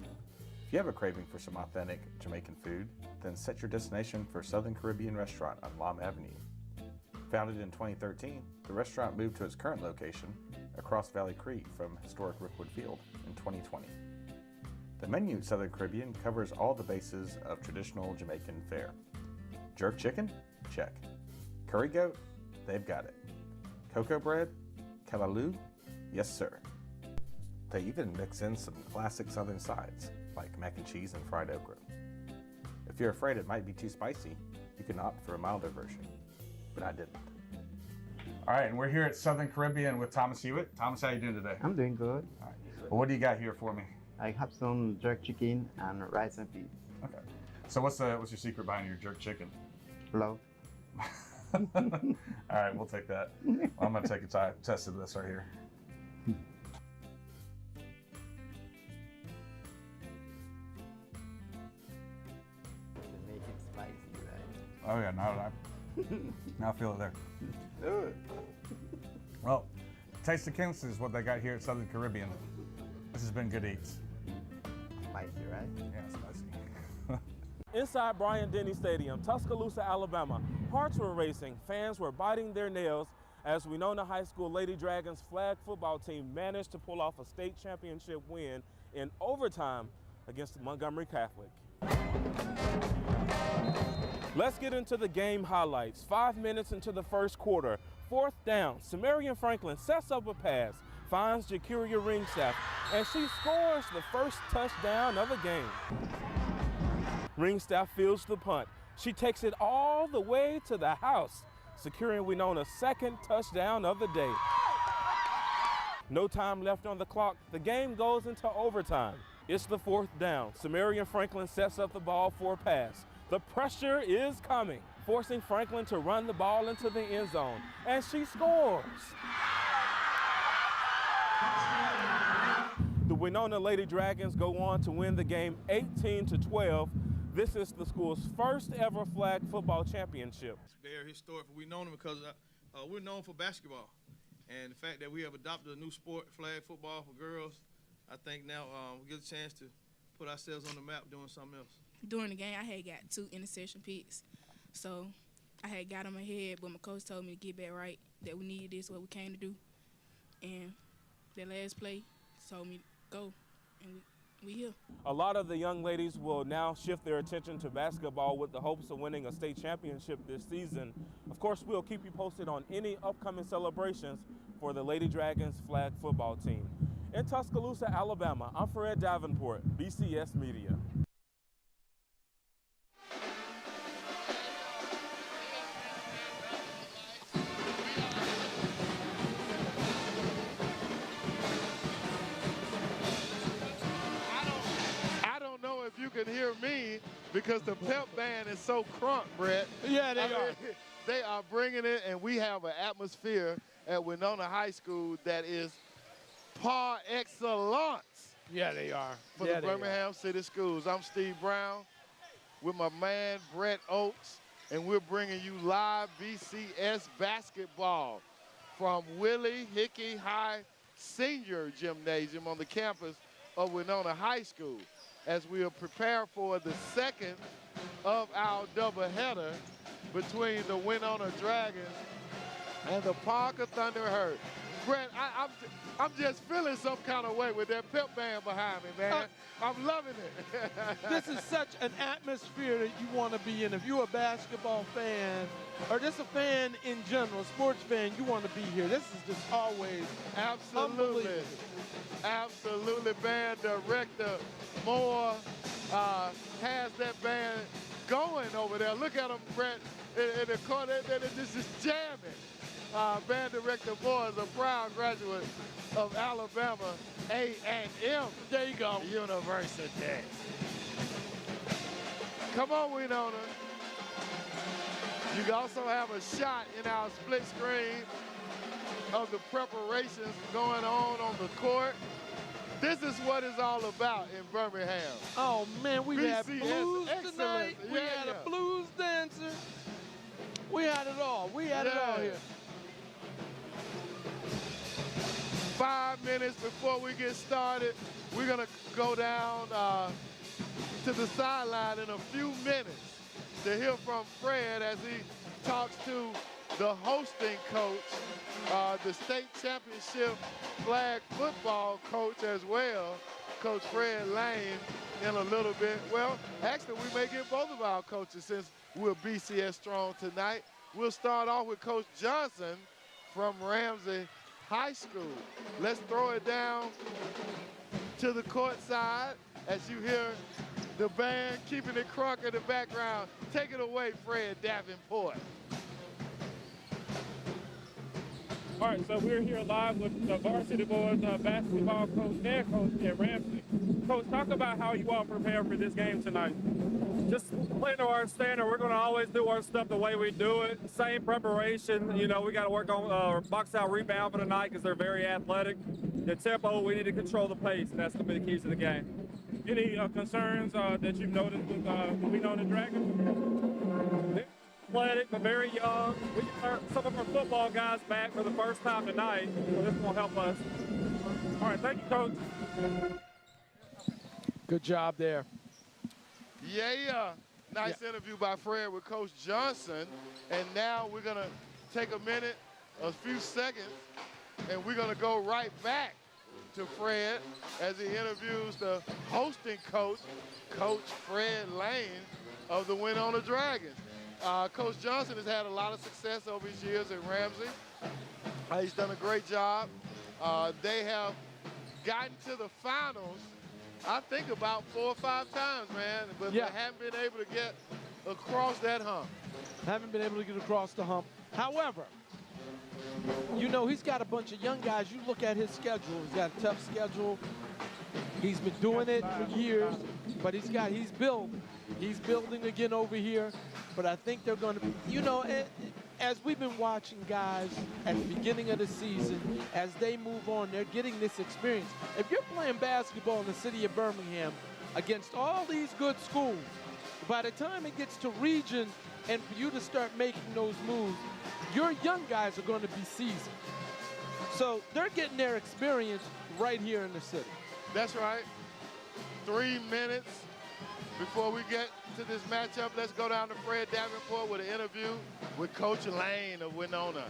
If you have a craving for some authentic Jamaican food, then set your destination for Southern Caribbean Restaurant on Lom Avenue. Founded in 2013, the restaurant moved to its current location across Valley Creek from historic Rookwood Field in 2020. The menu at Southern Caribbean covers all the bases of traditional Jamaican fare. Jerk chicken? Check. Curry goat? They've got it. Cocoa bread? Callaloo? Yes, sir. They even mix in some classic southern sides, like mac and cheese and fried okra. If you're afraid it might be too spicy, you can opt for a milder version, but I didn't. All right, and we're here at Southern Caribbean with Thomas Hewitt. Thomas, how you doing today? I'm doing good. All right. Well, what do you got here for me? I have some jerk chicken and rice and peas. Okay. So what's your secret behind your jerk chicken? Love. All right, we'll take that. I'm going to take a test of this right here. Make it spicy, right? Oh yeah, now I feel it there. Do it. Well, Taste of Kings is what they got here at Southern Caribbean. This has been good eats. Spicy, right? Yeah, spicy. Inside Bryant-Denny Stadium, Tuscaloosa, Alabama, hearts were racing, fans were biting their nails as Wenonah High School Lady Dragons flag football team managed to pull off a state championship win in overtime against Montgomery Catholic. Let's get into the game highlights. 5 minutes into the first quarter, 4th down, Samarian Franklin sets up a pass, finds Jacuria Ringstaff, and she scores the first touchdown of the game. Ringstaff fields the punt. She takes it all the way to the house, securing Wenonah's second touchdown of the day. No time left on the clock. The game goes into overtime. It's the 4th down. Samarian Franklin sets up the ball for a pass. The pressure is coming, forcing Franklin to run the ball into the end zone, and she scores. The Wenonah Lady Dragons go on to win the game 18-12. This is the school's first ever flag football championship. It's very historic for Wenonah because we're known for basketball. And the fact that we have adopted a new sport, flag football for girls, I think now we get a chance to put ourselves on the map doing something else. During the game, I had got 2 interception picks. So I had got on my head, but my coach told me to get back right, that we needed this, what we came to do. And that last play told me to go, and we here. A lot of the young ladies will now shift their attention to basketball with the hopes of winning a state championship this season. Of course, we'll keep you posted on any upcoming celebrations for the Lady Dragons flag football team. In Tuscaloosa, Alabama, I'm Fred Davenport, BCS Media. You can hear me because the pep band is so crunk, Brett. Yeah, they are. They are bringing it, and we have an atmosphere at Wenonah High School that is par excellence. Yeah, they are. For the Birmingham City Schools. I'm Steve Brown with my man Brett Oates, and we're bringing you live BCS basketball from Willie Hickey High Senior Gymnasium on the campus of Wenonah High School, as we are prepared for the second of our doubleheader between the Wenonah Dragons and the Parker Thunderbirds. Brett, I'm just feeling some kind of way with that pep band behind me, man. I'm loving it. This is such an atmosphere that you want to be in. If you're a basketball fan, or just a fan in general, sports fan, you want to be here. This is just always Absolutely. Absolutely. Band director Moore has that band going over there. Look at them, Brett, in the corner. They're just jamming. Band director Moore is a proud graduate of Alabama A&M. There you go. University. Come on, Wenonah. You also have a shot in our split screen of the preparations going on the court. This is what it's all about in Birmingham. Oh, man, we had BCS blues excellence. tonight. We had a blues dancer. We had it all. We had it all here. 5 minutes before we get started, we're going to go down to the sideline in a few minutes to hear from Fred as he talks to the hosting coach, the state championship flag football coach as well, Coach Fred Lane, in a little bit. Well, actually, we may get both of our coaches since we're BCS strong tonight. We'll start off with Coach Johnson from Ramsay High School. Let's throw it down to the court side as you hear the band keeping it crunk in the background. Take it away, Fred Davenport. All right, so we're here live with the Varsity Boys basketball coach, head coach at Ramsay. Coach, talk about how you all prepare for this game tonight. Just playing to our standard. We're going to always do our stuff the way we do it. Same preparation. You know, we got to work on box out rebound for tonight because they're very athletic. The tempo, we need to control the pace, and that's going to be the keys to the game. Any concerns that you've noticed with Wenonah Dragons? They're athletic, but very young. We got some of our football guys back for the first time tonight, so this will help us. All right, thank you, Coach. Good job there. Yeah. Nice interview by Fred with Coach Johnson. And now we're going to take a minute, a few seconds, and we're going to go right back to Fred as he interviews the hosting coach, Coach Fred Lane of the Wenonah Dragons. Coach Johnson has had a lot of success over his years at Ramsay. He's done a great job. They have gotten to the finals, I think, about 4 or 5 times, man, but they haven't been able to get across that hump. Haven't been able to get across the hump. However, you know, he's got a bunch of young guys. You look at his schedule. He's got a tough schedule. He's been doing it for years, but he's building again over here. But I think they're going to, you know, as we've been watching guys at the beginning of the season, as they move on, they're getting this experience. If you're playing basketball in the city of Birmingham against all these good schools, by the time it gets to region and for you to start making those moves, your young guys are going to be seasoned. So they're getting their experience right here in the city. That's right. 3 minutes before we get to this matchup. Let's go down to Fred Davenport with an interview with Coach Lane of Wenonah.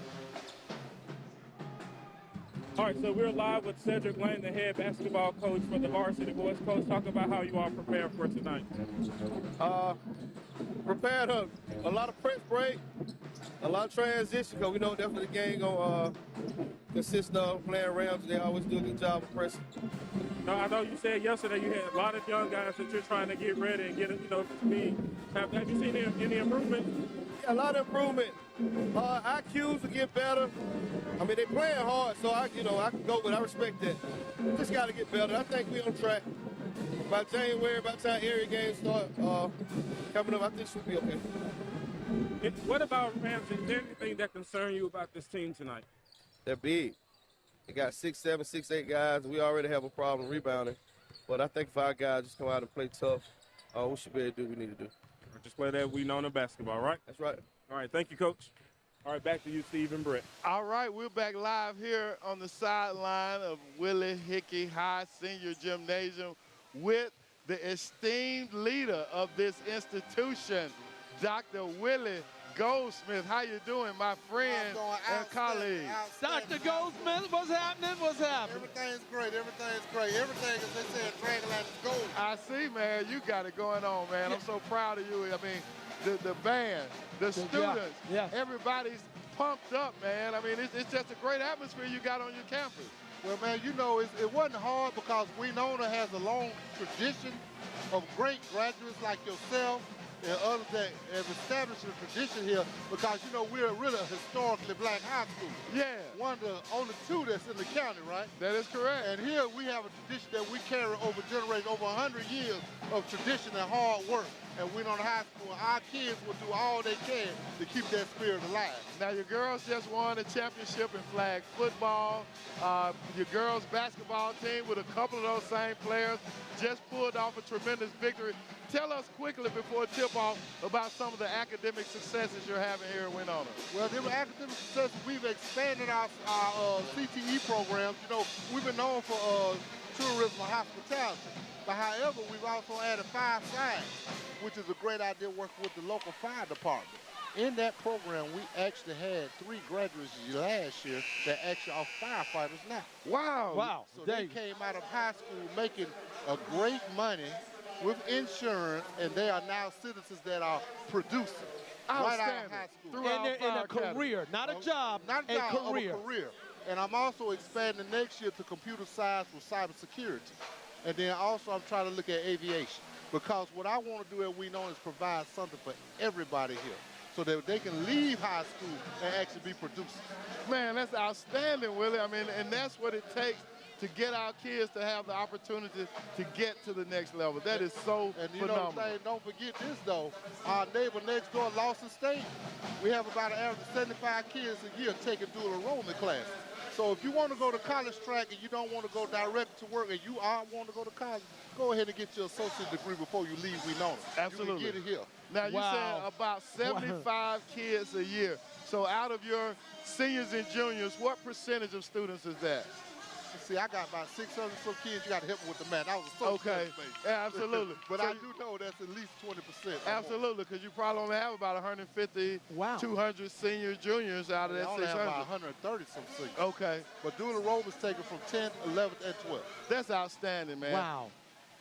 All right, so we're live with Cedric Lane, the head basketball coach for the Varsity Boys. Coach, talk about how you all prepare for tonight. Prepared a lot of press break, a lot of transition, because we know definitely the game going to consist of playing Rams. They always do a good job of pressing. Now, I know you said yesterday you had a lot of young guys that you're trying to get ready and get, to speed. Have you seen any improvement? Yeah, a lot of improvement. IQs will get better. I mean, they playing hard, so I can go, but I respect that. Just got to get better. I think we're on track. By January, by the time area games start coming up, I think we'll be okay. What about Ramsay? Is there anything that concerns you about this team tonight? They're big. They got 6'7", 6'8" guys. We already have a problem rebounding. But I think if our guys just come out and play tough, we should be able to do what we need to do. Just play that Wenonah basketball, right? That's right. All right, thank you, Coach. All right, back to you, Steve and Brett. All right, we're back live here on the sideline of Willie Hickey High Senior Gymnasium with the esteemed leader of this institution, Dr. Willie Goldsmith. How you doing, my friend and colleague? Dr. Goldsmith, what's happening? What's happening? Everything's great. Everything's great. Everything, as they say, in Dragonland is gold. I see, man. You got it going on, man. I'm so proud of you. I mean, the band, the students, everybody's pumped up, man. I mean, it's just a great atmosphere you got on your campus. Well, man, you know, it wasn't hard because Wenonah has a long tradition of great graduates like yourself and others that have established a tradition here because, you know, we're really a historically black high school. Yeah. One of the only two that's in the county, right? That is correct. And here we have a tradition that we carry over generations, over 100 years of tradition and hard work. And Wenonah High School, our kids will do all they can to keep that spirit alive. Now, your girls just won a championship in flag football. Your girls basketball team with a couple of those same players just pulled off a tremendous victory. Tell us quickly before tip-off about some of the academic successes you're having here at Wenonah. Well, there were academic successes. We've expanded our CTE programs. You know, we've been known for tourism and hospitality. But however, we've also added 5 science, which is a great idea working with the local fire department. In that program, we actually had 3 graduates last year that actually are firefighters now. Wow. Wow. So they came out of high school making a great money with insurance, and they are now citizens that are producing right out of high school. In a career, not a job, not a job, a career. And I'm also expanding next year to computer science with cybersecurity. And then also I'm trying to look at aviation because what I want to do at Wenonah is provide something for everybody here so that they can leave high school and actually be producers. Man, that's outstanding, Willie. I mean, and that's what it takes to get our kids to have the opportunity to get to the next level. That is so phenomenal. Know, don't forget this, though. Our neighbor next door, Lawson State, we have about an average of 75 kids a year taking dual enrollment classes. So if you want to go to college track and you don't want to go direct to work and you want to go to college, go ahead and get your associate degree before you leave Wenonah. Absolutely. You can get it here. Now, you said about 75 kids a year. So out of your seniors and juniors, what percentage of students is that? See, I got about 600 some kids. You got to help me with the math. That was a social Okay, yeah, absolutely. But So I do know that's at least 20%. Absolutely, because you probably only have about 150, 200 seniors, juniors out of that 600. I only have about 130 some seniors. Okay. But dual enrollment's taken from 10th, 11th, and 12th. That's outstanding, man. Wow.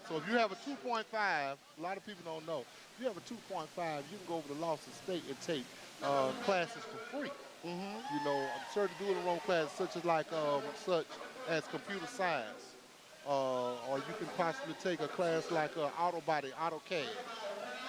So if you have a 2.5, a lot of people don't know, if you have a 2.5, you can go over to Lawson State and take classes for free. You know, certain dual enrollment classes such as computer science, or you can possibly take a class like auto body, AutoCAD.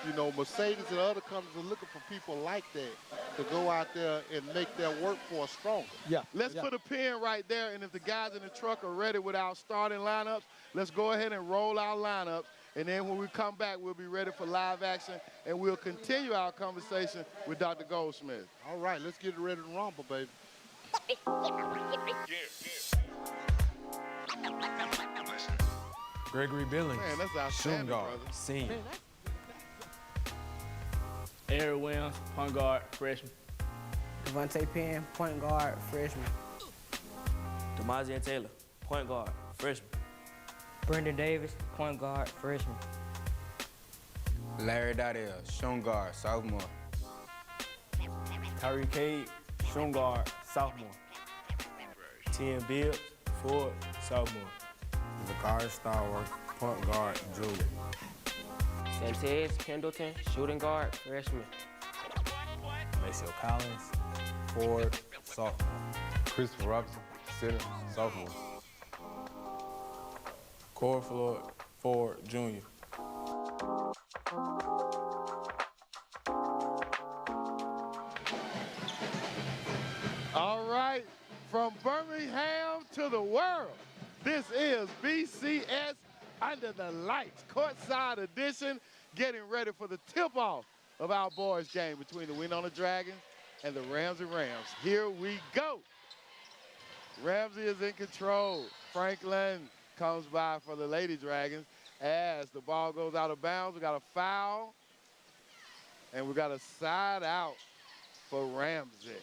You know, Mercedes and other companies are looking for people like that to go out there and make their workforce stronger. Yeah. Let's put a pin right there, and if the guys in the truck are ready with our starting lineups, let's go ahead and roll our lineups. And then when we come back, we'll be ready for live action, and we'll continue our conversation with Dr. Goldsmith. All right, let's get ready to rumble, baby. Gregory Billings. Man, that's outstanding, Shungar, brother. senior. Eric Williams, point guard, freshman. Devontae Penn, point guard, freshman. Demazian Taylor, point guard, freshman. Brendan Davis, point guard, freshman. Larry Dodell, Shungar, sophomore. Tyree Cade, shooting guard, sophomore. Tim Bibbs, forward, sophomore. Zakari Starworth, point guard, junior. Santez Pendleton, shooting guard, freshman. Maceo Collins, forward, sophomore. Christopher Robinson, center, sophomore. Corey Floyd, forward, junior. All right, from Birmingham to the world, this is BCS Under the Lights, Courtside edition, getting ready for the tip-off of our boys' game between the Wenonah Dragons and the Ramsay Rams. Here we go. Ramsay is in control. Franklin comes by for the Lady Dragons as the ball goes out of bounds. We got a foul, and we got a side out for Ramsay.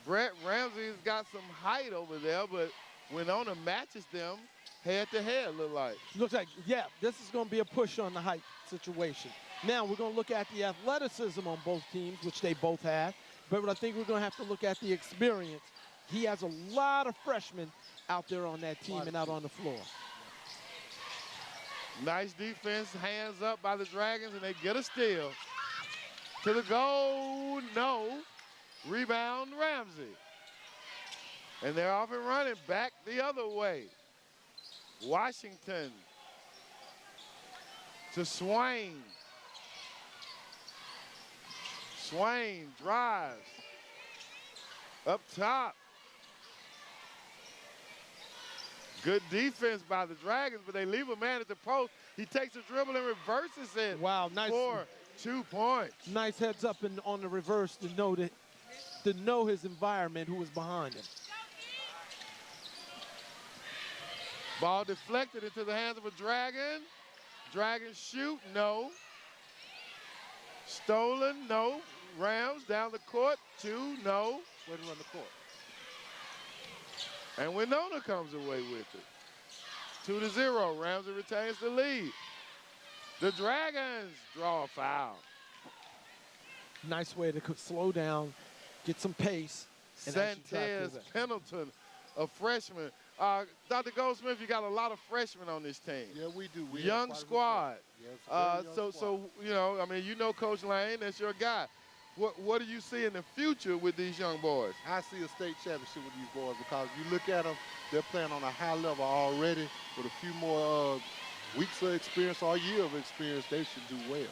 Brett Ramsay's got some height over there, but Wenonah matches them head-to-head, look like. Looks like, yeah, this is going to be a push on the height situation. Now, we're going to look at the athleticism on both teams, which they both have. But I think we're going to have to look at the experience. He has a lot of freshmen out there on that team and out on the floor. Nice defense, hands up by the Dragons, and they get a steal. To the goal, no. Rebound, Ramsay. And they're off and running back the other way. Washington to Swain. Swain drives. Up top. Good defense by the Dragons, but they leave a man at the post. He takes a dribble and reverses it. Wow, nice. For 2 points. Nice heads up on the reverse to know his environment, who was behind him. Ball deflected into the hands of a Dragon. Dragon shoot, no. Stolen, no. Rams down the court, 2, no. Way to run the court. And Wenonah comes away with it. 2-0, Ramsay retains the lead. The Dragons draw a foul. Nice way to slow down, get some pace. Santez Pendleton, a freshman. Dr. Goldsmith, you got a lot of freshmen on this team. Yeah, we do. We young squad. Yes, so you know, I mean, you know Coach Lane, that's your guy. What do you see in the future with these young boys? I see a state championship with these boys because you look at them, they're playing on a high level already. With a few more weeks of experience or a year of experience, they should do well.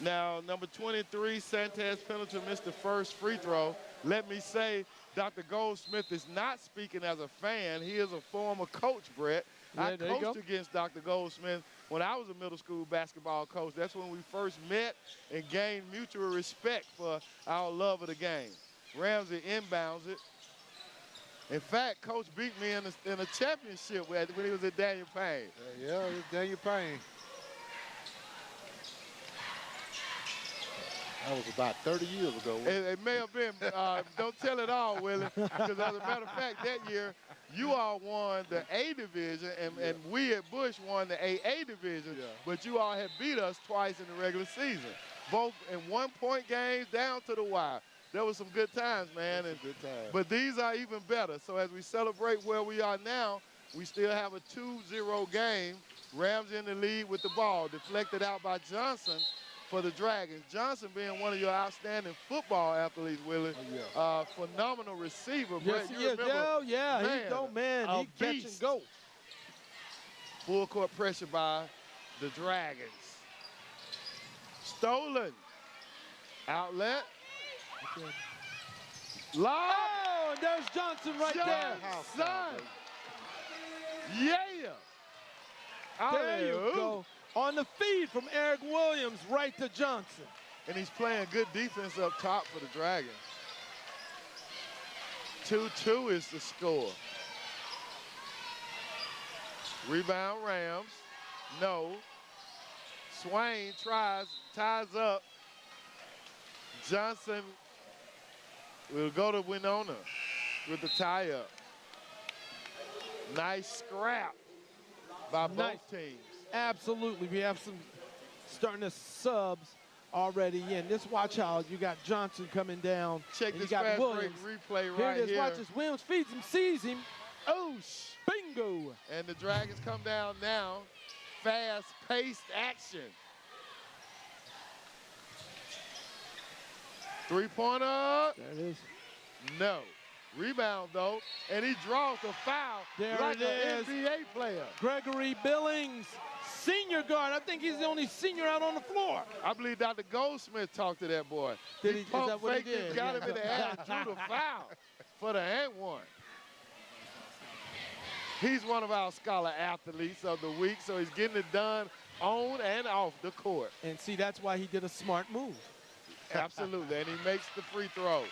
Now, number 23, Santez Pendleton missed the first free throw. Let me say, Dr. Goldsmith is not speaking as a fan. He is a former coach, Brett. Yeah, I coached against Dr. Goldsmith when I was a middle school basketball coach. That's when we first met and gained mutual respect for our love of the game. Ramsay inbounds it. In fact, Coach beat me in a championship when he was at Daniel Payne. Yeah, it's Daniel Payne. That was about 30 years ago. It may have been. Don't tell it all, Willie, because as a matter of fact, that year, you all won the A division, and we at Bush won the AA division, but you all had beat us twice in the regular season, both in one-point games down to the wire. There was some good times, man. But these are even better. So as we celebrate where we are now, we still have a 2-0 game. Ramsay in the lead with the ball, deflected out by Johnson for the Dragons. Johnson being one of your outstanding football athletes, Willie. Phenomenal receiver. Yes, Brett, he is. Yeah, man, he catch and go. Full court pressure by the Dragons. Stolen. Outlet. Lob. Oh, and there's Johnson right there. Son. Yeah. There you go. On the feed from Eric Williams right to Johnson. And he's playing good defense up top for the Dragons. 2-2 is the score. Rebound Rams. No. Swain tries, ties up. Johnson will go to Wenonah with the tie-up. Nice scrap by both teams. Absolutely. We have some starting to subs already in. This watch out. You got Johnson coming down. Check and this you got fast Williams. break replay right here. here. Watch this. Williams feeds him, sees him. Oosh. Bingo. And the Dragons come down now. Fast-paced action. Three-pointer. There it is. No. Rebound, though, and he draws the foul like an NBA player. Gregory Billings, senior guard. I think he's the only senior out on the floor. I believe Dr. Goldsmith talked to that boy. Did he? Is that what he faked it, did? got him in the ass, drew the foul for the and one. He's one of our scholar athletes of the week, so he's getting it done on and off the court. And see, that's why he did a smart move. Absolutely, and he makes the free throw.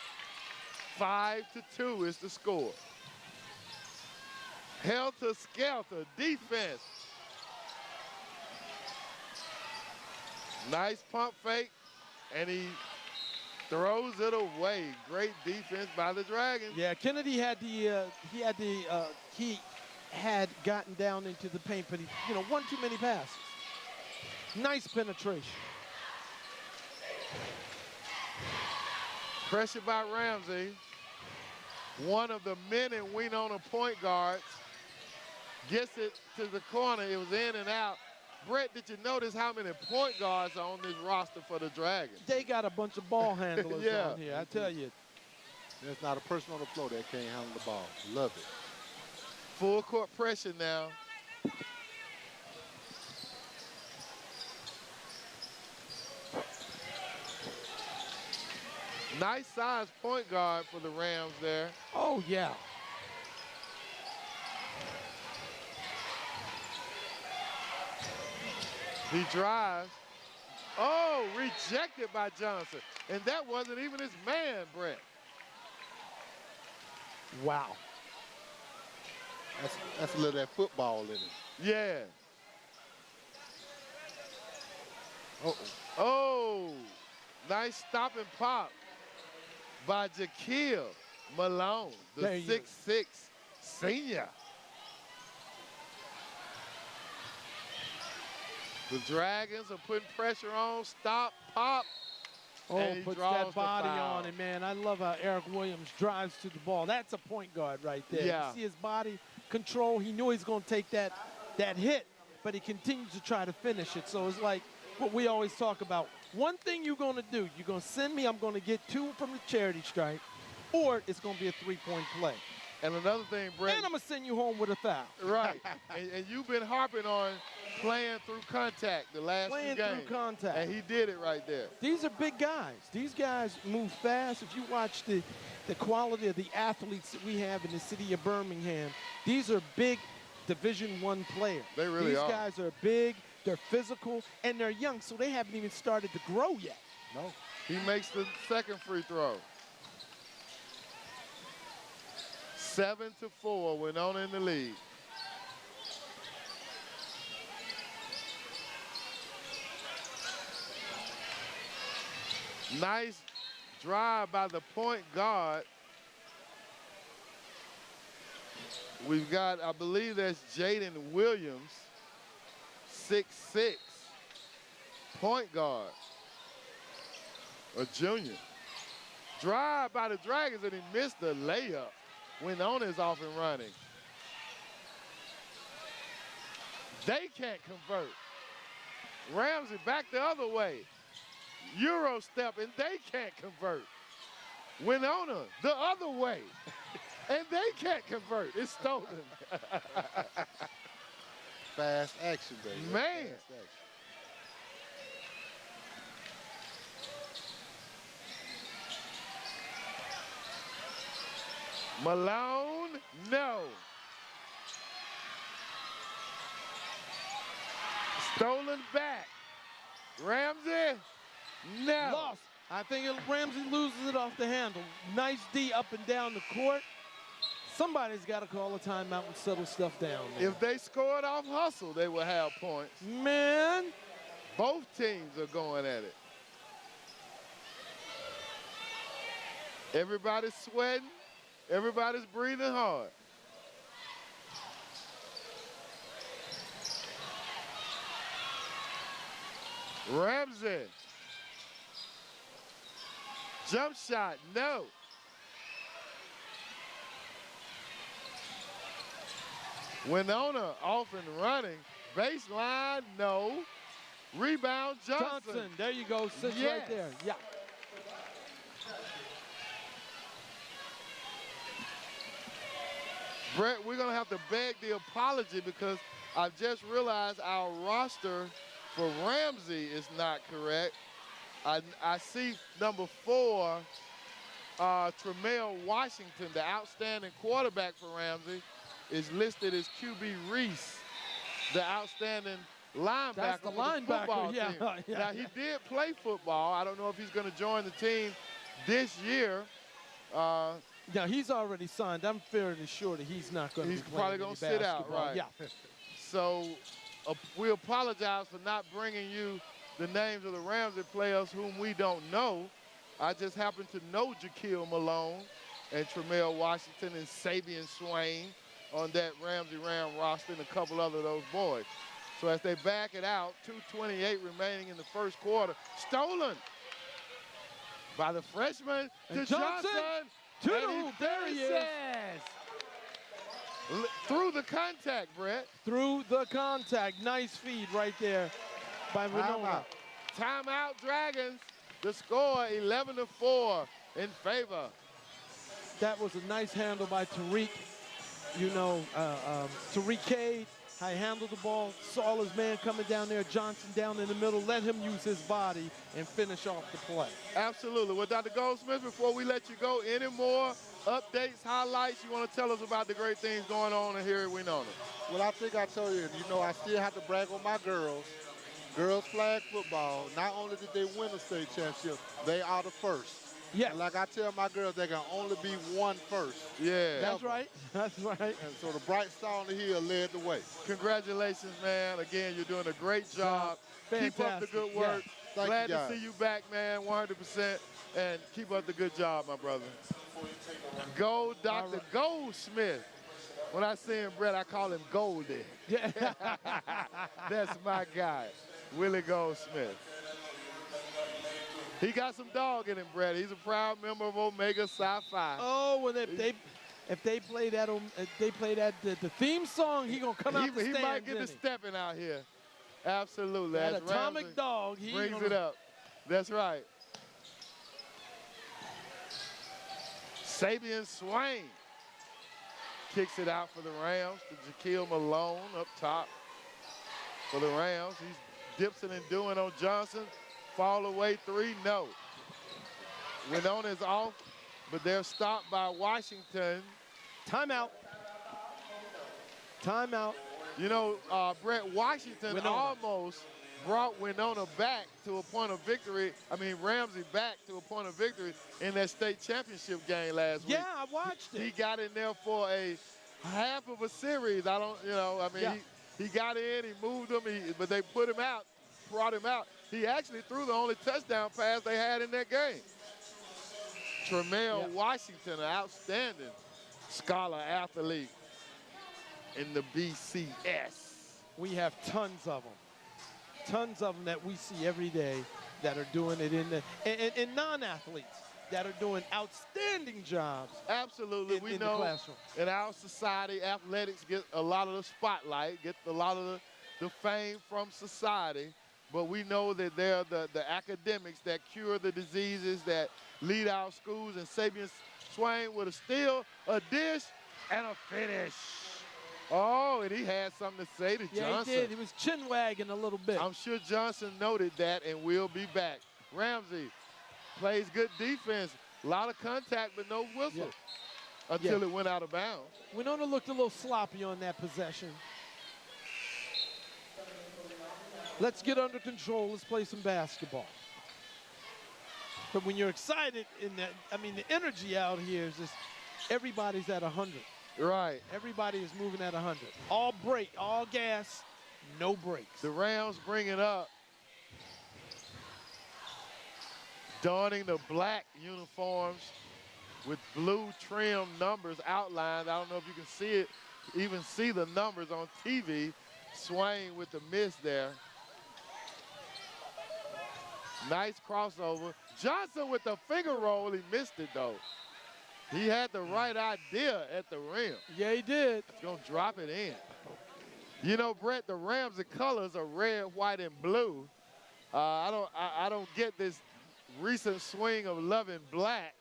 5-2 is the score. Helter-skelter defense. Nice pump fake, and he throws it away. Great defense by the Dragons. Yeah, Kennedy had the had gotten down into the paint, but he, one too many passes. Nice penetration. Pressure by Ramsay. One of the men in Wenonah point guards gets it to the corner. It was in and out. Brett, did you notice how many point guards are on this roster for the Dragons? They got a bunch of ball handlers Yeah. on here, I tell you. There's not a person on the floor that can't handle the ball. Love it. Full court pressure now. Nice size point guard for the Rams there. Oh, yeah. He drives. Oh, rejected by Johnson. And that wasn't even his man, Brett. Wow. That's a little of that football in it. Yeah. Uh-oh. Oh, nice stop and pop by Jaquil Malone, the 6'6" senior. The Dragons are putting pressure on. Stop, pop. Oh, puts that body on it, man. I love how Eric Williams drives to the ball. That's a point guard right there. Yeah. You see his body control. He knew he's going to take that hit, but he continues to try to finish it. So it's like what we always talk about. One thing you're going to do, you're going to send me, I'm going to get 2 from the charity stripe, or it's going to be a 3-point play. And another thing, Brett. And I'm going to send you home with a foul. Right. and you've been harping on playing through contact the last few games. Playing through contact. And he did it right there. These are big guys. These guys move fast. If you watch the quality of the athletes that we have in the city of Birmingham, these are big Division I players. They really are. These guys are big, they're physical, and they're young, so they haven't even started to grow yet. No. He makes the second free throw. 7-4, Wenonah in the lead. Nice drive by the point guard. We've got, I believe that's Jaden Williams, 6'6", point guard, a junior. Drive by the Dragons, and he missed the layup. Wenonah is off and running. They can't convert. Ramsay back the other way. Euro step, and they can't convert. Wenonah the other way, and they can't convert. It's stolen. Fast action, baby. Man. Fast action. Malone, no. Stolen back. Ramsay, no. Lost. I think Ramsay loses it off the handle. Nice D up and down the court. Somebody's got to call a timeout and settle stuff down, man. If they scored off hustle, they will have points. Man. Both teams are going at it. Everybody's sweating. Everybody's breathing hard. Ramsay. Jump shot, no. Wenonah off and running. Baseline, no. Rebound, Johnson. There you go, sits yes. right there. Yeah. Brett, we're going to have to beg the apology because I've just realized our roster for Ramsay is not correct. I see number 4, Tremel Washington, the outstanding quarterback for Ramsay, is listed as QB Reese, the outstanding linebacker. That's the for linebacker, the football yeah. team. Yeah. Now, he did play football. I don't know if he's going to join the team this year. Now, he's already signed. I'm fairly sure that he's not going to be playing. He's probably going to sit out, right? Yeah. So we apologize for not bringing you the names of the Ramsay players whom we don't know. I just happen to know Jaquil Malone and Tremel Washington and Sabian Swain on that Ramsay Ram roster and a couple other of those boys. So as they back it out, 2:28 remaining in the first quarter. Stolen by the freshman to Johnson. To the and hoop. There he is. Through the contact, Brett. Through the contact. Nice feed right there by Wenonah. Timeout, Dragons. The score 11-4 in favor. That was a nice handle by Tariq. You know, Tariq Cade, how he handled the ball, saw his man coming down there, Johnson down in the middle, let him use his body and finish off the play. Absolutely. Well, Dr. Goldsmith, before we let you go, any more updates, highlights you want to tell us about the great things going on here at Wenonah? Well, I think I told you, you know, I still have to brag on my girls. Girls flag football, not only did they win the state championship, they are the first. Yeah. And like I tell my girls, they can only be one first. Yeah. That's right. That's right. And so the bright star on the hill led the way. Congratulations, man. Again, you're doing a great job. Keep up the good work. Yeah. Glad to see you back, man, 100%. And keep up the good job, my brother. Go, Dr. Goldsmith. When I see him, Brett, I call him Goldie. Yeah. That's my guy, Willie Goldsmith. He got some dog in him, Brett. He's a proud member of Omega Psi Phi. Oh, well, if they play that, the theme song, he gonna come out the stands. He might get the stepping out here. Absolutely. That As atomic Ramsay dog. He brings it up. That's right. Sabian Swain kicks it out for the Rams to Jaquil Malone up top for the Rams. He's Dipson and doing on Johnson. Fall away three, no. Wenonah is off, but they're stopped by Washington. Timeout. Timeout. You know, Brett, Washington almost brought Wenonah back to a point of victory. I mean, Ramsay back to a point of victory in that state championship game last week. Yeah, I watched it. He got in there for a half of a series. I don't, you know, I mean, he got in, he moved him, but they put him out, brought him out. He actually threw the only touchdown pass they had in that game. Tremel Washington, an outstanding scholar athlete in the BCS. We have tons of them. Tons of them that we see every day that are doing it in the, and non-athletes that are doing outstanding jobs. Absolutely. We in know the classroom. In our society, athletics get a lot of the spotlight, get a lot of the fame from society. But we know that they're the academics that cure the diseases that lead our schools. And Sabian Swain with a steal, a dish, and a finish. Oh, and he had something to say to Johnson. Yeah, he did. He was chin wagging a little bit. I'm sure Johnson noted that and will be back. Ramsay plays good defense. A lot of contact, but no whistle until it went out of bounds. Wenonah looked a little sloppy on that possession. Let's get under control. Let's play some basketball. But when you're excited in that, I mean, the energy out here is just everybody's at 100. Right. Everybody is moving at 100. All brake, all gas, no brakes. The Rams bring it up. Donning the black uniforms with blue trim numbers outlined. I don't know if you can see it, even see the numbers on TV. Swain with the miss there. Nice crossover. Johnson with the finger roll. He missed it, though. He had the right idea at the rim. Yeah, he did. He's going to drop it in. You know, Brett, the Ramsay colors are red, white, and blue. I don't get this recent swing of loving black.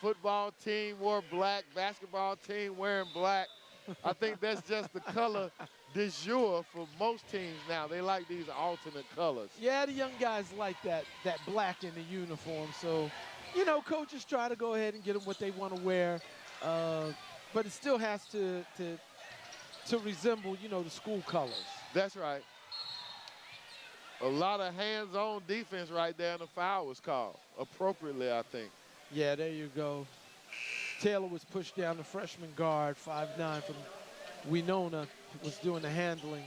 Football team wore black. Basketball team wearing black. I think that's just the color du jour for most teams now. They like these alternate colors. Yeah, the young guys like that black in the uniform. So, you know, coaches try to go ahead and get them what they want to wear. But it still has to resemble, you know, the school colors. That's right. A lot of hands-on defense right there, and the foul was called appropriately, I think. Yeah, there you go. Taylor was pushed down, the freshman guard, 5'9" from Wenonah, was doing the handling.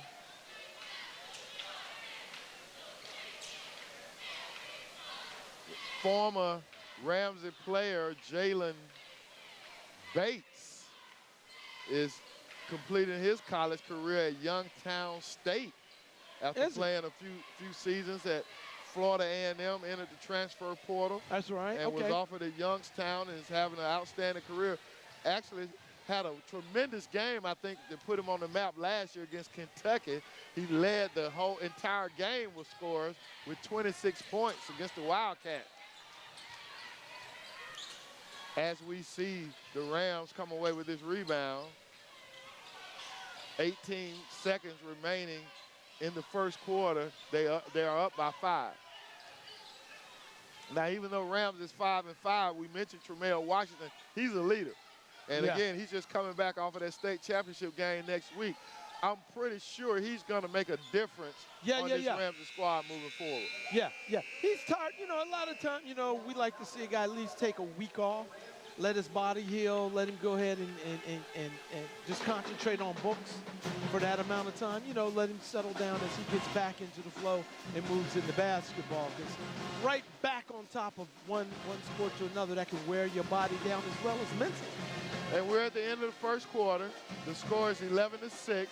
Former Ramsay player Jalen Bates is completing his college career at Youngstown State after playing a few seasons at Florida A&M, entered the transfer portal. That's right. And was offered at Youngstown and is having an outstanding career. Actually had a tremendous game, I think, that put him on the map last year against Kentucky. He led the whole entire game with scores with 26 points against the Wildcats. As we see the Rams come away with this rebound, 18 seconds remaining in the first quarter. They are up by 5. Now, even though Rams is 5-5, we mentioned Tremel Washington. He's a leader. And again, he's just coming back off of that state championship game next week. I'm pretty sure he's going to make a difference on this Ramsey squad moving forward. Yeah. He's tired. You know, a lot of times, you know, we like to see a guy at least take a week off, let his body heal, let him go ahead and just concentrate on books for that amount of time. You know, let him settle down as he gets back into the flow and moves into basketball. Because right back on top of one sport to another, that can wear your body down as well as mentally. And we're at the end of the first quarter. The score is 11-6. Yeah.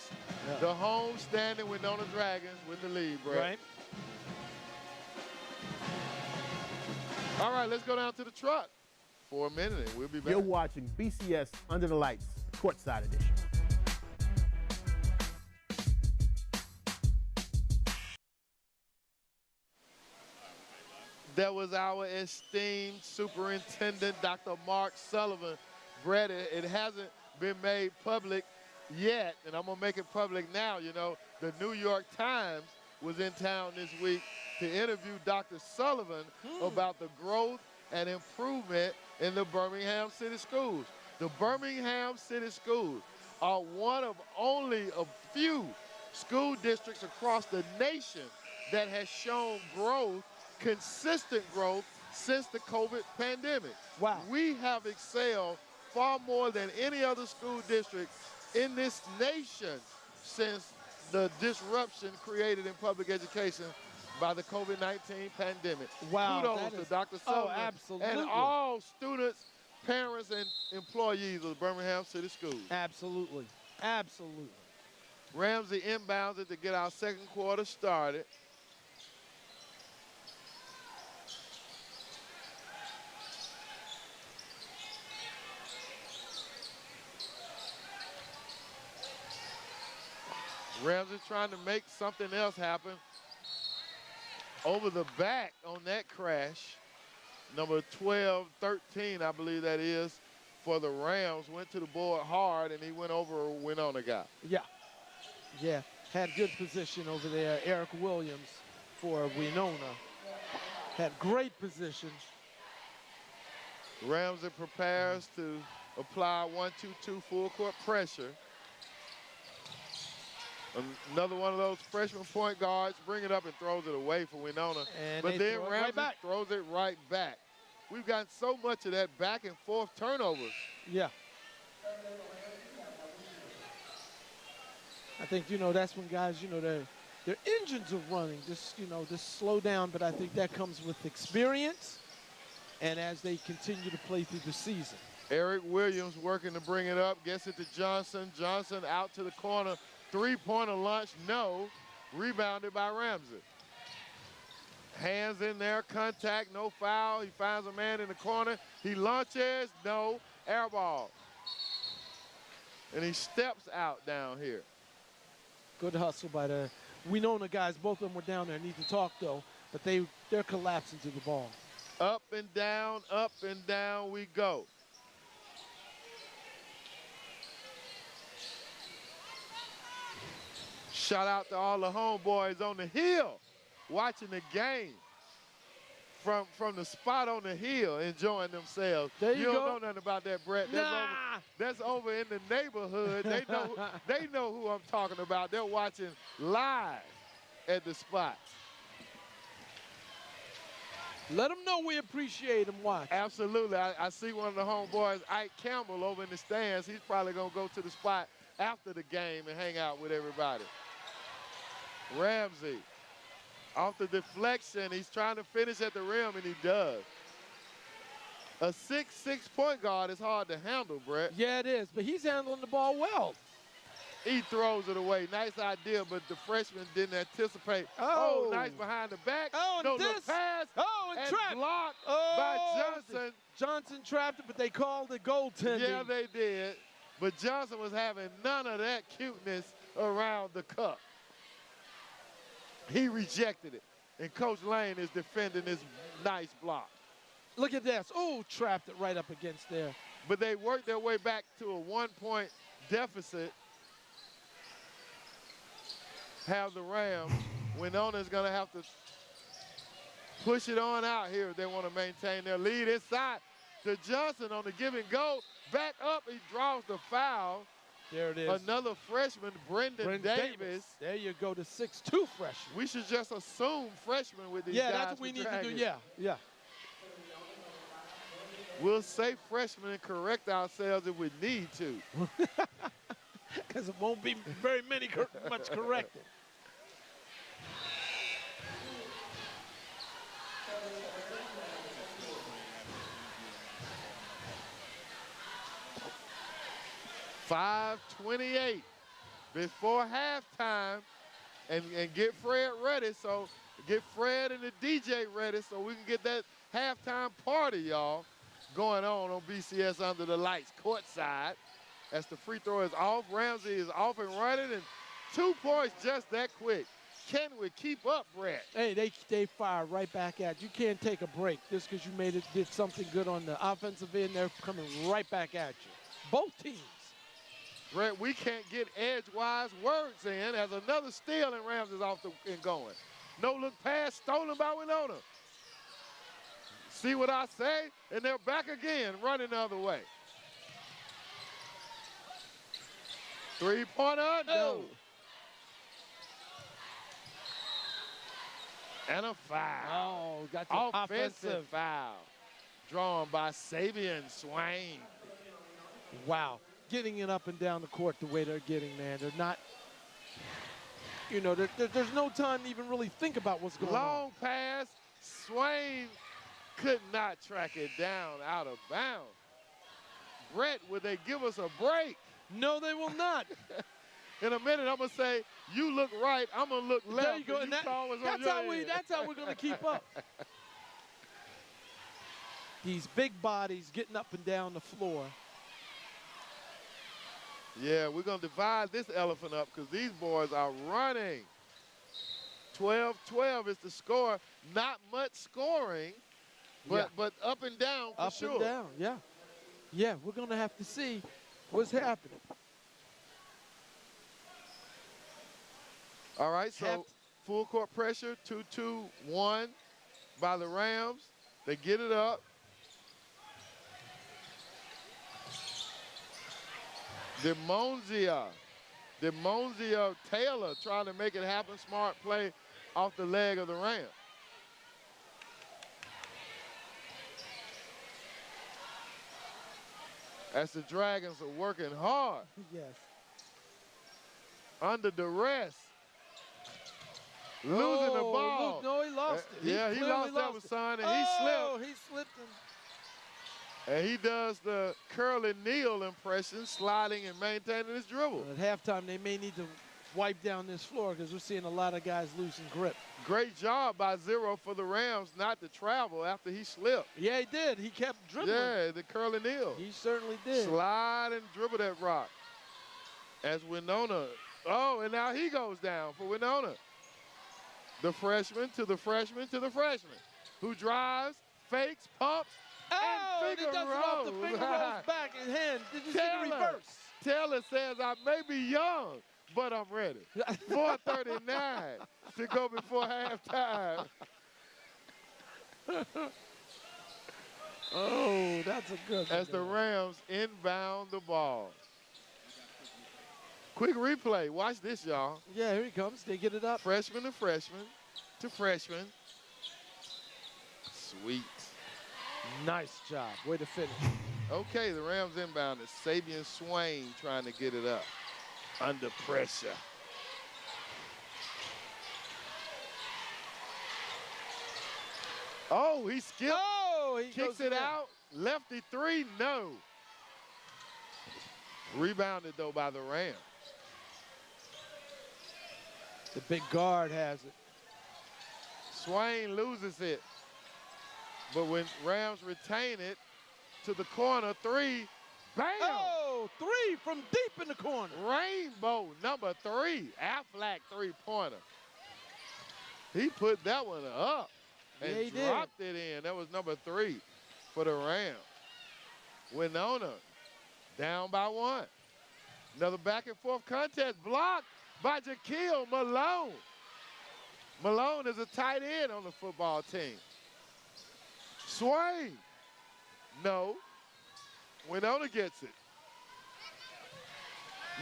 The home standing Wenonah Dragons with the lead, Brett. Right. All right, let's go down to the truck for a minute, and we'll be back. You're watching BCS Under the Lights, Courtside Edition. That was our esteemed superintendent, Dr. Mark Sullivan. Brett, it hasn't been made public yet, and I'm going to make it public now. You know, the New York Times was in town this week to interview Dr. Sullivan about the growth and improvement in the Birmingham City Schools. The Birmingham City Schools are one of only a few school districts across the nation that has shown growth, consistent growth, since the COVID pandemic. Wow. We have excelled far more than any other school district in this nation since the disruption created in public education by the COVID-19 pandemic. Wow. Kudos to Dr. Sullivan absolutely. and all students, parents, and employees of the Birmingham City Schools. Absolutely. Absolutely. Ramsay inbounds it to get our second quarter started. Ramsay trying to make something else happen. Over the back on that crash. Number 12, 13, I believe that is, for the Rams. Went to the board hard, and he went over a Wenonah guy. Yeah. Had good position over there. Eric Williams for Wenonah. Had great position. Ramsay prepares to apply 1-2-2 full court pressure. Another one of those freshman point guards, bring it up and throws it away for Wenonah. But then Ramsay throws it right back. We've gotten so much of that back and forth turnovers. Yeah. I think, you know, that's when guys, you know, their engines are running. Just, you know, just slow down. But I think that comes with experience and as they continue to play through the season. Eric Williams working to bring it up. Gets it to Johnson. Johnson out to the corner. Three-pointer launch, no. Rebounded by Ramsay. Hands in there, contact, no foul. He finds a man in the corner. He launches, no. Air ball. And he steps out down here. Good hustle by the Wenonah guys. Both of them were down there. Need to talk, though. But they're collapsing to the ball. Up and down we go. Shout out to all the homeboys on the hill watching the game from the spot on the hill, enjoying themselves. There you don't go. know nothing about that, Brett. That's over in the neighborhood. They know who I'm talking about. They're watching live at the spot. Let them know we appreciate them watching. Absolutely. I see one of the homeboys, Ike Campbell, over in the stands. He's probably going to go to the spot after the game and hang out with everybody. Ramsay, off the deflection, he's trying to finish at the rim, and he does. A 6'6" point guard is hard to handle, Brett. Yeah, it is, but he's handling the ball well. He throws it away. Nice idea, but the freshman didn't anticipate. Oh, nice behind the back. Oh, and no this. look pass. Oh, and trapped. Blocked oh, by Johnson. Johnson trapped it, but they called it goaltending. Yeah, they did. But Johnson was having none of that cuteness around the cup. He rejected it. And Coach Lane is defending this nice block. Look at this. Oh, trapped it right up against there. But they worked their way back to a 1-point deficit. Have the Rams. Wenonah is going to have to push it on out here if they want to maintain their lead. Inside to Johnson on the give and go. Back up, he draws the foul. There it is. Another freshman, Brendan Davis. There you go, the 6'2 freshman. We should just assume freshmen with these guys. Yeah, that's what we need to do. Yeah. We'll say freshmen and correct ourselves if we need to. Because it won't be very much corrected. .528 before halftime, and get Fred ready. So get Fred and the DJ ready so we can get that halftime party, y'all, going on BCS Under the Lights, courtside. As the free throw is off, Ramsay is off and running, and 2 points just that quick. Can we keep up, Brett? Hey, they fire right back at you. You can't take a break just because you did something good on the offensive end. They're coming right back at you. Both teams. Brett, we can't get edgewise words in as another steal, and Rams is off and going. No look pass stolen by Wenonah. See what I say? And they're back again, running the other way. Three-pointer, no. And a foul. Oh, got the offensive foul. Drawn by Sabian Swain. Wow. Getting it up and down the court the way they're getting, man. They're not, there's no time to even really think about what's going on. Long pass. Swain could not track it down out of bounds. Brett, would they give us a break? No, they will not. In a minute, I'm going to say, you look right, I'm going to look left. There you go. And that's how we're going to keep up. These big bodies getting up and down the floor. Yeah, we're going to divide this elephant up because these boys are running. 12-12 is the score. Not much scoring, but up and down for sure. Up and down, yeah. Yeah, we're going to have to see what's happening. All right, so full court pressure, 2-2-1 by the Rams. They get it up. DeMonzia Taylor trying to make it happen. Smart play off the leg of the Ram. As the Dragons are working hard. Yes. Under duress. Losing the ball. No, he lost it. He lost that one, son, and he slipped. He slipped him. And he does the Curly Neal impression, sliding and maintaining his dribble. At halftime, they may need to wipe down this floor because we're seeing a lot of guys losing grip. Great job by Zero for the Rams not to travel after he slipped. Yeah, he did. He kept dribbling. Yeah, the Curly Neal. He certainly did. Slide and dribble that rock. As Wenonah. Oh, and now he goes down for Wenonah. The freshman to the freshman to the freshman. Who drives, fakes, pumps, and finger does it rolls. off the finger rolls back in hand. Did you see the reverse? Taylor says, I may be young, but I'm ready. 4:39 to go before halftime. Oh, that's a good one. As the Rams inbound the ball. Quick replay. Watch this, y'all. Yeah, here he comes. They get it up. Freshman to freshman to freshman. Sweet. Nice job. Way to finish. Okay, the Rams inbound is Sabian Swain trying to get it up. Under pressure. Oh, he skipped. Oh, he kicks it out. Lefty three, no. Rebounded, though, by the Rams. The big guard has it. Swain loses it. But when Rams retain it to the corner, 3, bam! Oh, 3 from deep in the corner. Rainbow number 3, Aflac three-pointer. He put that one up and dropped it in. That was number 3 for the Rams. Wenonah down by 1. Another back and forth contest blocked by Jaquil Malone. Malone is a tight end on the football team. Swain. No. Wenonah gets it.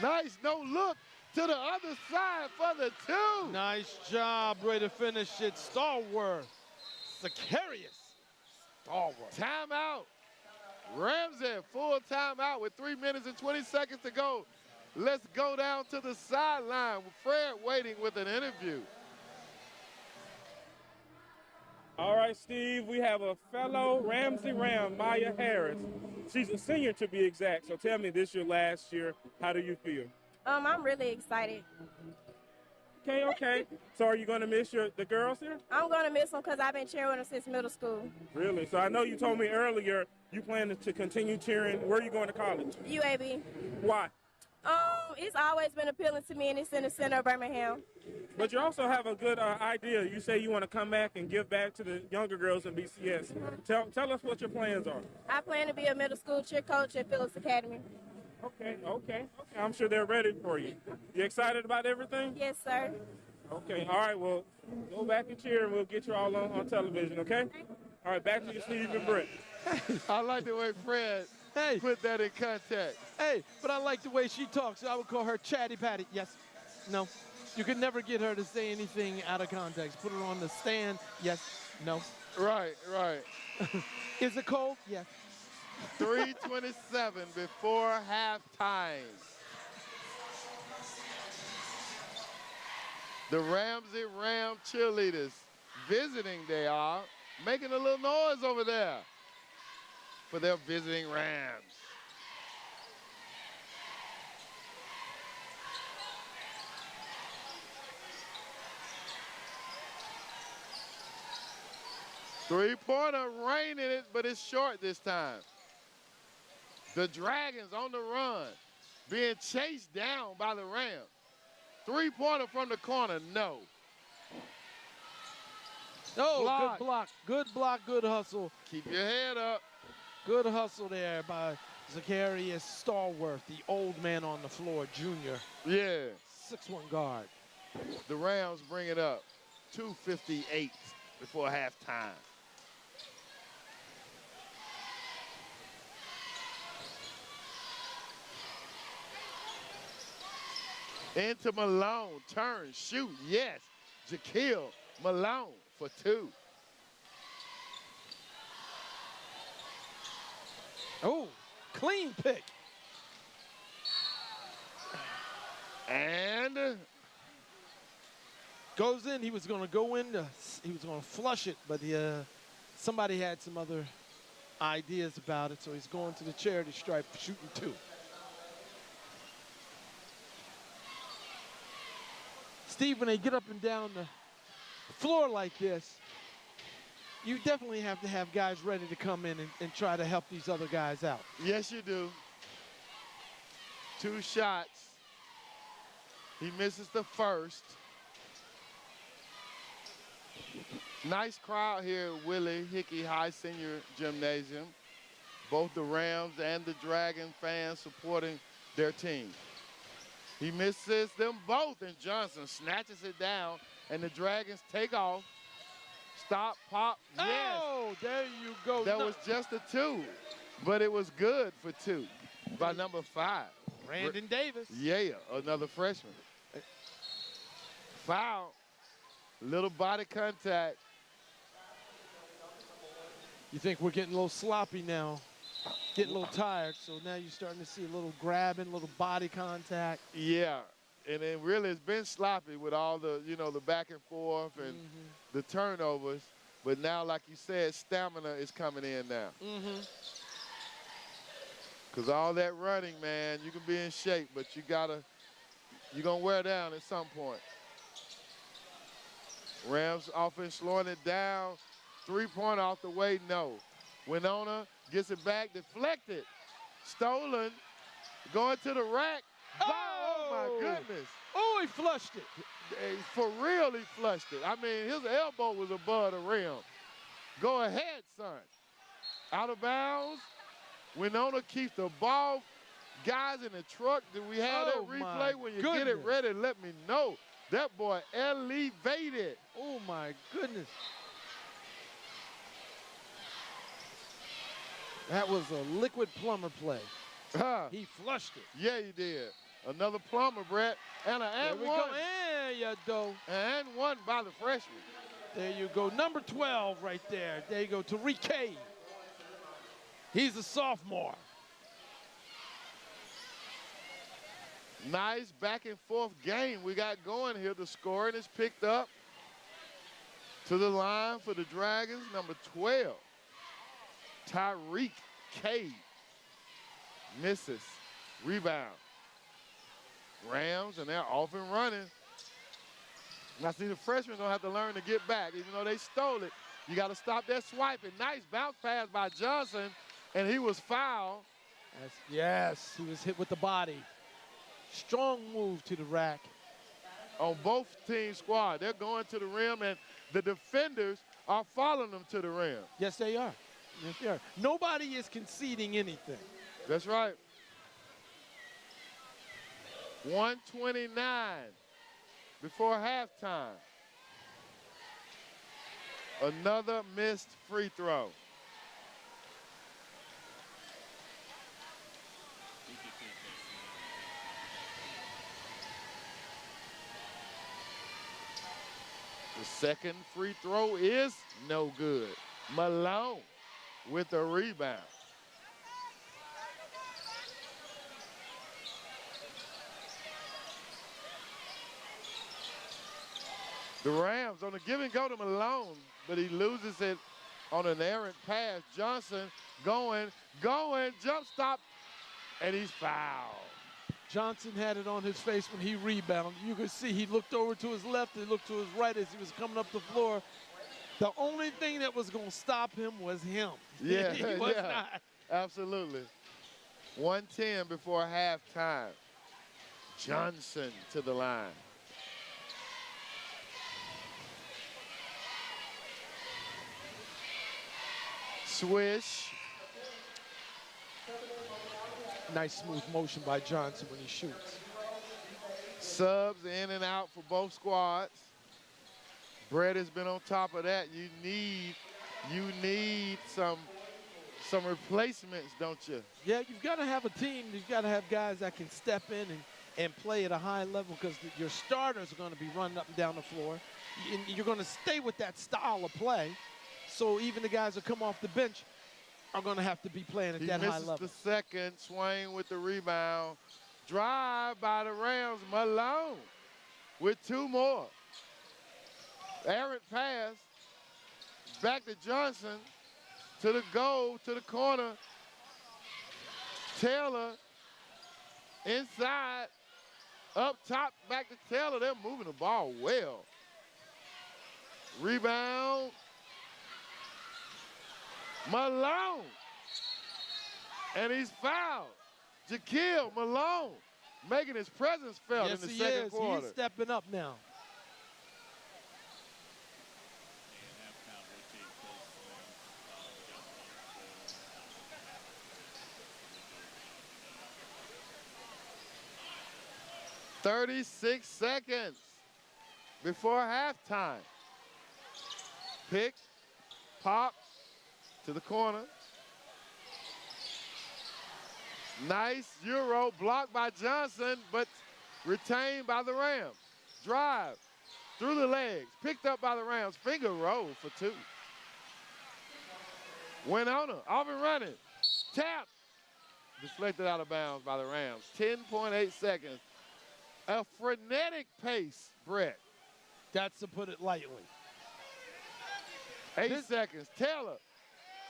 Nice no look to the other side for the 2. Nice job. Way to finish it. Stallworth. Zacharias. Stallworth. Timeout. Ramsay, full timeout with 3 minutes and 20 seconds to go. Let's go down to the sideline with Fred waiting with an interview. All right, Steve, we have a fellow Ramsay Ram, Maya Harris. She's a senior to be exact, so tell me, this your last year. How do you feel? I'm really excited. Okay. So are you going to miss the girls here? I'm going to miss them because I've been cheering with them since middle school. Really? So I know you told me earlier you plan to continue cheering. Where are you going to college? UAB. Why? It's always been appealing to me, and it's in the center of Birmingham. But you also have a good idea. You say you want to come back and give back to the younger girls in BCS. Tell us what your plans are. I plan to be a middle school cheer coach at Phillips Academy. Okay. I'm sure they're ready for you. You excited about everything? Yes, sir. Okay, all right, well, go back and cheer, and we'll get you all on television, okay? All right, back to you, Steve and Brett. I like the way Fred put that in context. Hey, but I like the way she talks. I would call her Chatty Patty. Yes. No. You could never get her to say anything out of context. Put her on the stand. Yes. No. Right. Is it cold? Yes. 3:27 before halftime. The Ramsay Ram cheerleaders visiting, they are, making a little noise over there for their visiting Rams. Three-pointer raining it, but it's short this time. The Dragons on the run, being chased down by the Rams. Three-pointer from the corner, no. Good block. Good block, good hustle. Keep your head up. Good hustle there by Zacharias Stallworth, the old man on the floor, junior. Yeah. 6'1" guard. The Rams bring it up. 2:58 before halftime. Into Malone, turn, shoot, yes. Jaquil Malone for 2. Oh, clean pick. And goes in. He was going to go in. He was going to flush it, but somebody had some other ideas about it, so he's going to the charity stripe, shooting 2. Steve, when they get up and down the floor like this, you definitely have to have guys ready to come in and try to help these other guys out. Yes, you do. 2 shots. He misses the first. Nice crowd here at Willie Hickey High Senior Gymnasium. Both the Rams and the Dragon fans supporting their team. He misses them both, and Johnson snatches it down, and the Dragons take off. Stop, pop, yes. Oh, there you go. That was just a 2, but it was good for 2 by number 5. Brandon Davis. Yeah, another freshman. Foul, little body contact. You think we're getting a little sloppy now, getting a little tired, so now you're starting to see a little grabbing, a little body contact. Yeah, and it really has been sloppy with all the, the back and forth and the turnovers. But now, like you said, stamina is coming in now. Because all that running, man, you can be in shape, but you're going to wear down at some point. Rams offense slowing it down. 3-point off the way, no. Wenonah gets it back, deflected. Stolen, going to the rack. Oh my goodness. Oh, he flushed it. For real, he flushed it. I mean, his elbow was above the rim. Go ahead, son. Out of bounds. Wenonah keeps the ball. Guys in the truck, do we have that replay? When you get it ready, let me know. That boy elevated. Oh, my goodness. That was a liquid plumber play. He flushed it. Yeah, he did. Another plumber, Brett. And an and there we one. go. And you go. And one by the freshman. There you go. Number 12 right there. There you go. Tariq K. He's a sophomore. Nice back and forth game we got going here. The scoring is picked up. To the line for the Dragons, number 12. Tariq K. Misses. Rebound. Rams, and they're off and running. Now, see, the freshmen going to have to learn to get back. Even though they stole it, you got to stop that swiping. Nice bounce pass by Johnson, and he was fouled. Yes, he was hit with the body. Strong move to the rack. On both team squad, they're going to the rim, and the defenders are following them to the rim. Yes, they are. Yes, they are. Nobody is conceding anything. That's right. 1:29 before halftime. Another missed free throw. The second free throw is no good. Malone with a rebound. The Rams on a give and go to Malone, but he loses it on an errant pass. Johnson going, jump stop, and he's fouled. Johnson had it on his face when he rebounded. You could see he looked over to his left, he looked to his right as he was coming up the floor. The only thing that was going to stop him was him. Yeah, he was not. Absolutely. 1:10 before halftime. Johnson to the line. Swish. Nice smooth motion by Johnson when he shoots. Subs in and out for both squads. Brett has been on top of that. You need some replacements, don't you? Yeah, you've got to have a team. You've got to have guys that can step in and play at a high level, because your starters are going to be running up and down the floor. And you're going to stay with that style of play. So even the guys that come off the bench are going to have to be playing at that high level. He misses the second. Swain with the rebound. Drive by the Rams. Malone with two more. Errant pass. Back to Johnson. To the goal, to the corner. Taylor inside. Up top, back to Taylor. They're moving the ball well. Rebound. Malone. And he's fouled. Jaquil Malone making his presence felt in the second quarter. He's stepping up now. .36 seconds before halftime. Pick, pop to the corner. Nice Euro blocked by Johnson, but retained by the Rams. Drive through the legs, picked up by the Rams. Finger roll for two. Wenonah, off and running. Tap. Deflected out of bounds by the Rams. 10.8 seconds. A frenetic pace, Brett. That's to put it lightly. 8 seconds. Taylor.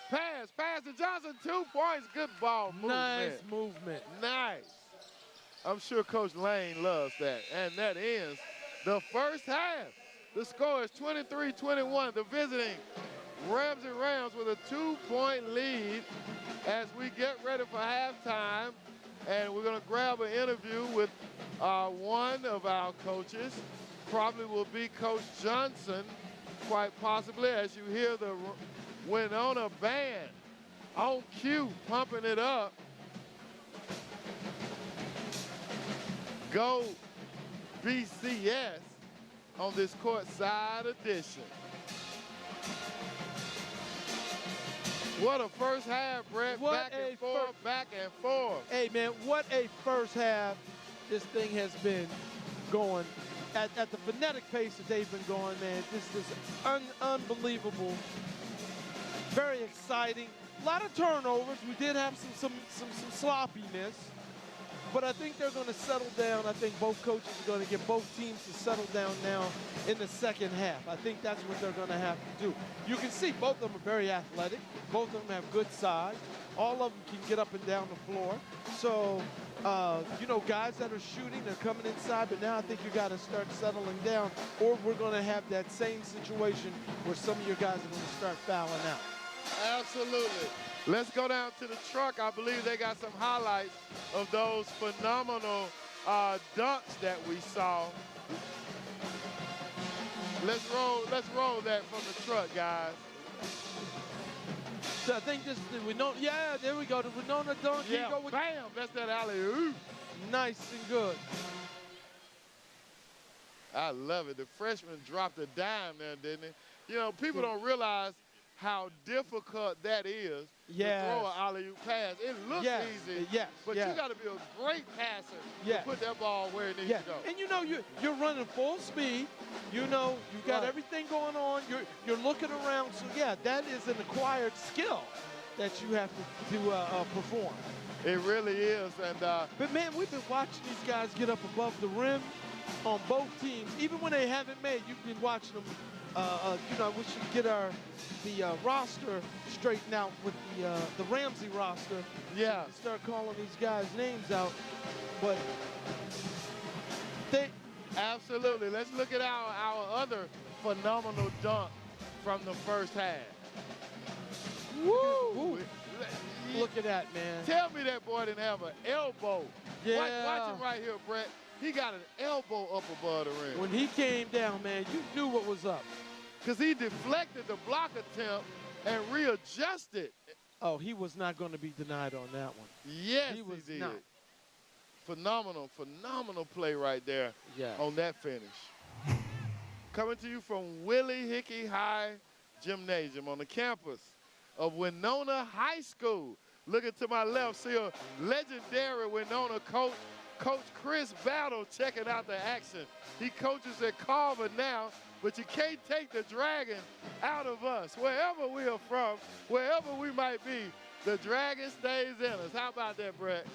Pass to Johnson. 2 points. Good ball movement. Nice movement. Nice. I'm sure Coach Lane loves that. And that ends the first half. The score is 23-21. The visiting Ramsay Rams with a 2-point lead as we get ready for halftime. And we're going to grab an interview with one of our coaches. Probably will be Coach Johnson, quite possibly, as you hear the Wenonah band on cue, pumping it up. Go BCS on this courtside edition. What a first half, Brett. Back and forth. Hey, man, what a first half this thing has been going. At the frenetic pace that they've been going, man, this is unbelievable. Very exciting. A lot of turnovers. We did have some sloppiness. But I think they're going to settle down. I think both coaches are going to get both teams to settle down now in the second half. I think that's what they're going to have to do. You can see both of them are very athletic. Both of them have good size. All of them can get up and down the floor. So, you know, guys that are shooting, they're coming inside. But now I think you got to start settling down, or we're going to have that same situation where some of your guys are going to start fouling out. Absolutely. Let's go down to the truck. I believe they got some highlights of those phenomenal dunks that we saw. Let's roll that from the truck, guys. So I think this is the Wenonah. Yeah, there we go. The Wenonah dunk. Yeah, go with bam. That's that alley-oop. Nice and good. I love it. The freshman dropped a dime there, didn't he? You know, people don't realize how difficult that is to throw an alley-oop pass. It looks easy, but you got to be a great passer to put that ball where it needs to go. And you know, you're running full speed. You know, you've got everything going on. You're looking around. So, yeah, that is an acquired skill that you have to perform. It really is. And but, man, we've been watching these guys get up above the rim on both teams. Even when they haven't made, you've been watching them. You know, we should get the roster straightened out with the Ramsay roster. Yeah. So start calling these guys' names out. But they absolutely. Let's look at our other phenomenal dunk from the first half. Woo! Look at that, man. Tell me that boy didn't have an elbow. Yeah. Watch him right here, Brett. He got an elbow up above the rim. When he came down, man, you knew what was up. Because he deflected the block attempt and readjusted. Oh, he was not going to be denied on that one. Yes, he did. Not. Phenomenal play right there on that finish. Coming to you from Willie Hickey High Gymnasium on the campus of Wenonah High School. Looking to my left, see a legendary Wenonah coach, Coach Chris Battle, checking out the action. He coaches at Carver now, but you can't take the Dragon out of us. Wherever we are from, wherever we might be, the Dragon stays in us. How about that, Brett?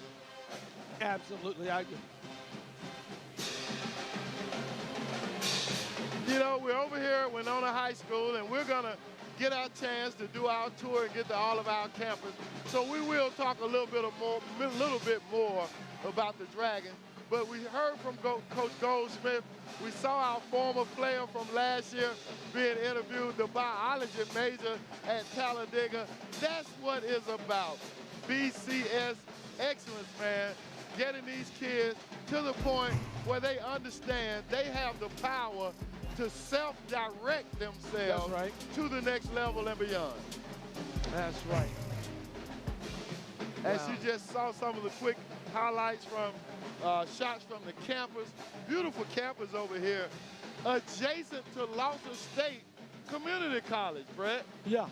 Absolutely, I agree. You know, we're over here at Wenonah High School, and we're going to get our chance to do our tour and get to all of our campus. So we will talk a little bit more about the Dragons. But we heard from Coach Goldsmith. We saw our former player from last year being interviewed, the biology major at Talladega. That's what it's about. BCS excellence, man. Getting these kids to the point where they understand they have the power to self-direct themselves to the next level and beyond. That's right. As you just saw some of the quick highlights from shots from the campus. Beautiful campus over here, adjacent to Lawson State Community College, Brett. Yeah.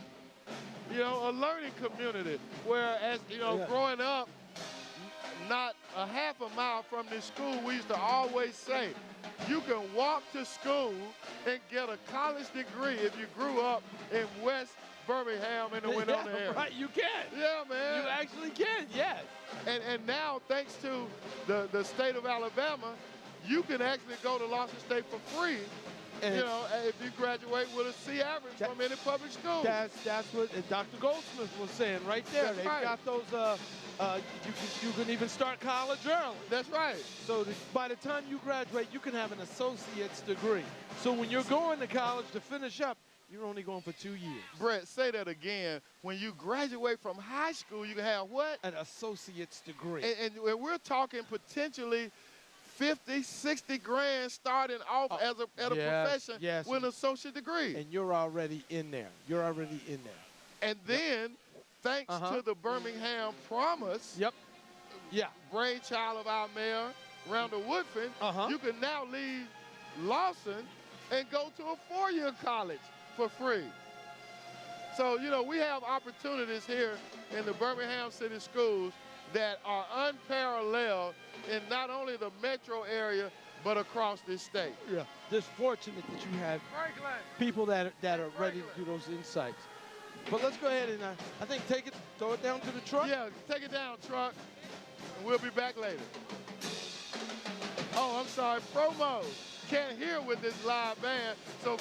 You know, a learning community where, as you know, growing up, not a half a mile from this school, we used to always say, you can walk to school and get a college degree if you grew up in West Birmingham in the Wenonah area. Right, you can. Yeah, man. You actually can, yes. And now, thanks to the state of Alabama, you can actually go to Lawson State for free And you know, if you graduate with a C average from any public school. That's what Dr. Goldsmith was saying right there. That's They've right. got those, you can even start college early. That's right. So by the time you graduate, you can have an associate's degree. So when you're going to college to finish up, you're only going for 2 years. Brett, say that again. When you graduate from high school, you can have what? An associate's degree. And we're talking potentially 50, 60 grand starting off at a profession with an associate degree. And you're already in there. You're already in there. And then, thanks to the Birmingham Promise, brainchild of our mayor, Randall Woodfin, you can now leave Lawson and go to a 4-year college for free. So, you know, we have opportunities here in the Birmingham City Schools that are unparalleled in not only the metro area, but across this state. Yeah, just fortunate that you have people that are ready to do those insights. But let's go ahead and I think throw it down to the truck. Yeah, take it down, truck, and we'll be back later. Oh, I'm sorry, promo. Can't hear with this live band, so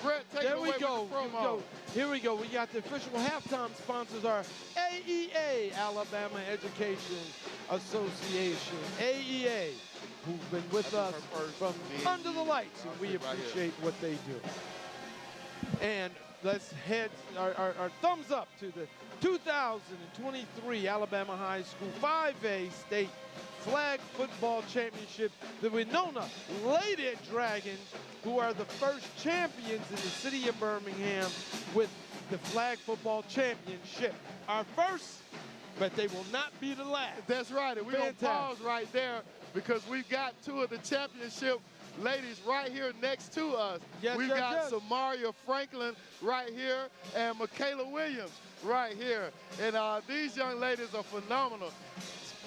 Brett, take it away with the promo. Here we go. We got the official halftime sponsors are AEA, Alabama Education Association. AEA, who've been with us from under the lights, and we appreciate what they do. And let's head our thumbs up to the 2023 Alabama High School 5A State Flag Football Championship. The Wenonah Lady Dragons, who are the first champions in the city of Birmingham with the Flag Football Championship. Our first, but they will not be the last. That's right, and we're going to pause right there because we've got two of the championship ladies right here next to us. We've got Samaria Franklin right here and Michaela Williams right here. And these young ladies are phenomenal.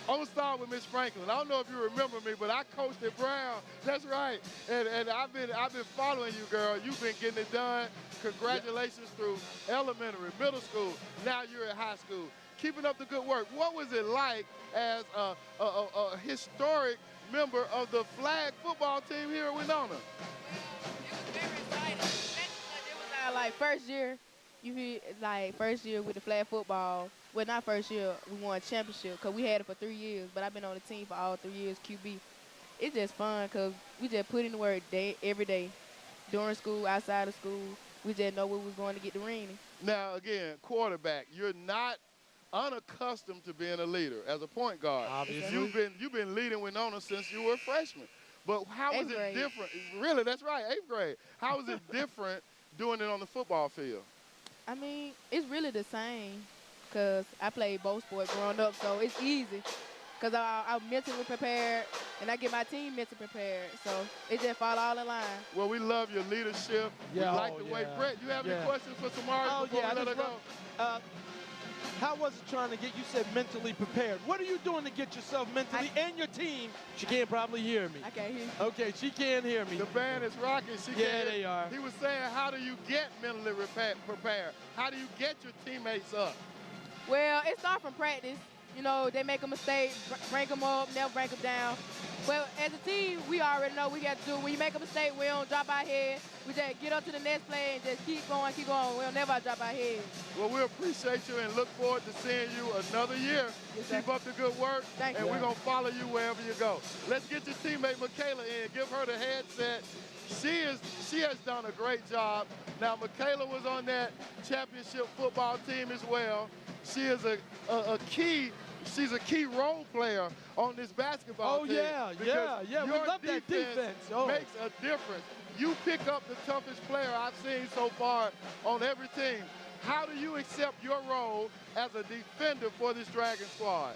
I'm going to start with Miss Franklin. I don't know if you remember me, but I coached at Brown. That's right. And I've been following you, girl. You've been getting it done. Congratulations through elementary, middle school. Now you're at high school. Keeping up the good work. What was it like as a historic member of the flag football team here at Wenonah? It was very exciting. It was like first year. First year with the flag football. Well, not first year. We won a championship because we had it for 3 years. But I've been on the team for all 3 years, QB. It's just fun because we just put in the work every day. During school, outside of school, we just know where we was going to get the ring. Now, again, quarterback, you're not unaccustomed to being a leader as a point guard. Obviously. You've been leading Wenonah since you were a freshman. But how was it different? Really, that's right, 8th grade. How was it different doing it on the football field? I mean, it's really the same because I played both sports growing up, so it's easy because I'm mentally prepared and I get my team mentally prepared, so it just fall all in line. Well, we love your leadership. We like the way. Brett, you have any questions for Samara before we let her go? How was it trying to get, you said mentally prepared. What are you doing to get yourself mentally and your team? She can't probably hear me. I can't hear you. Okay, she can't hear me. The band is rocking. They are. He was saying, how do you get mentally prepared? How do you get your teammates up? Well, it starts from practice. You know, they make a mistake, bring them up, never bring them down. Well, as a team, we already know we got to do. When you make a mistake, we don't drop our head. We just get up to the next play and just keep going, keep going. We'll never drop our head. Well, we appreciate you and look forward to seeing you another year. Keep up the good work, and we're going to follow you wherever you go. Let's get your teammate Michaela in. Give her the headset. She has done a great job. Now, Michaela was on that championship football team as well. She is she's a key role player on this basketball team. Yeah. We love that defense. Makes a difference. You pick up the toughest player I've seen so far on every team. How do you accept your role as a defender for this Dragon squad?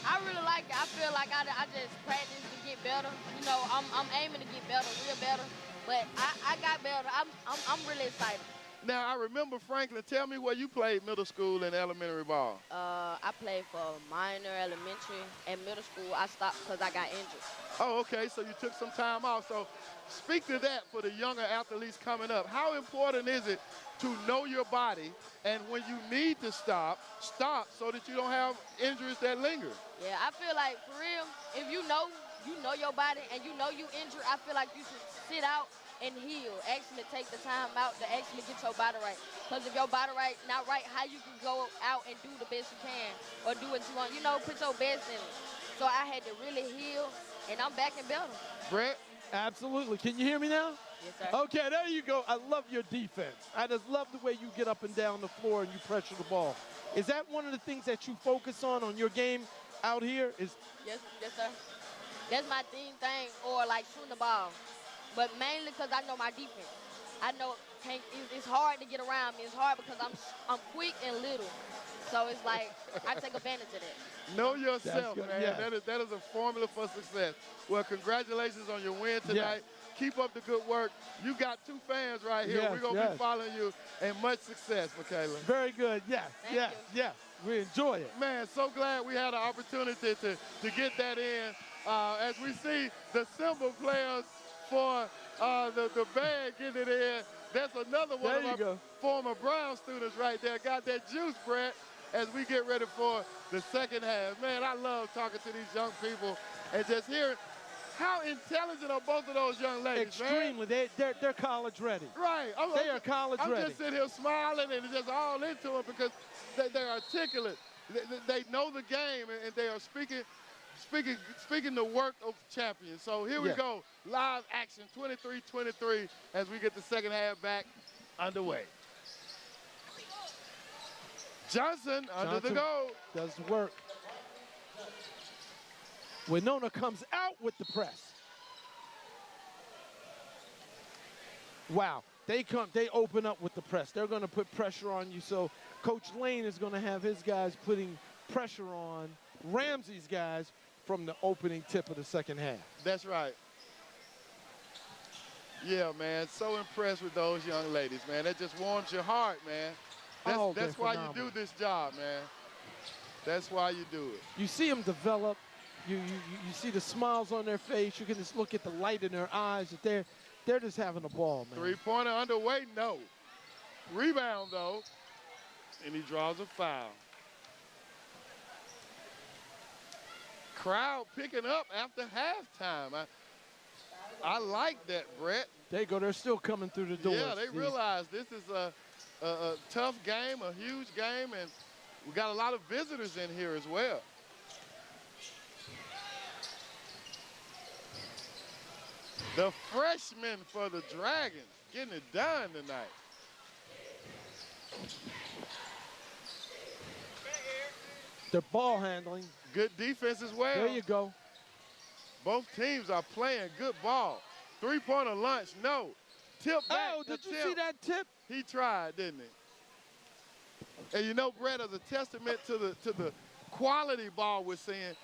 I really like it. I feel like I just practice to get better. You know, I'm aiming to get better, real better. But I got better. I'm really excited. Now, I remember, Franklin, tell me where you played middle school and elementary ball. I played for minor, elementary, and middle school. I stopped because I got injured. Oh, okay, so you took some time off. So speak to that for the younger athletes coming up. How important is it to know your body, and when you need to stop so that you don't have injuries that linger? Yeah, I feel like, for real, if you know your body and you know you injured, I feel like you should sit out and heal. Actually take the time out to actually get your body right. Because if your body not right, how you can go out and do the best you can or do what you want, you know, put your best in it. So I had to really heal, and I'm back and better. Brett? Absolutely. Can you hear me now? Yes, sir. Okay, there you go. I love your defense. I just love the way you get up and down the floor and you pressure the ball. Is that one of the things that you focus on your game out here? Yes, sir. That's my thing, or like shooting the ball. But mainly because I know my defense. I know it's hard to get around me. It's hard because I'm quick and little. So it's like I take advantage of that. Know yourself, man. Yeah. That is a formula for success. Well, congratulations on your win tonight. Yes. Keep up the good work. You got 2 fans right here. Yes, We're going to be following you, and much success, Michaela. Very good. Yes, yes. We enjoy it. Man, so glad we had an opportunity to get that in. As we see the symbol players for the band getting it in. That's another one of our former Brown students right there. Got that juice, Brett, as we get ready for the second half. Man, I love talking to these young people and just hearing how intelligent are both of those young ladies, Extremely. man. They're college ready. Right. They are college ready. I'm just sitting here smiling and just all into it because they're articulate. They know the game and they are speaking the work of champions. So here we go. Live action, 23-23 as we get the second half back underway. Johnson under the goal. Does the work. Wenonah comes out with the press. Wow. They open up with the press. They're going to put pressure on you. So Coach Lane is going to have his guys putting pressure on Ramsay's guys from the opening tip of the second half. That's right. Yeah, man. So impressed with those young ladies, man. That just warms your heart, man. That's why you do this job, man. That's why you do it. You see them develop. You see the smiles on their face. You can just look at the light in their eyes. That they're just having a ball, man. Three-pointer underway, no. Rebound, though. And he draws a foul. Crowd picking up after halftime. I like that, Brett. There you go. They're still coming through the doors. Yeah, they realize this is a tough game, a huge game, and we got a lot of visitors in here as well. The freshman for the Dragons getting it done tonight. Their ball handling. Good defense as well. There you go. Both teams are playing good ball. Three-pointer lunch, no. Tip back. Oh, did you see that tip? He tried, didn't he? And you know, Brett, as a testament to the quality ball we're seeing,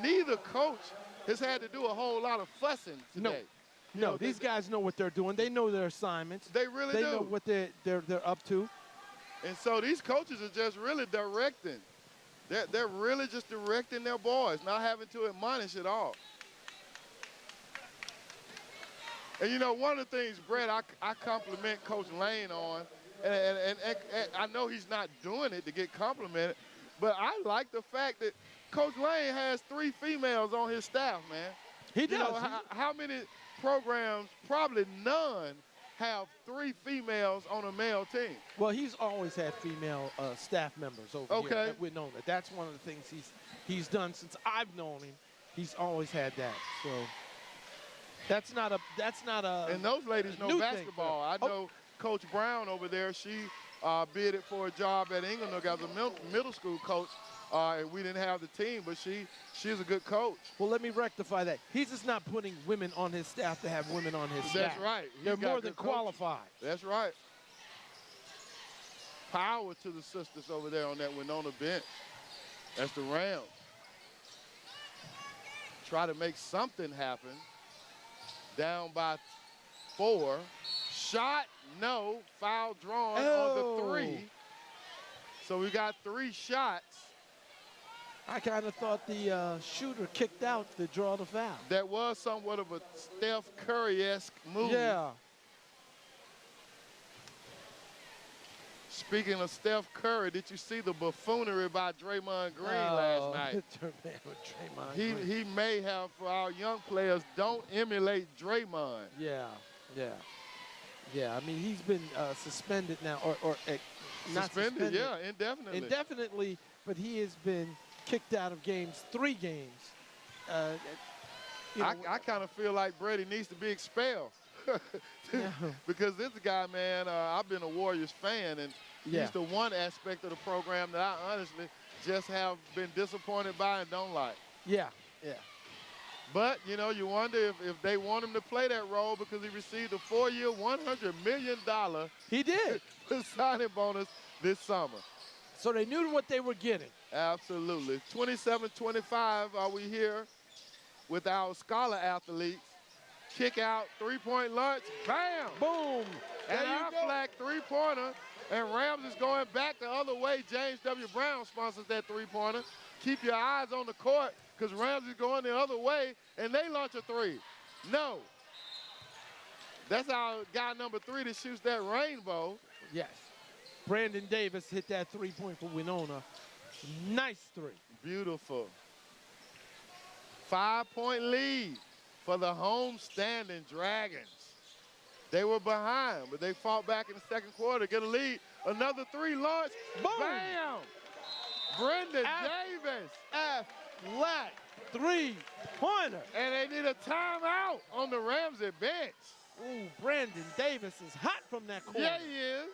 neither coach has had to do a whole lot of fussing today. No, these guys know what they're doing. They know their assignments. They really do. They know what they're up to. And so these coaches are just really directing. They're really just directing their boys, not having to admonish at all. And, you know, one of the things, Brett, I compliment Coach Lane on, and I know he's not doing it to get complimented, but I like the fact that Coach Lane has 3 females on his staff, man. He does. You know, how many programs, probably none, have 3 females on a male team? Well, he's always had female staff members over here at Wenonah. That's one of the things he's done since I've known him. He's always had that. So that's not a And those ladies know basketball. I know Coach Brown over there, she bidded for a job at Inglenook as a middle school coach. And we didn't have the team, but she's a good coach. Well, let me rectify that. He's just not putting women on his staff to have women on his staff. That's right. They're more than qualified. That's right. Power to the sisters over there on that Wenonah bench. That's the Rams. Try to make something happen. Down by 4. Shot, no. Foul drawn on the 3. So we got 3 shots. I kind of thought the shooter kicked out to draw the foul. That was somewhat of a Steph Curry-esque move. Yeah. Speaking of Steph Curry, did you see the buffoonery by Draymond Green last night? He may have, for our young players, don't emulate Draymond. Yeah, yeah. Yeah, I mean, he's been suspended now, or not suspended. Yeah, indefinitely. Indefinitely, but he has been kicked out of games, 3 games. I kind of feel like Brady needs to be expelled. Because this guy, man, I've been a Warriors fan, and he's the one aspect of the program that I honestly just have been disappointed by and don't like. Yeah. But, you know, you wonder if they want him to play that role because he received a 4-year, $100 million he did signing bonus this summer. So they knew what they were getting. Absolutely. 27-25 are we here with our scholar athletes. Kick out, 3-point lunch, bam! Boom! And our flag 3-pointer, and Rams is going back the other way. James W. Brown sponsors that 3-pointer. Keep your eyes on the court because Rams is going the other way, and they launch a 3. No. That's our guy number 3 that shoots that rainbow. Yes. Brandon Davis hit that 3-point for Wenonah. Nice 3. Beautiful. 5-point lead for the home-standing Dragons. They were behind, but they fought back in the second quarter, get a lead. Another 3 launch. Boom! Bam! Brendan Davis. Flat 3-pointer. And they need a timeout on the Ramsay bench. Ooh, Brandon Davis is hot from that corner. Yeah, he is.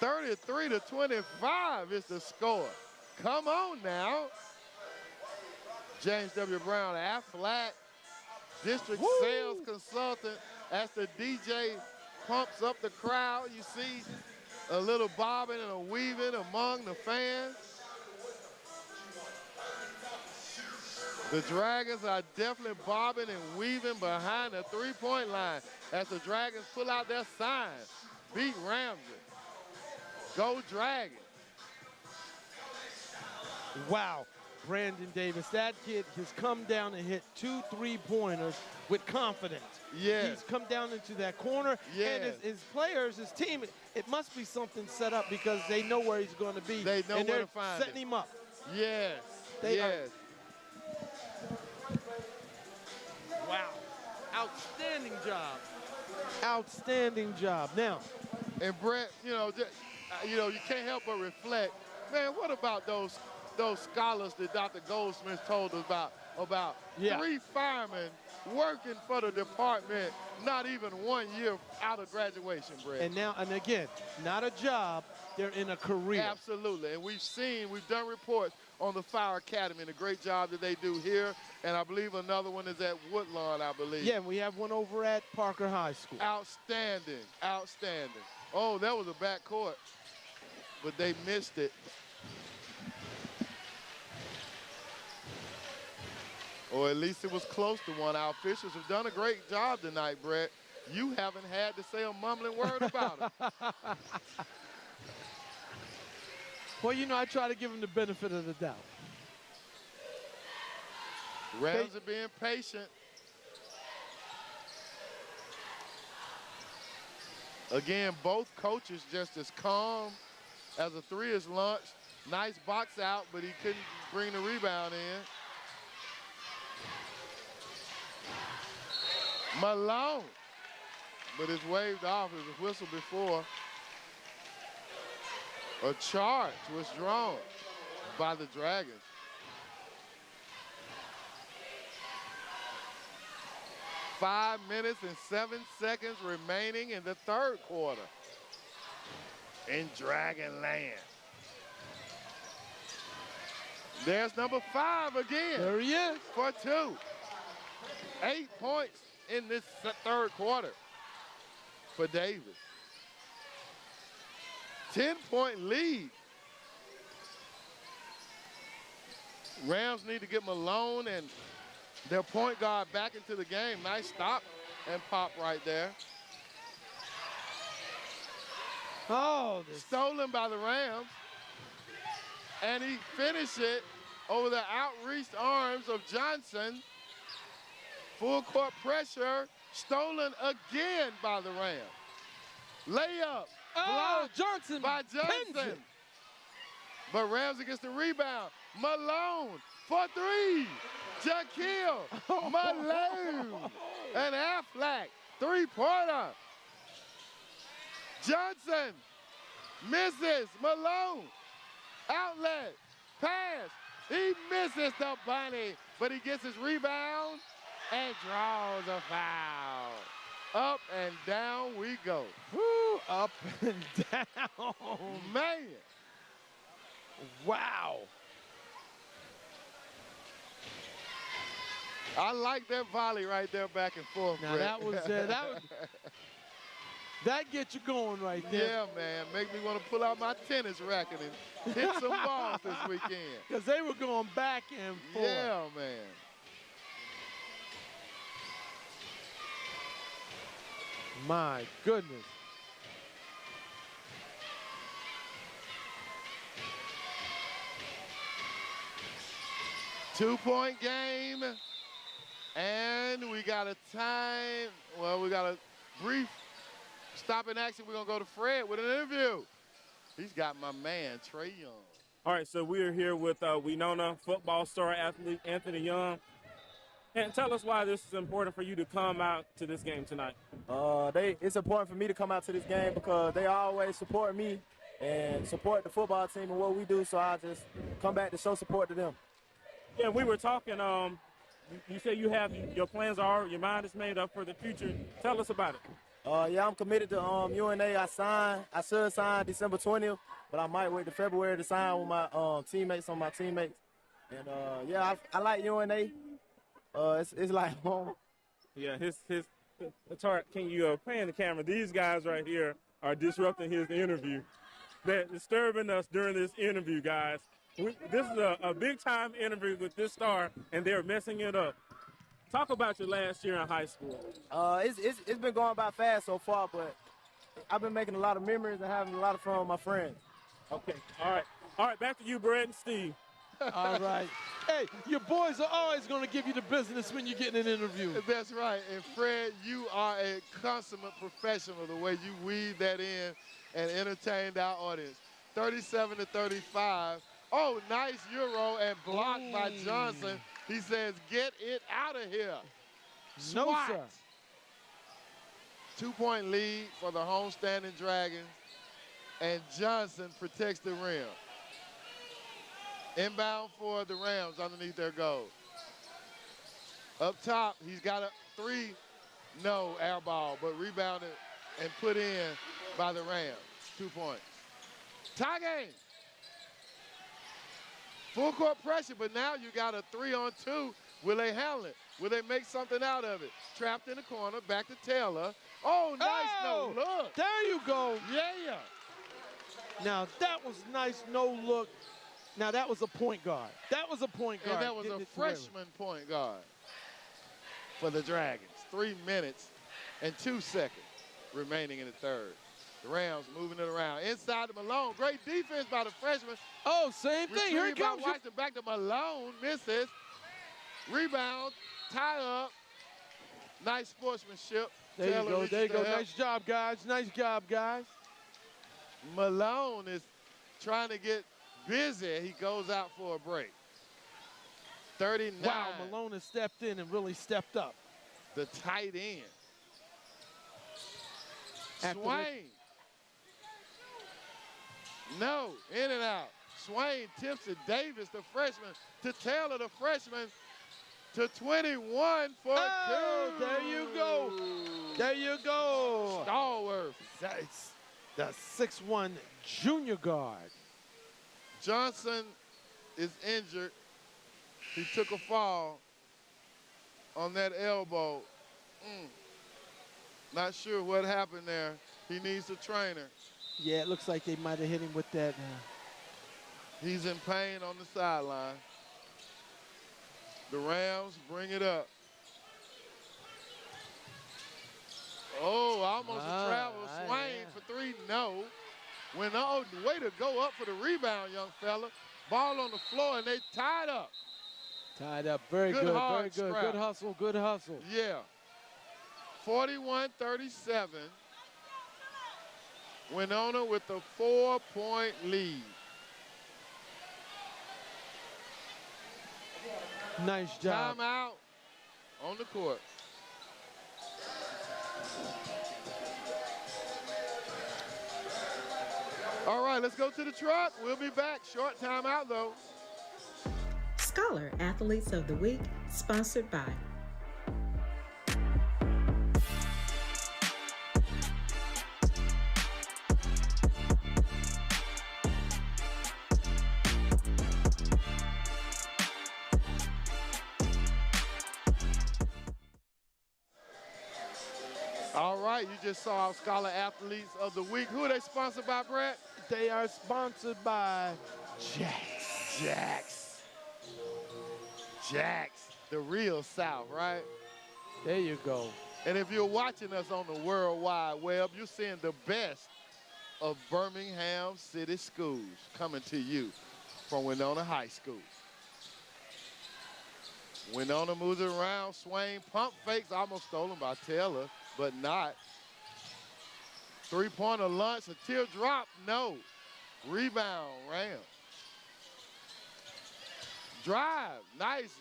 33-25 is the score. Come on now. James W. Brown, Aflac, district sales consultant. As the DJ pumps up the crowd, you see a little bobbing and a weaving among the fans. The Dragons are definitely bobbing and weaving behind the 3-point line as the Dragons pull out their signs. Beat Ramsay. Go Dragons. Wow. Brandon Davis, that kid has come down and hit 2 3-pointers with confidence. Yes. He's come down into that corner. Yes. And his players, his team, it must be something set up because they know where he's going to be. They know where to find setting him up. Yes. Yes. Wow. Outstanding job. Outstanding job. Now. And Brett, you can't help but reflect, man, what about those scholars that Dr. Goldsmith told us about 3 firemen working for the department, not even 1 year out of graduation, Brett. And again, not a job, they're in a career. Absolutely, and we've done reports on the Fire Academy and the great job that they do here, and I believe another one is at Woodlawn, I believe. Yeah, we have one over at Parker High School. Outstanding, outstanding. Oh, that was a backcourt, but they missed it. Or at least it was close to one. Our officials have done a great job tonight, Brett. You haven't had to say a mumbling word about it. Well, I try to give them the benefit of the doubt. Rams are being patient. Again, both coaches just as calm as a 3 is launched. Nice box out, but he couldn't bring the rebound in. Malone, but it's waved off. It was a whistle before. A charge was drawn by the Dragons. Five minutes and 7 seconds remaining in the third quarter in Dragon Land. There's number 5 again. There he is. For 2. 8 points in this third quarter for Davis. 10-point lead. Rams need to get Malone and their point guard back into the game. Nice stop and pop right there. Oh, stolen by the Rams. And he finished it over the outreached arms of Johnson. Full court pressure, stolen again by the Rams. Layup. blocked Johnson by Johnson. But Ramsay gets the rebound. Malone for 3. Jaquil Malone. And Aflac Three-pointer. Johnson misses. Malone. Outlet. Pass. He misses the bunny, but he gets his rebound and draws a foul. Up and down we go. Woo, up and down. Man. Wow. I like that volley right there back and forth. Now Brett. that gets you going right there. Yeah, man. Make me want to pull out my tennis racket and hit some balls this weekend. Because they were going back and forth. Yeah, man. My goodness. Two-point game. And we got a time. Well, we got a brief stop in action. We're going to go to Fred with an interview. He's got my man, Trey Young. All right, so we are here with Wenonah football star athlete Anthony Young. And tell us why this is important for you to come out to this game tonight. It's important for me to come out to this game because they always support me and support the football team and what we do, so I just come back to show support to them. Yeah, we were talking, you say you have your plans are, your mind is made up for the future. Tell us about it. Yeah, I'm committed to UNA. I should sign December 20th, but I might wait to February to sign with my teammates on my teammates. And yeah, I like UNA. It's like home. Yeah, it's hard. Can you pan the camera? These guys right here are disrupting his interview. They're disturbing us during this interview, guys. This is a big-time interview with this star, and they're messing it up. Talk about your last year in high school. It's been going by fast so far, but I've been making a lot of memories and having a lot of fun with my friends. Okay, all right, back to you, Brett and Steve. All right. Hey, your boys are always going to give you the business when you get in an interview. That's right. And Fred, you are a consummate professional the way you weave that in and entertained our audience. 37-35. Oh, nice Euro and blocked by Johnson. He says, get it out of here. No, Swat. sir. 2-point lead for the homestanding Dragons. And Johnson protects the rim. Inbound for the Rams underneath their goal. Up top, he's got a three, no air ball, but rebounded and put in by the Rams. 2 points. Tie game. Full court pressure, but now you got a 3-on-2. Will they handle it? Will they make something out of it? Trapped in the corner, back to Taylor. Oh, nice no look. There you go. Yeah. Now, that was nice no look. Now, that was a point guard. That was a point guard. And that was a freshman point guard for the Dragons. 3 minutes and 2 seconds remaining in the third. The Rams moving it around. Inside to Malone. Great defense by the freshman. Oh, same thing. Here he comes. Washington back to Malone. Misses. Rebound. Tie up. Nice sportsmanship. There you go. There you go. Nice job, guys. Nice job, guys. Malone is trying to get busy. He goes out for a break. 39. Wow, Malone has stepped in and really stepped up. The tight end. Swain. No, in and out. Swain tips it. Davis, the freshman, to Taylor, the freshman, to 21 for two. There you go. There you go. Stallworth. That's the 6'1" junior guard. Johnson is injured. He took a fall on that elbow. Not sure what happened there. He needs a trainer. Yeah, it looks like they might have hit him with that. He's in pain on the sideline. The Rams bring it up. Oh, almost a travel. Swain for three, no. Wenonah, way to go up for the rebound, young fella. Ball on the floor, and they tied up. Tied up, very good, very good. Good hustle, good hustle. Yeah. 41-37. Wenonah with a 4-point lead. Nice job. Timeout on the court. All right, let's go to the truck. We'll be back. Short timeout, though. Scholar Athletes of the Week, sponsored by All right, you just saw our Scholar Athletes of the Week. Who are they sponsored by, Brett? They are sponsored by Jax. Jax, the real South, right? There you go. And if you're watching us on the World Wide Web, you're seeing the best of Birmingham City Schools coming to you from Wenonah High School. Wenonah moves it around, Swain, pump fakes, almost stolen by Taylor, but not. Three-pointer lunch, a teardrop, no. Rebound, Rams. Drive, nice.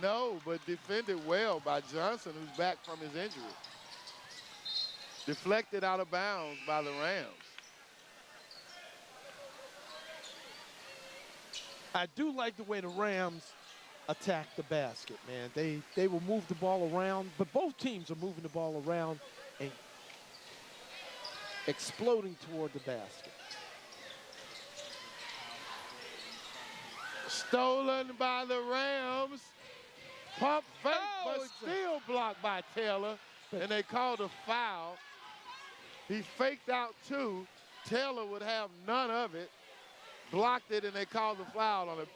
No, but defended well by Johnson, who's back from his injury. Deflected out of bounds by the Rams. I do like the way the Rams attack the basket, man. They will move the ball around, but both teams are moving the ball around and exploding toward the basket. Stolen by the Rams. Pump fake, but still blocked by Taylor, and they called a foul. He faked out two. Taylor would have none of it. Blocked it, and they called the foul on it.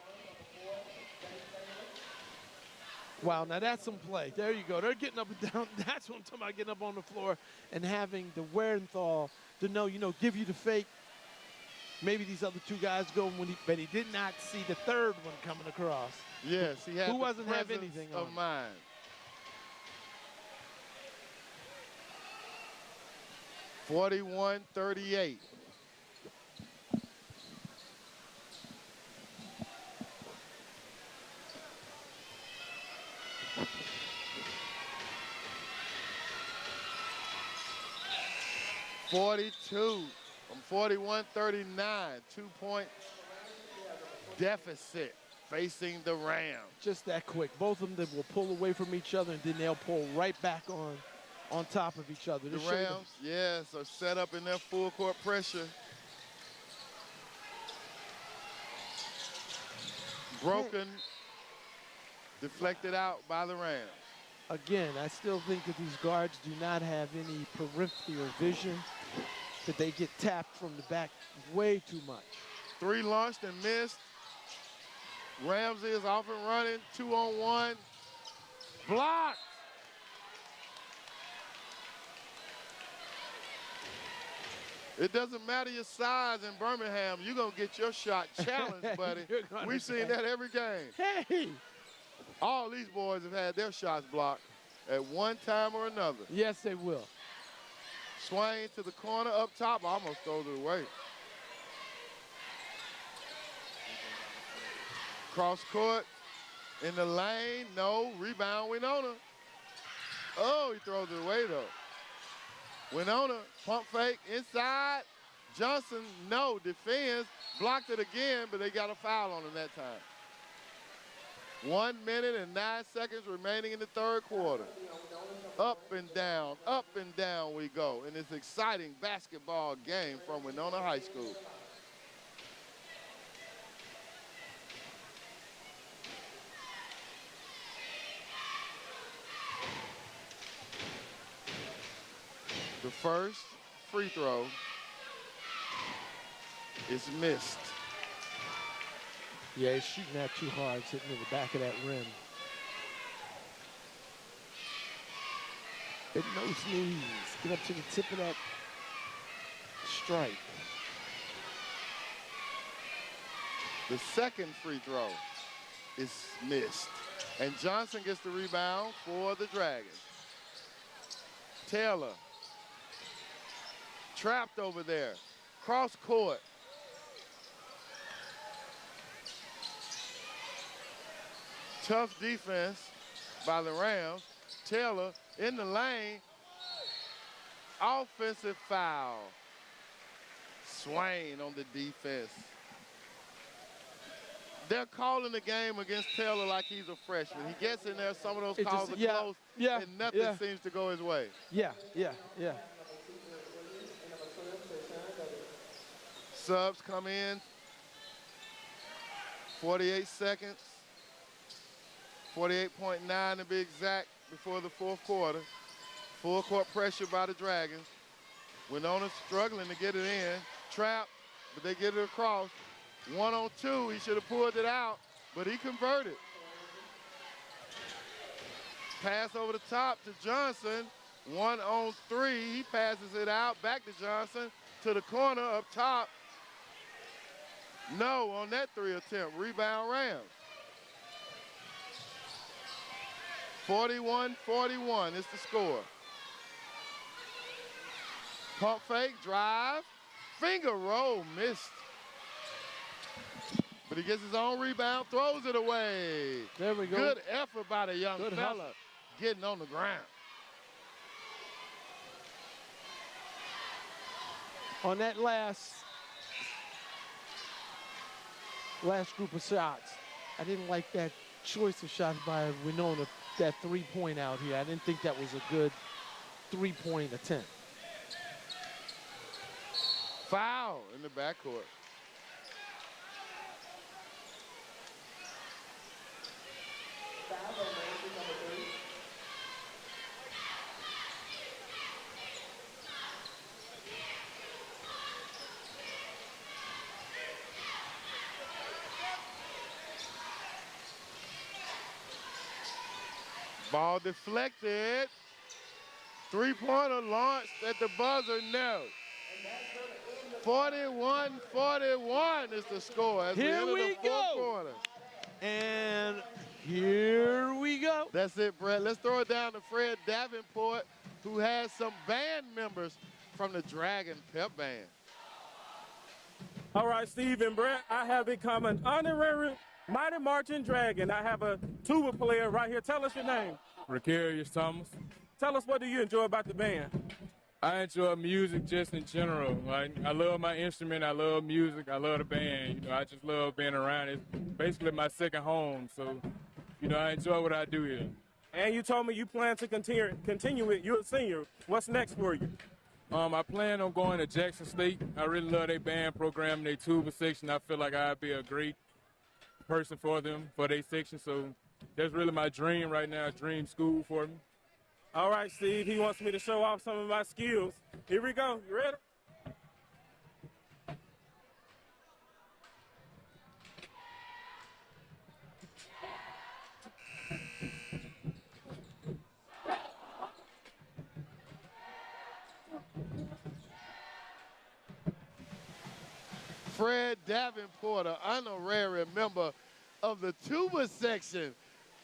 Wow, now that's some play. There you go. They're getting up and down. That's what I'm talking about, getting up on the floor and having the wherewithal to know, give you the fake. Maybe these other two guys go, but he did not see the third one coming across. Yes, he had Who the wasn't have presence anything of on. mind. (41-38). (42) from 41-39, 2-point deficit facing the Rams. Just that quick. Both of them will pull away from each other, and then they'll pull right back on top of each other. The Rams, yes, are set up in their full court pressure. Broken, deflected out by the Rams. Again, I still think that these guards do not have any peripheral vision, that they get tapped from the back way too much. Three launched and missed. Ramsay is off and running, 2-on-1. Blocked. It doesn't matter your size in Birmingham, you're going to get your shot challenged, buddy. We've seen that every game. Hey! All these boys have had their shots blocked at one time or another. Yes, they will. Swain to the corner up top, almost throws it away. Cross court, in the lane, no, rebound Wenonah. Oh, he throws it away though. Wenonah, pump fake, inside. Johnson, no, defends, blocked it again, but they got a foul on him that time. 1 minute and 9 seconds remaining in the third quarter. Up and down we go in this exciting basketball game from Wenonah High School. The first free throw is missed. Yeah, he's shooting that too hard, it's hitting in the back of that rim. Get no sneeze. Get up to the tip of that stripe. The second free throw is missed. And Johnson gets the rebound for the Dragons. Taylor. Trapped over there. Cross court. Tough defense by the Rams. Taylor in the lane. offensive foul. Swain on the defense. They're calling the game against Taylor like he's a freshman. He gets in there, some of those calls are close, and nothing seems to go his way. Yeah. Subs come in. 48 seconds. 48.9 to be exact before the fourth quarter. Full court pressure by the Dragons. Wenonah struggling to get it in. Trap, but they get it across. 1-on-2, he should have pulled it out, but he converted. Pass over the top to Johnson. 1-on-3, he passes it out, back to Johnson, to the corner up top. No on that 3 attempt, rebound Rams. 41-41 is the score. Pump fake, drive, finger roll, missed. But he gets his own rebound, throws it away. There we go. Good effort by the young Good fella hustle. getting on the ground. On that last group of shots, I didn't like that choice of shots by Wenonah, that three-point out here. I didn't think that was a good three-point attempt. Foul in the backcourt. Ball deflected. Three-pointer launched at the buzzer, no. 41-41 is the score as Here we we enter the fourth quarter. And here we go. That's it, Brett. Let's throw it down to Fred Davenport, who has some band members from the Dragon Pep Band. All right, Steve and Brett, I have become an honorary Mighty Marching Dragon. I have a tuba player right here. Tell us your name. Precarious Thomas. Tell us, what do you enjoy about the band? I enjoy music just in general. Like, I love my instrument. I love music. I love the band. You know, I just love being around. It's basically my second home. So, you know, I enjoy what I do here. And you told me you plan to continue it. You're a senior. What's next for you? I plan on going to Jackson State. I really love their band program, their tuba section. I feel like I'd be a great person for them, for their section. So that's really my dream right now, dream school for me. All right, Steve, he wants me to show off some of my skills. Here we go. You ready? Fred Davenport, an honorary member of the tuba section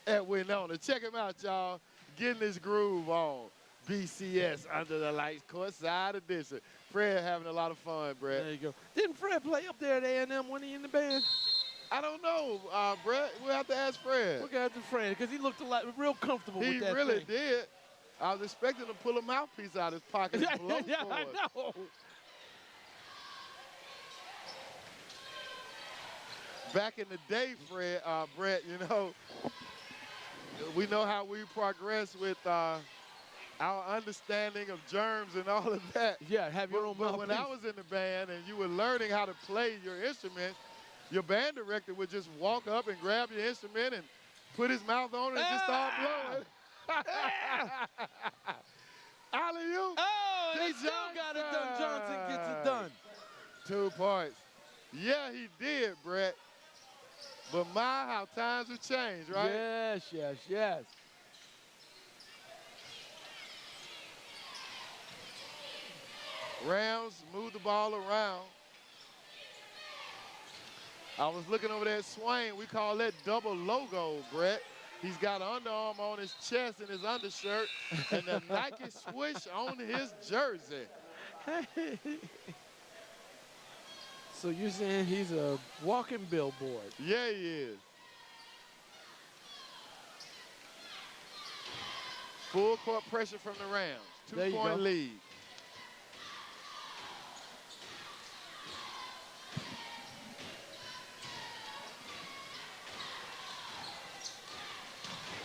at Wenonah. Check him out, y'all. Getting his groove on. BCS Under the Lights, Courtside edition. Fred having a lot of fun, Brett. There you go. Didn't Fred play up there at A&M when he in the band? I don't know, Brett. We'll have to ask Fred. We'll ask Fred, because he looked real comfortable with that He really thing. did. I was expecting to pull a mouthpiece out of his pocket and blow Yeah, for I it. know. Back in the day, Brett, you know, we know how we progress with our understanding of germs and all of that. Yeah, have your own But when I mouthpiece. was in the band and you were learning how to play your instrument, your band director would just walk up and grab your instrument and put his mouth on it and just start blowing. Alley-oop. Oh, to they still got it done. Johnson gets it done. 2 points. Yeah, he did, Brett. But my, how times have changed, right? Yes, yes, yes. Rams move the ball around. I was looking over there at Swain. We call that double logo, Brett. He's got an underarm on his chest and his undershirt and the Nike swoosh on his jersey. So you're saying he's a walking billboard? Yeah, he is. Full court pressure from the Rams. There you 2-point go. lead.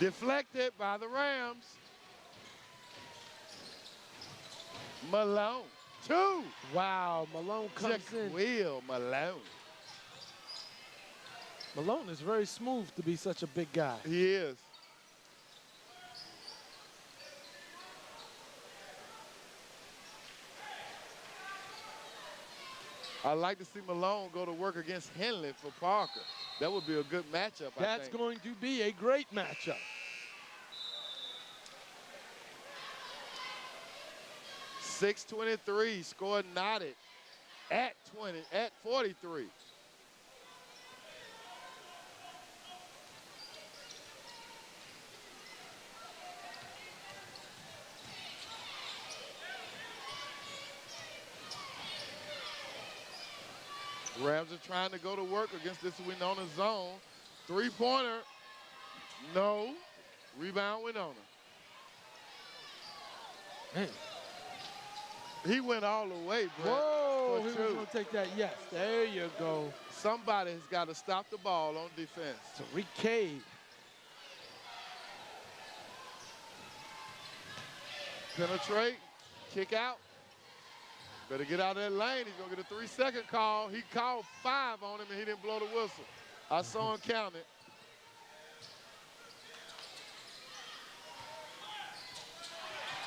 Deflected by the Rams. Malone, 2. Wow, Malone comes in. Jaquil Malone. Malone is very smooth to be such a big guy. He is. I'd like to see Malone go to work against Henley for Parker. That would be a good matchup, I That's think. going to be a great matchup. .623, score knotted at 43. Rams are trying to go to work against this Wenonah zone. 3-pointer, no. Rebound Wenonah. Man. He went all the way, Brett. Whoa, he was going to take that. Yes, there you go. Somebody has got to stop the ball on defense. Tariq Cade. Penetrate, kick out. Better get out of that lane. He's going to get a 3-second call. He called 5 on him, and he didn't blow the whistle. I saw him count it.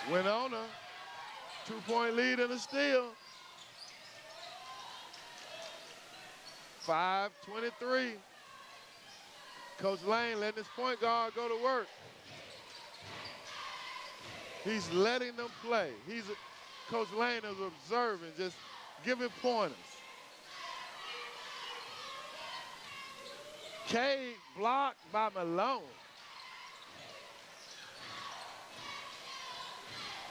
Wenonah, 2-point lead and a steal. 5:23. Coach Lane letting his point guard go to work. He's letting them play. Coach Lane is observing, just giving pointers. Cade blocked by Malone.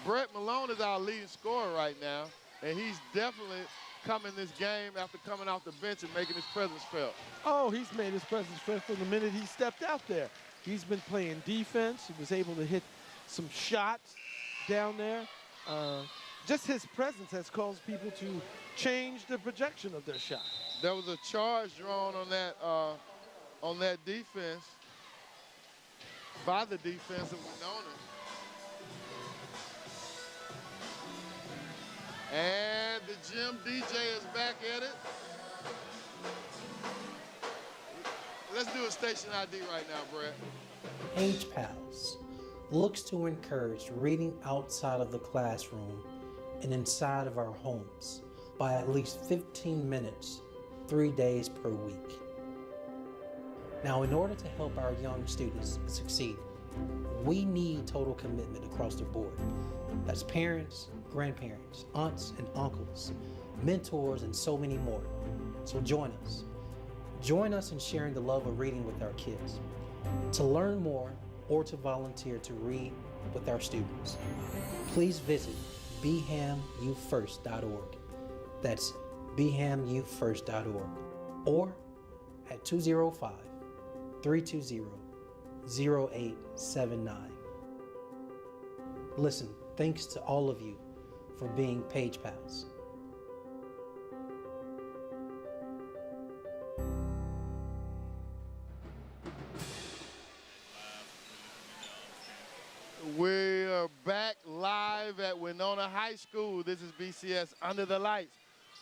Brett Malone is our leading scorer right now, and he's definitely coming this game after coming off the bench and making his presence felt. Oh, he's made his presence felt from the minute he stepped out there. He's been playing defense. He was able to hit some shots down there. Just his presence has caused people to change the projection of their shot. There was a charge drawn on that defense by the defense of Wenonah. And the gym DJ is back at it. Let's do a station ID right now, Brett. Page Pals looks to encourage reading outside of the classroom and inside of our homes by at least 15 minutes, 3 days per week. Now, in order to help our young students succeed, we need total commitment across the board. That's parents, grandparents, aunts and uncles, mentors, and so many more. So join us. Join us in sharing the love of reading with our kids. To learn more or to volunteer to read with our students, please visit BehamYouFirst.org. That's BehamYouFirst.org. Or at 205-320-0879. Listen, thanks to all of you for being Page Pals. We are back live at Wenonah High School. This is BCS Under the Lights.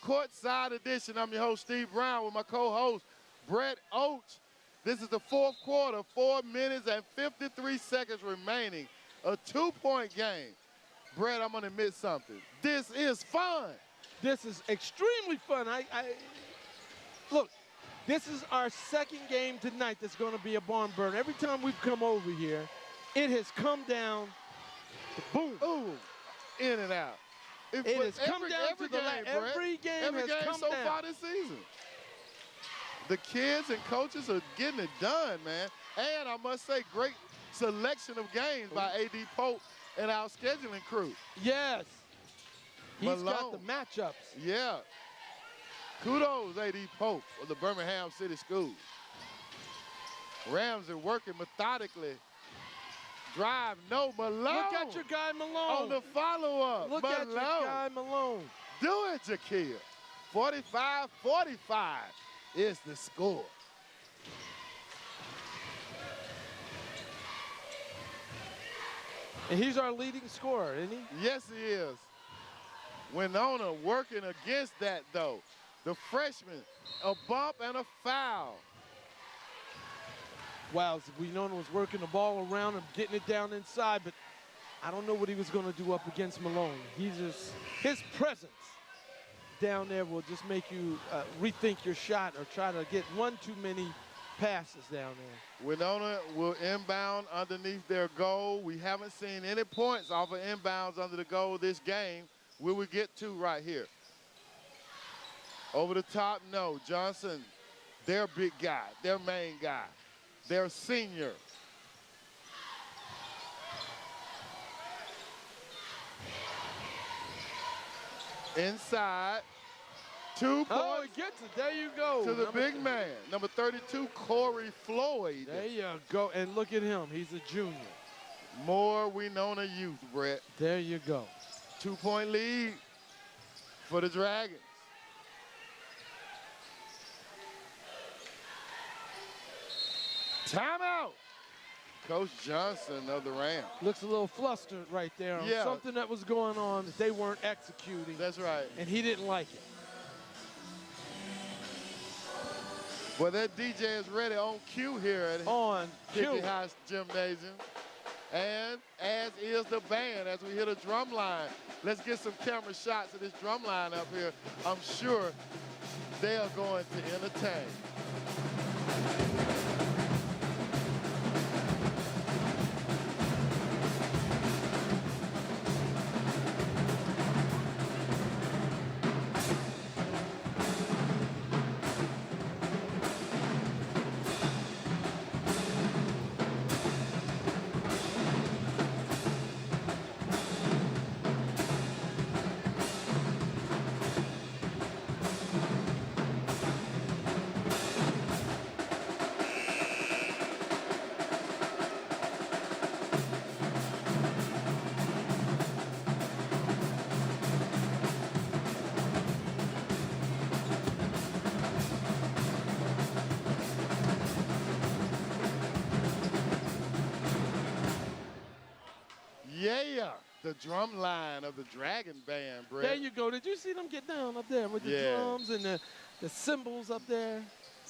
Courtside edition. I'm your host, Steve Brown, with my co-host, Brett Oates. This is the fourth quarter, 4 minutes and 53 seconds remaining. A 2-point game. Brett, I'm going to admit something. This is fun. This is extremely fun. Look, this is our second game tonight that's going to be a barn burner. Every time we've come over here, it has come down to boom. Ooh, in and out. It has come down to the last. Every game has come so down. far this season. The kids and coaches are getting it done, man. And I must say, great selection of games by A.D. Pope and our scheduling crew. Yes. He's Malone. got the matchups. Yeah. Kudos, A.D. Pope of the Birmingham City Schools. Rams are working methodically. Drive, no, Malone. Look at your guy Malone. On the follow-up, Look Malone. at your guy Malone. Do it, Jaquil. 45-45 is the score. And he's our leading scorer, isn't he? Yes, he is. Wenonah working against that, though. The freshman, a bump and a foul. Wow, Wenonah was working the ball around and getting it down inside, but I don't know what he was going to do up against Malone. His presence down there will just make you rethink your shot or try to get one too many passes down there. Wenonah will inbound underneath their goal. We haven't seen any points off of inbounds under the goal this game. Will we get two right here? Over the top, no. Johnson, their big guy, their main guy, their senior. Inside. 2 points. Oh, he gets it. There you go. To the big man, number 32, Corey Floyd. There you go. And look at him. He's a junior. More Wenonah youth, Brett. There you go. 2-point lead for the Dragons. Timeout. Coach Johnson of the Rams. Looks a little flustered right there on something that was going on that they weren't executing. That's right. And he didn't like it. Well, that DJ is ready on cue here at Hickey High Gymnasium. And as is the band as we hit a drum line. Let's get some camera shots of this drum line up here. I'm sure they are going to entertain. Yeah, the drum line of the Dragon Band, Brett. There you go. Did you see them get down up there with the drums and the cymbals up there?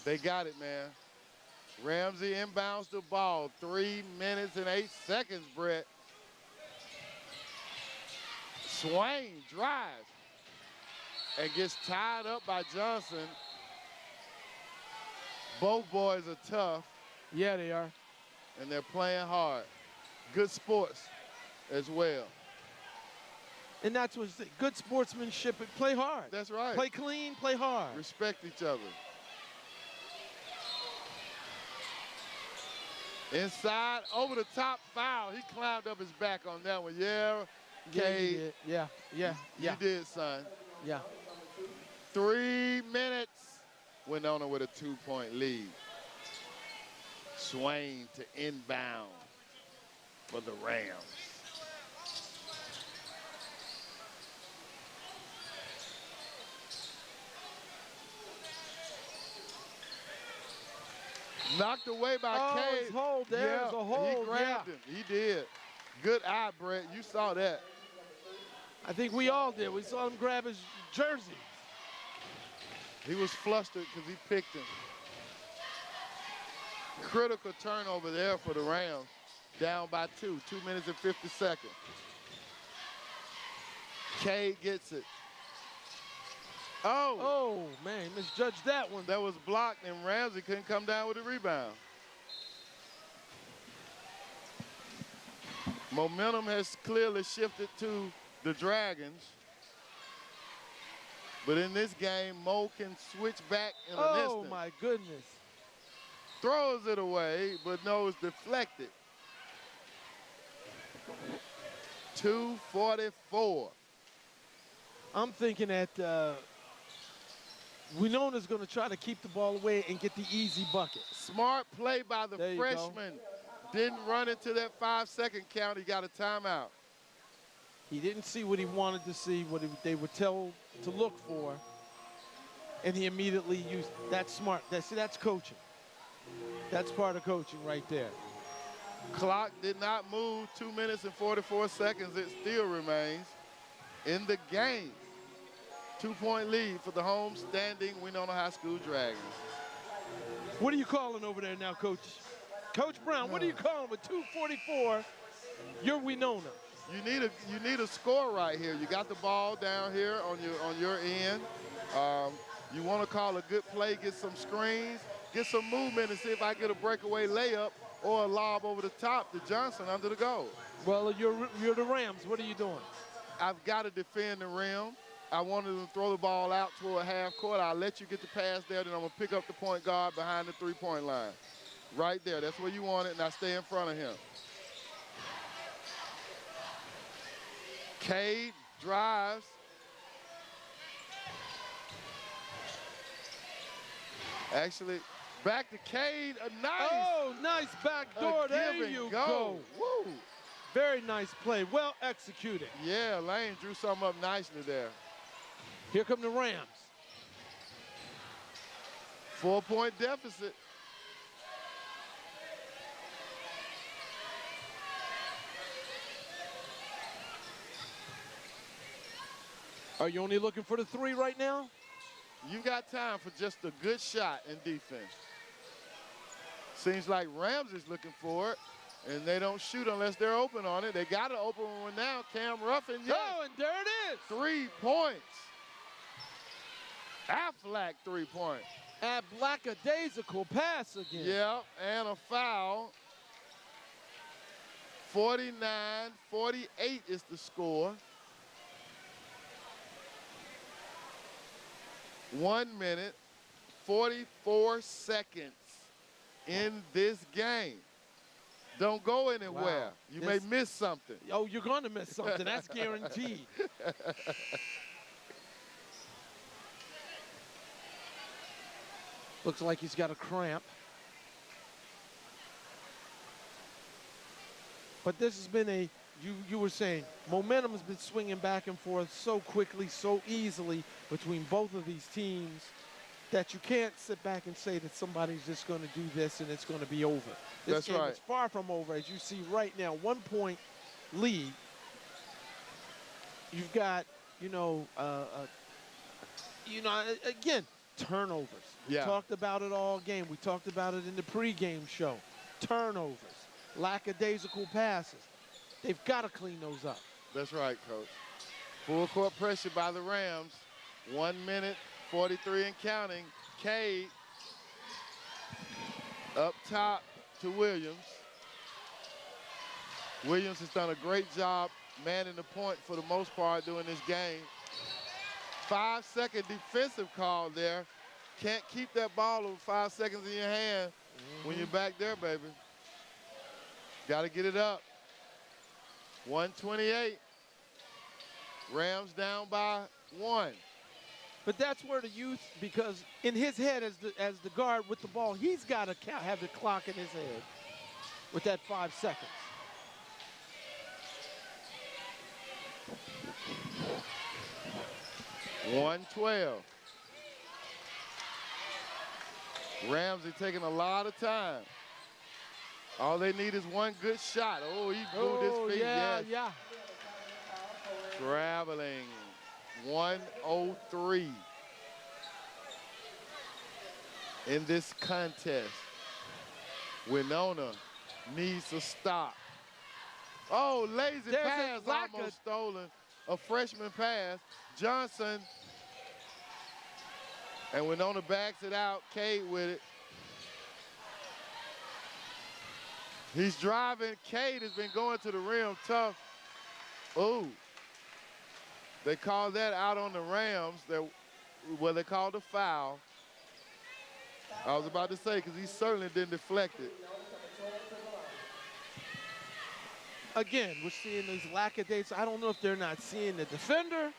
They got it, man. Ramsay inbounds the ball. 3 minutes and 8 seconds, Brett. Swain drives and gets tied up by Johnson. Both boys are tough. Yeah, they are. And they're playing hard. Good sports as well. And that's what's good sportsmanship. Play hard. That's right. Play clean, play hard. Respect each other. Inside, over the top foul. He climbed up his back on that one. Yeah, Cade. Yeah. You did, son. Yeah. 3 minutes. Wenonah with a 2-point lead. Swain to inbound for the Rams. Knocked away by Cade. His hold. There's a hold. He grabbed him. He did. Good eye, Brett. You saw that. I think we all did. We saw him grab his jersey. He was flustered because he picked him. Critical turnover there for the Rams. Down by 2. 2 minutes and 50 seconds. Cade gets it. Oh, man, misjudged that one. That was blocked, and Ramsay couldn't come down with the rebound. Momentum has clearly shifted to the Dragons. But in this game, Mo can switch back in an instant. Oh, my goodness. Throws it away, but no, it's deflected. 2:44. I'm thinking that Wenonah's going to try to keep the ball away and get the easy bucket. Smart play by the freshman. Didn't run into that 5-second count. He got a timeout. He didn't see what he wanted to see, what they were told to look for, and he immediately used. That's smart. That's coaching. That's part of coaching right there. Clock did not move. 2 minutes and 44 seconds. It still remains in the game. 2-point lead for the home standing Wenonah High School Dragons. What are you calling over there now, Coach? Coach Brown, what are you calling with 2:44? You're Wenonah. You need a score right here. You got the ball down here on your end. You want to call a good play, get some screens, get some movement, and see if I get a breakaway layup or a lob over the top to Johnson under the goal. Well, you're the Rams. What are you doing? I've got to defend the rim. I wanted to throw the ball out toward half court. I'll let you get the pass there, then I'm going to pick up the point guard behind the three-point line. Right there. That's where you want it, and I stay in front of him. Cade drives. Actually, back to Cade. Nice backdoor. There you go. Woo. Very nice play. Well executed. Yeah, Lane drew something up nicely there. Here come the Rams. 4-point deficit. Are you only looking for the three right now? You got time for just a good shot in defense. Seems like Ramsay's looking for it, and they don't shoot unless they're open on it. They got an open one now. Cam Ruffin, yes. Oh, and there it is. 3 points. Affleck 3-point. A lackadaisical pass again. Yep, and a foul. 49-48 is the score. 1 minute, 44 seconds in this game. Don't go anywhere. Wow. You may miss something. Oh, you're going to miss something. That's guaranteed. Looks like he's got a cramp. But this has been you were saying, momentum has been swinging back and forth so quickly, so easily between both of these teams that you can't sit back and say that somebody's just going to do this and it's going to be over. This game is far from over. As you see right now, 1-point lead. You've got, again, turnovers. We talked about it all game. We talked about it in the pregame show. Turnovers, lackadaisical passes. They've got to clean those up. That's right, Coach. Full court pressure by the Rams. 1 minute, 43 and counting. Cade up top to Williams. Williams has done a great job manning the point for the most part during this game. 5-second defensive call there. Can't keep that ball over 5 seconds in your hand when you're back there, baby. Got to get it up. 128. Rams down by 1. But that's where the youth, because in his head as the guard with the ball, he's got to have the clock in his head with that 5 seconds. .112. Ramsay taking a lot of time. All they need is one good shot. Oh, he moved his feet. Yeah. Traveling. 103 in this contest. Wenonah needs to stop. Oh, lazy pass, almost stolen. A freshman pass. Johnson. And Wenonah backs it out. Cade with it. He's driving. Cade has been going to the rim tough. Ooh. They called that out on the Rams. They called a foul. I was about to say, because he certainly didn't deflect it. Again, we're seeing these lackadaisical. I don't know if they're not seeing the defender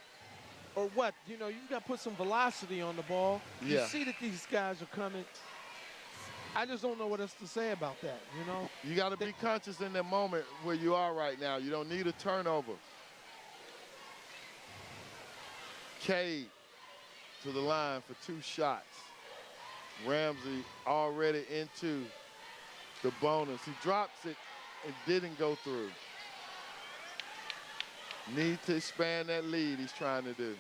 or what. You've got to put some velocity on the ball. You see that these guys are coming. I just don't know what else to say about that, You got to be conscious in the moment where you are right now. You don't need a turnover. Cade to the line for 2 shots. Ramsay already into the bonus. He drops it and didn't go through. Need to expand that lead he's trying to do.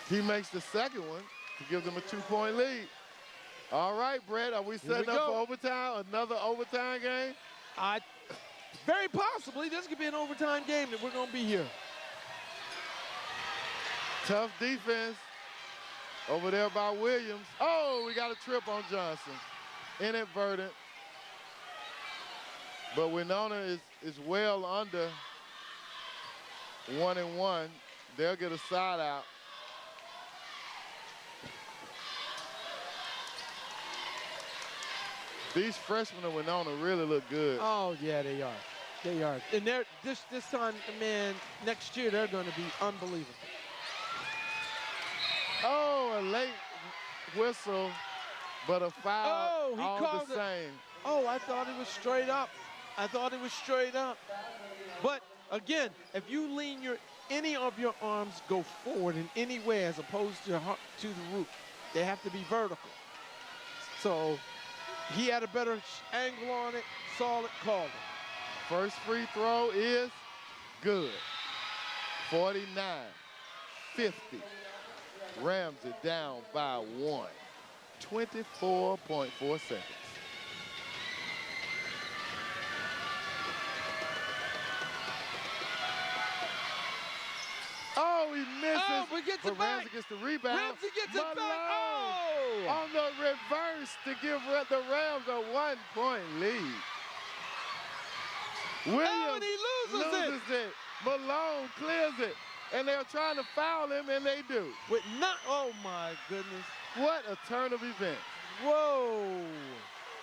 He makes the second one to give them a 2-point lead. All right, Brett, are we setting up for overtime? Another overtime game? Very possibly. This could be an overtime game that we're going to be here. Tough defense over there by Williams. Oh, we got a trip on Johnson. Inadvertent. But Wenonah is well under 1-1. They'll get a side out. These freshmen of Wenonah really look good. Oh, yeah, they are. They are. And they're, this time, man, next year, they're going to be unbelievable. Oh, a late whistle, but a foul. Oh, he all called the same. Oh, I thought it was straight up. I thought it was straight up. But, again, if you lean any of your arms go forward in any way as opposed to the root, they have to be vertical. So he had a better angle on it, saw it, called it. First free throw is good. 49-50. Ramsay down by 1. 24.4 seconds. Oh, he misses. Oh, but gets it back. Ramsay gets the rebound. Ramsay gets it back. Oh! On the reverse to give the Rams a 1-point lead. Williams and he loses it. Malone clears it. And they're trying to foul him, and they do. Oh, my goodness. What a turn of events. Whoa.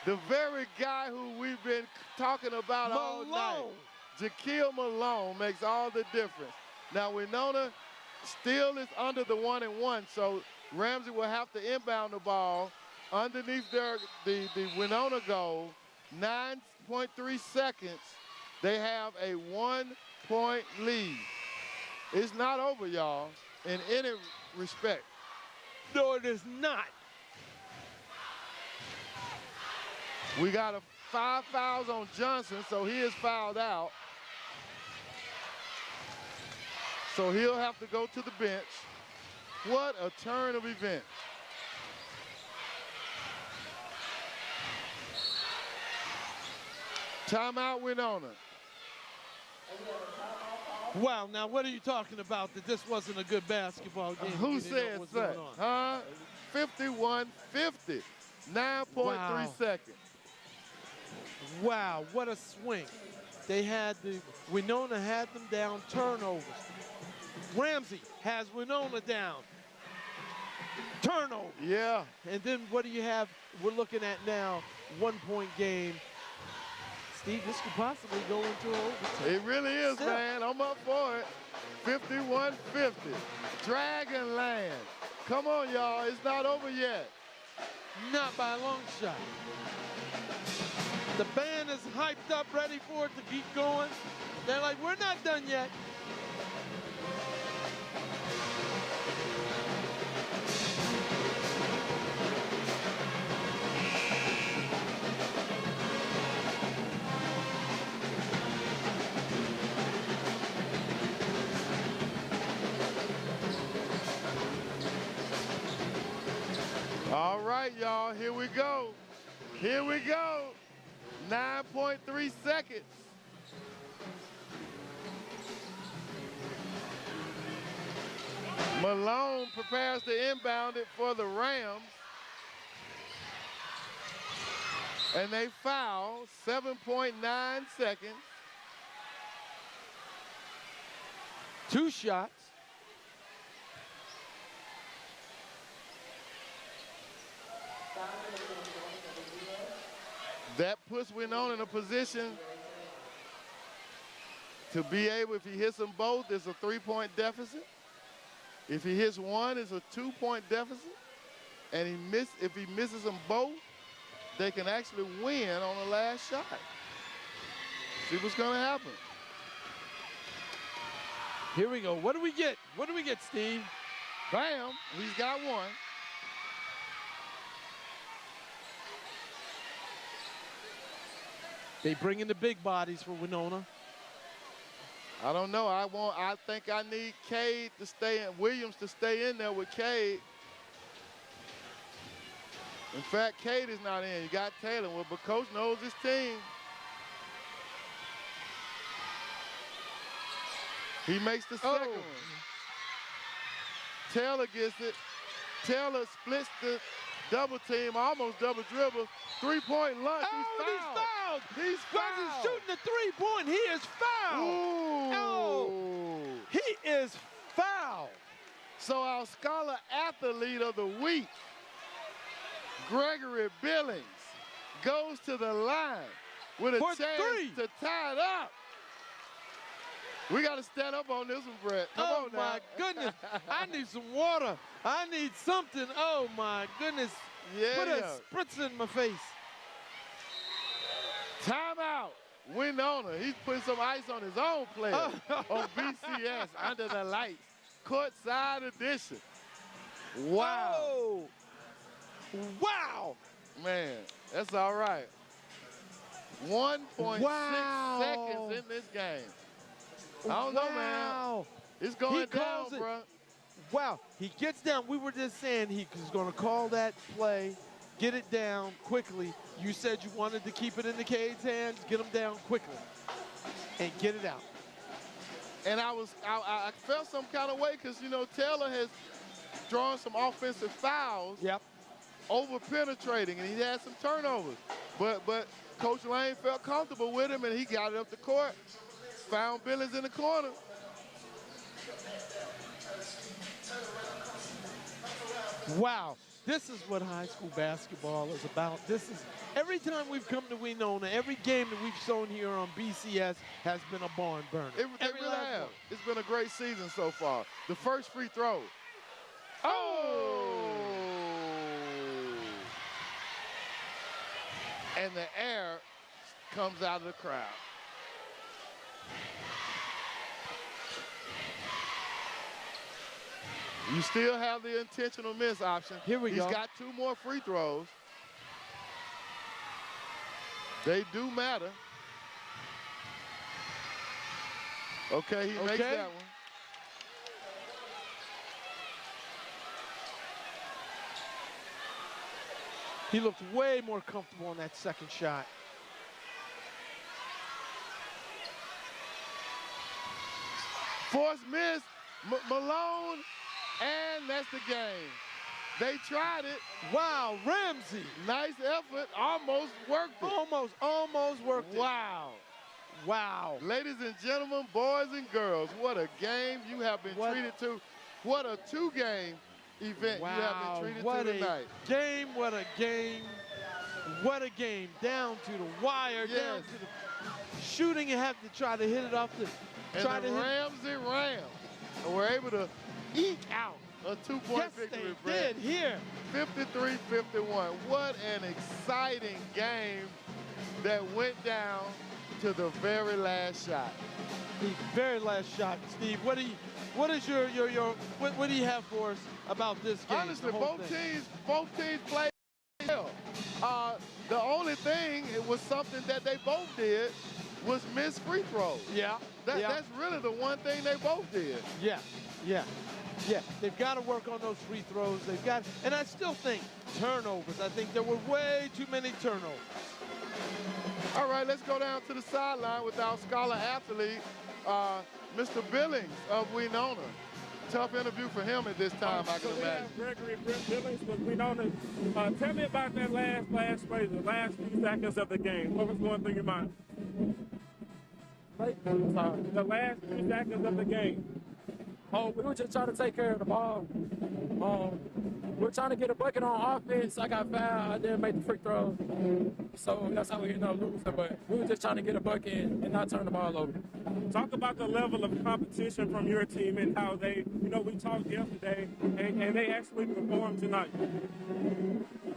The very guy who we've been talking about all night. Jaquil Malone makes all the difference. Now, Wenonah still is under the 1-1, so Ramsay will have to inbound the ball underneath the Wenonah goal. 9.3 seconds. They have a 1-point lead. It's not over, y'all, in any respect. No, it is not. We got 5 fouls on Johnson, so he is fouled out. So he'll have to go to the bench. What a turn of events. Timeout, Wenonah. Wow, now what are you talking about that this wasn't a good basketball game? Who said that? Huh? 51-50. 9.3 seconds. Wow, what a swing. Wenonah had them down, turnovers. Ramsay has Wenonah down. Turnover. Yeah. And then what do you have? We're looking at now, 1-point game. Steve, this could possibly go into overtime. It really is, man. I'm up for it. 51-50. Dragonland. Come on, y'all. It's not over yet. Not by a long shot. The band is hyped up, ready for it to keep going. They're like, we're not done yet. All right, y'all, here we go. Here we go. 9.3 seconds. Malone prepares to inbound it for the Rams. And they foul, 7.9 seconds. 2 shots. That puts Wenonah in a position to be able, if he hits them both, it's a 3-point deficit. If he hits one, it's a 2-point deficit. And if he misses them both, they can actually win on the last shot. See what's going to happen. Here we go. What do we get? What do we get, Steve? Bam. He's got one. They bring in the big bodies for Wenonah. I don't know. I think I need Cade to stay in, Williams to stay in there with Cade. In fact, Cade is not in. You got Taylor. Well, but coach knows his team. He makes the second one. Taylor gets it. Taylor splits the double team, almost double dribble. Three-point lunch. Oh, he's fouled. He's fouled. Shooting the three-point. He is fouled. Ooh. Oh, he is fouled. So our Scholar Athlete of the Week, Gregory Billings, goes to the line with a chance to tie it up. We got to stand up on this one, Brett. Come on now. Oh, my goodness. I need some water. I need something. Oh, my goodness. Yeah. Put a spritzer in my face. Timeout. Wenonah. He's putting some ice on his own player on BCS under the lights. Courtside edition. Wow. Oh. Wow. Man, that's all right. 1.6 seconds in this game. I don't know, man. It's going down, bro. Wow. He gets down. We were just saying he's going to call that play, get it down quickly. You said you wanted to keep it in the Cade's hands, get him down quickly, and get it out. And I felt some kind of way because, you know, Taylor has drawn some offensive fouls. Yep. Over penetrating, and he had some turnovers. But Coach Lane felt comfortable with him, and he got it up the court. Found Billings in the corner. Wow. This is what high school basketball is about. This is, every time we've come to Wenonah, every game that we've shown here on BCS has been a barn burner. They really have. It's been a great season so far. The first free throw. Oh! And the air comes out of the crowd. You still have the intentional miss option. Here we go. He's got 2 more free throws. They do matter. Okay, he makes that one. He looked way more comfortable on that second shot. Forced miss, Malone, and that's the game. They tried it. Wow, Ramsay. Nice effort, almost worked it. Almost worked it. Wow. Wow. Ladies and gentlemen, boys and girls, what a game you have been treated to. What a 2-game event you have been treated to tonight. What a game. What a game. Down to the wire, down to the shooting. You have to try to hit it off the Ramsay Rams were able to eke out a 2-point victory. They did here. 53-51. What an exciting game that went down to the very last shot. The very last shot, Steve. What do you have for us about this game? Honestly, both teams played well. The only thing, it was something that they both did, was miss free throws. Yeah. That's really the one thing they both did. Yeah. They've got to work on those free throws. And I still think turnovers. I think there were way too many turnovers. All right, let's go down to the sideline with our Scholar Athlete, Mr. Billings of Wenonah. Tough interview for him at this time, I can imagine. Gregory Billings with Wenonah. Tell me about that last play, the last few seconds of the game. What was going through your mind? The last few seconds of the game. Oh, we were just trying to take care of the ball. We're trying to get a bucket on offense. I got fouled. I didn't make the free throw. So that's how we ended up losing. But we were just trying to get a bucket and not turn the ball over. Talk about the level of competition from your team and how they, we talked yesterday, and they actually performed tonight.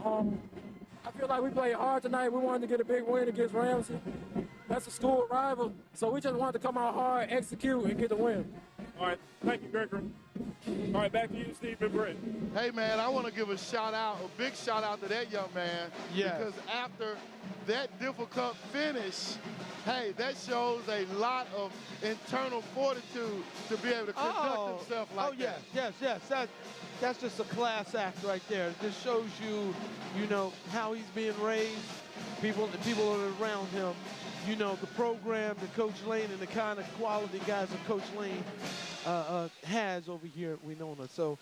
I feel like we played hard tonight. We wanted to get a big win against Ramsay. That's a school rival. So we just wanted to come out hard, execute, and get the win. All right, thank you, Gregory. All right, back to you, Steve and Brett. Hey, man, I want to give a big shout out to that young man. Yes. Because after that difficult finish, hey, that shows a lot of internal fortitude to be able to conduct himself like that. Yes. That's just a class act right there. It just shows you, how he's being raised, the people that are around him. The program that Coach Lane and the kind of quality guys that Coach Lane has over here at Wenonah. So,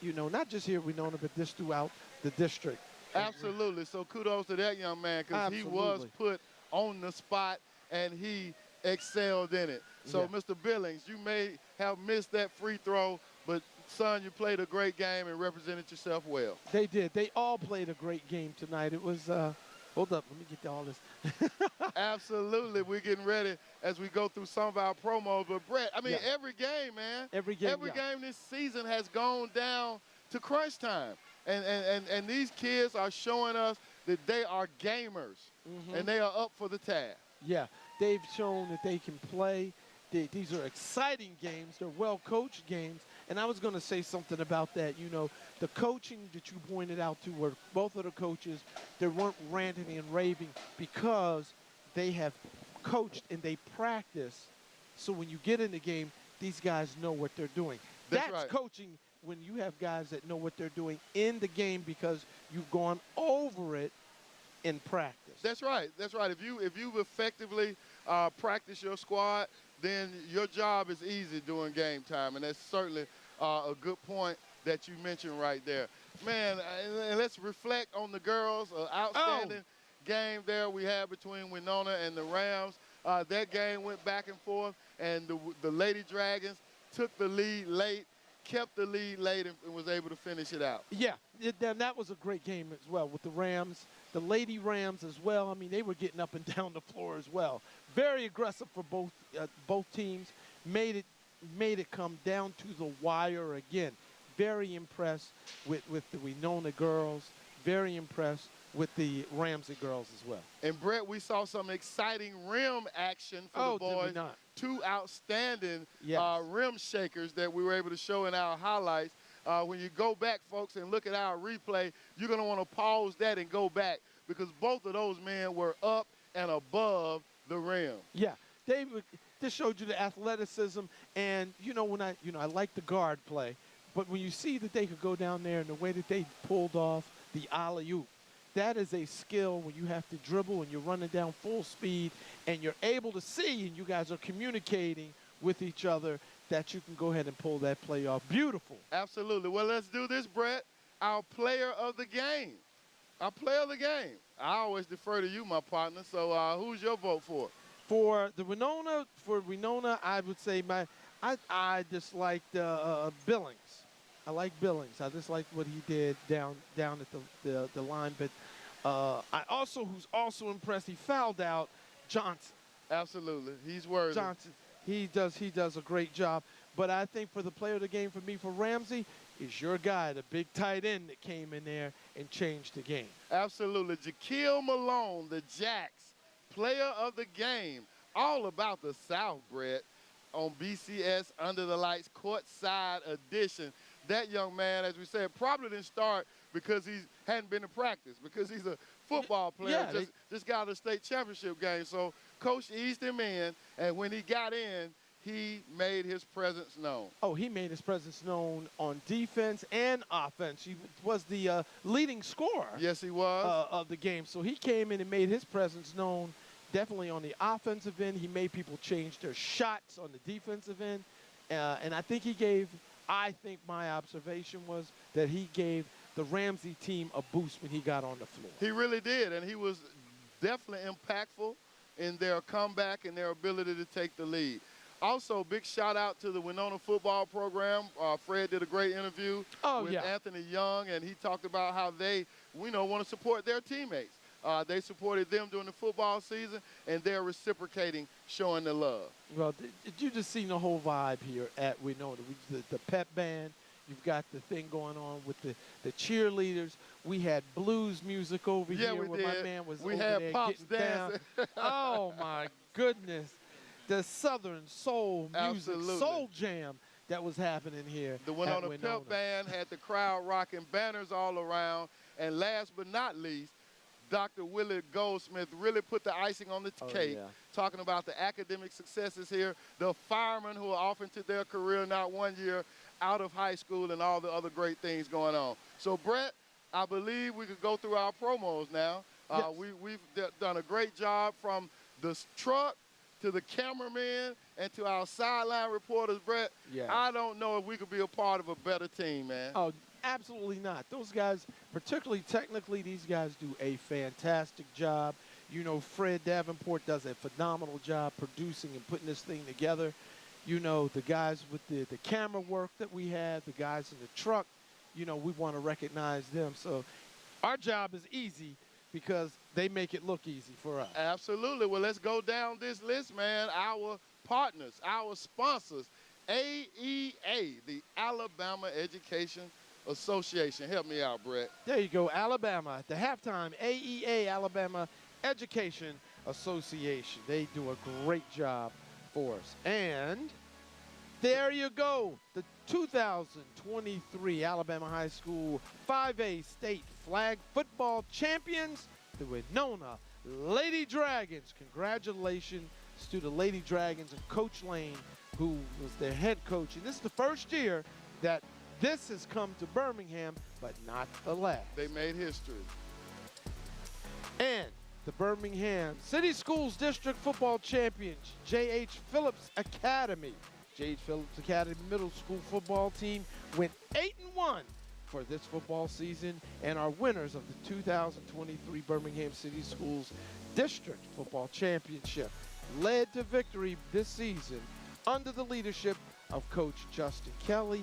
not just here at Wenonah, but this throughout the district. Absolutely. So kudos to that young man because he was put on the spot and he excelled in it. So, Mr. Billings, you may have missed that free throw, but, son, you played a great game and represented yourself well. They did. They all played a great game tonight. It was hold up. Let me get to all this. Absolutely. We're getting ready as we go through some of our promos. But, Brett, every game, man. Every game this season has gone down to crunch time. And these kids are showing us that they are gamers, and they are up for the task. Yeah, they've shown that they can play. These are exciting games. They're well-coached games. And I was going to say something about that. The coaching that you pointed out to were both of the coaches, they weren't ranting and raving because they have coached and they practice. So when you get in the game, these guys know what they're doing. That's right. Coaching when you have guys that know what they're doing in the game because you've gone over it in practice. That's right. If you've effectively practiced your squad, then your job is easy during game time, and that's certainly a good point that you mentioned right there. Man, and let's reflect on the girls. Outstanding game there we had between Wenonah and the Rams. That game went back and forth, and the Lady Dragons took the lead late, kept the lead late, and was able to finish it out. Yeah, that was a great game as well with the Rams. The Lady Rams as well. I mean, they were getting up and down the floor as well. Very aggressive for both teams. Made it come down to the wire again. Very impressed with the Wenonah girls. Very impressed with the Ramsay girls as well. And, Brett, we saw some exciting rim action for the boys. Did we not? Two outstanding rim shakers that we were able to show in our highlights. When you go back, folks, and look at our replay, you're going to want to pause that and go back because both of those men were up and above the rim. Yeah, this showed you the athleticism, and when I like the guard play, but when you see that they could go down there and the way that they pulled off the alley-oop, that is a skill when you have to dribble and you're running down full speed and you're able to see and you guys are communicating with each other that you can go ahead and pull that play off. Beautiful. Absolutely. Well, let's do this, Brett. Our player of the game. Our player of the game. I always defer to you, my partner. So who's your vote for? For Wenonah, I would say I just liked Billings. I like Billings. I just like what he did down at the line. But who's also impressed, he fouled out Johnson. Absolutely. He's worthy. Johnson. He does a great job. But I think for the player of the game for me, for Ramsay, is your guy, the big tight end that came in there and changed the game. Absolutely. Jaquil Malone, the Jacks, player of the game. All about the South, Brett, on BCS Under the Lights Courtside edition. That young man, as we said, probably didn't start because he hadn't been to practice, because he's a football player, just got a state championship game. So Coach eased him in, and when he got in, he made his presence known. Oh, he made his presence known on defense and offense. He was the leading scorer. Yes, he was. Of the game. So he came in and made his presence known definitely on the offensive end. He made people change their shots on the defensive end. And I think my observation was that he gave the Ramsay team a boost when he got on the floor. He really did, and he was definitely impactful in their comeback and their ability to take the lead. Also, big shout-out to the Wenonah football program. Fred did a great interview with Anthony Young, and he talked about how they, want to support their teammates. They supported them during the football season, and they're reciprocating, showing their love. Well, did you just see the whole vibe here at Wenonah? The pep band, You've got the thing going on with the cheerleaders. We had blues music over here where my man was over there Pops getting down. Oh, my goodness. The Southern soul music, soul jam that was happening here. The Wenonah Pep Band had the crowd rocking, banners all around. And last but not least, Dr. Willie Goldsmith really put the icing on the cake, talking about the academic successes here, the firemen who are off into their career, not 1 year out of high school, and all the other great things going on. So, Brett, I believe we could go through our promos now. We've done a great job from the truck to the cameraman and to our sideline reporters, Brett. I don't know if we could be a part of a better team, man. Oh, absolutely not. Those guys, particularly technically, these guys do a fantastic job. You know, Fred Davenport does a phenomenal job producing and putting this thing together. You know, the guys with the camera work that we had, the guys in the truck, you know, we want to recognize them. So our job is easy because they make it look easy for us. Absolutely. Well, let's go down this list, man. Our partners, our sponsors, AEA, the Alabama Education Association. Help me out, Brett. There you go, Alabama. At the halftime, AEA, Alabama Education Association. They do a great job for us. And there you go, the 2023 Alabama High School 5A State Flag Football Champions, the Wenonah Lady Dragons. Congratulations to the Lady Dragons and Coach Lane, who was their head coach. And this is the first year that this has come to Birmingham, but not the last. They made history. And the Birmingham City Schools District Football Champions, J.H. Phillips Academy. J.H. Phillips Academy Middle School football team went 8-1 for this football season and are winners of the 2023 Birmingham City Schools District Football Championship, led to victory this season under the leadership of Coach Justin Kelly.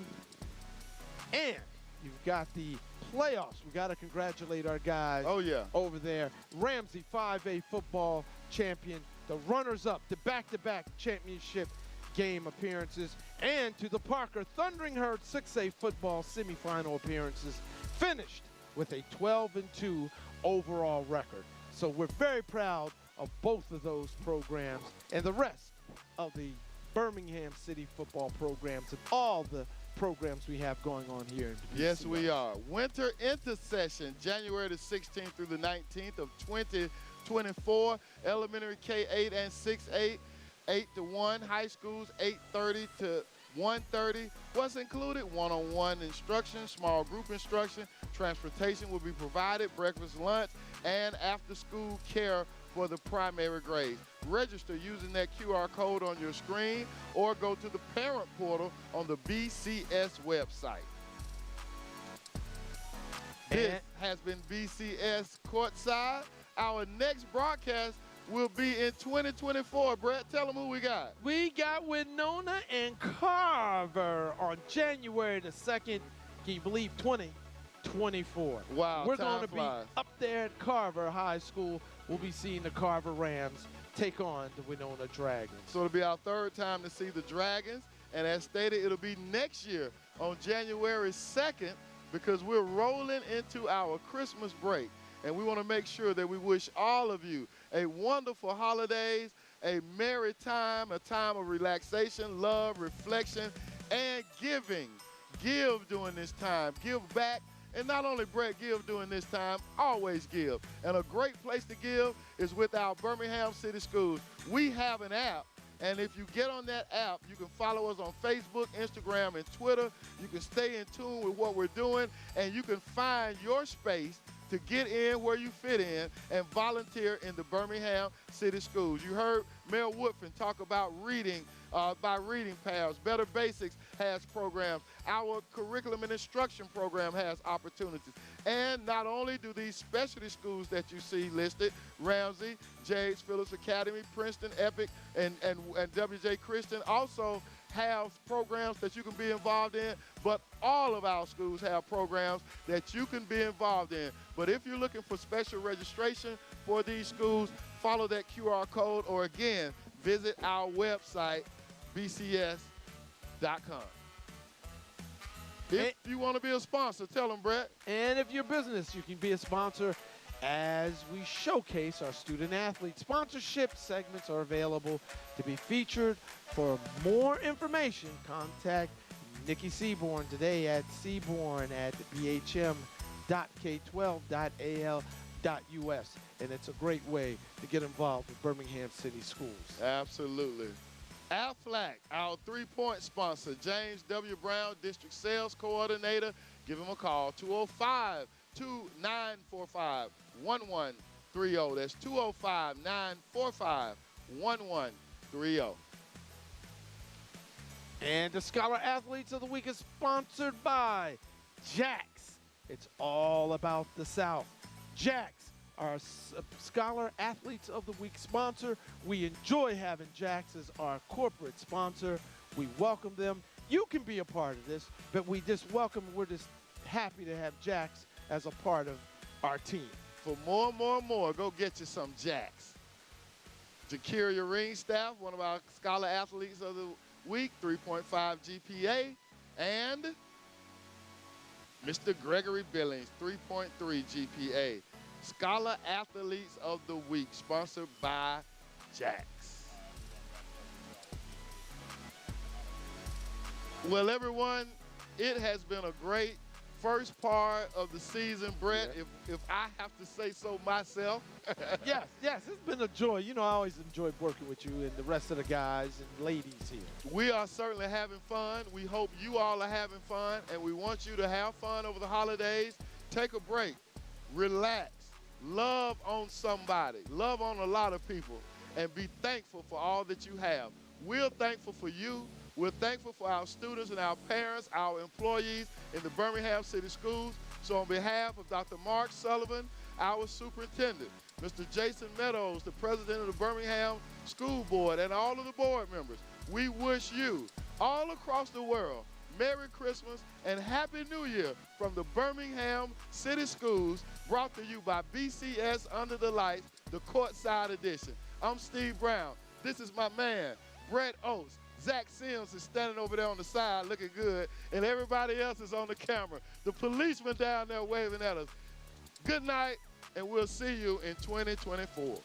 And you've got the playoffs. We got to congratulate our guys over there. Ramsay 5A football champion, the runners-up, the back-to-back championship game appearances, and to the Parker Thundering Herd 6A football semifinal appearances, finished with a 12-2 overall record. So we're very proud of both of those programs and the rest of the Birmingham City football programs and all the programs we have going on here. Yes, we are. Winter Intercession, January the 16th through the 19th of 2024. Elementary K-8 and 6-8, 8 to 1. High schools, 8:30 to 1:30. What's included? One-on-one instruction, small group instruction. Transportation will be provided, breakfast, lunch, and after-school care for the primary grades. Register using that QR code on your screen or go to the parent portal on the BCS website. This has been BCS Courtside. Our next broadcast will be in 2024. Brett, tell them who we got. We got Wenonah and Carver on January the 2nd. Can you believe 2024? Wow, we're time going to flies. be up there at Carver High School. We'll be seeing the Carver Rams take on the Wenonah Dragons. So it'll be our third time to see the Dragons. And as stated, it'll be next year on January 2nd because we're rolling into our Christmas break. And we want to make sure that we wish all of you a wonderful holidays, a merry time, a time of relaxation, love, reflection, and giving. Give during this time. Give back. And not only, Brett, give during this time, always give. And a great place to give is with our Birmingham City Schools. We have an app, and if you get on that app, you can follow us on Facebook, Instagram, and Twitter. You can stay in tune with what we're doing, and you can find your space to get in where you fit in and volunteer in the Birmingham City Schools. You heard Mayor Woodfin talk about reading by Reading Pals. Better Basics has programs. Our curriculum and instruction program has opportunities. And not only do these specialty schools that you see listed, Ramsay, J.H. Phillips Academy, Princeton, Epic, and W.J. Christian also have programs that you can be involved in, but all of our schools have programs that you can be involved in. But if you're looking for special registration for these schools, follow that QR code, or again, visit our website, bcs.com. If you want to be a sponsor, tell them, Brett. And if you're a business, you can be a sponsor as we showcase our student athletes. Sponsorship segments are available to be featured. For more information, contact Nikki Seaborn today at seaborn@bhm.k12.al.us. And it's a great way to get involved with Birmingham City Schools. Absolutely. Aflac, our three-point sponsor, James W. Brown, District Sales Coordinator. Give him a call, 205-2945-1130. That's 205-945-1130. And the Scholar Athletes of the Week is sponsored by Jax. It's all about the South. Jax, our Scholar Athletes of the Week sponsor. We enjoy having Jax as our corporate sponsor. We welcome them. You can be a part of this, but we just welcome, we're just happy to have Jax as a part of our team. For more, go get you some Jax. Jakiria Ringstaff, one of our Scholar Athletes of the Week, 3.5 GPA. And Mr. Gregory Billings, 3.3 GPA. Scholar Athletes of the Week, sponsored by Jax. Well, everyone, it has been a great first part of the season, Brett, if I have to say so myself. Yes, it's been a joy. You know, I always enjoyed working with you and the rest of the guys and ladies here. We are certainly having fun. We hope you all are having fun, and we want you to have fun over the holidays. Take a break, relax, love on somebody, love on a lot of people, and be thankful for all that you have. We're thankful for you. We're thankful for our students and our parents, our employees in the Birmingham City Schools. So on behalf of Dr. Mark Sullivan, our superintendent, Mr. Jason Meadows, the president of the Birmingham School Board, and all of the board members, we wish you all across the world Merry Christmas and Happy New Year from the Birmingham City Schools, brought to you by BCS Under the Lights, the Courtside edition. I'm Steve Brown. This is my man, Brett Oates. Zach Sims is standing over there on the side looking good, and everybody else is on the camera. The policeman down there waving at us. Good night, and we'll see you in 2024.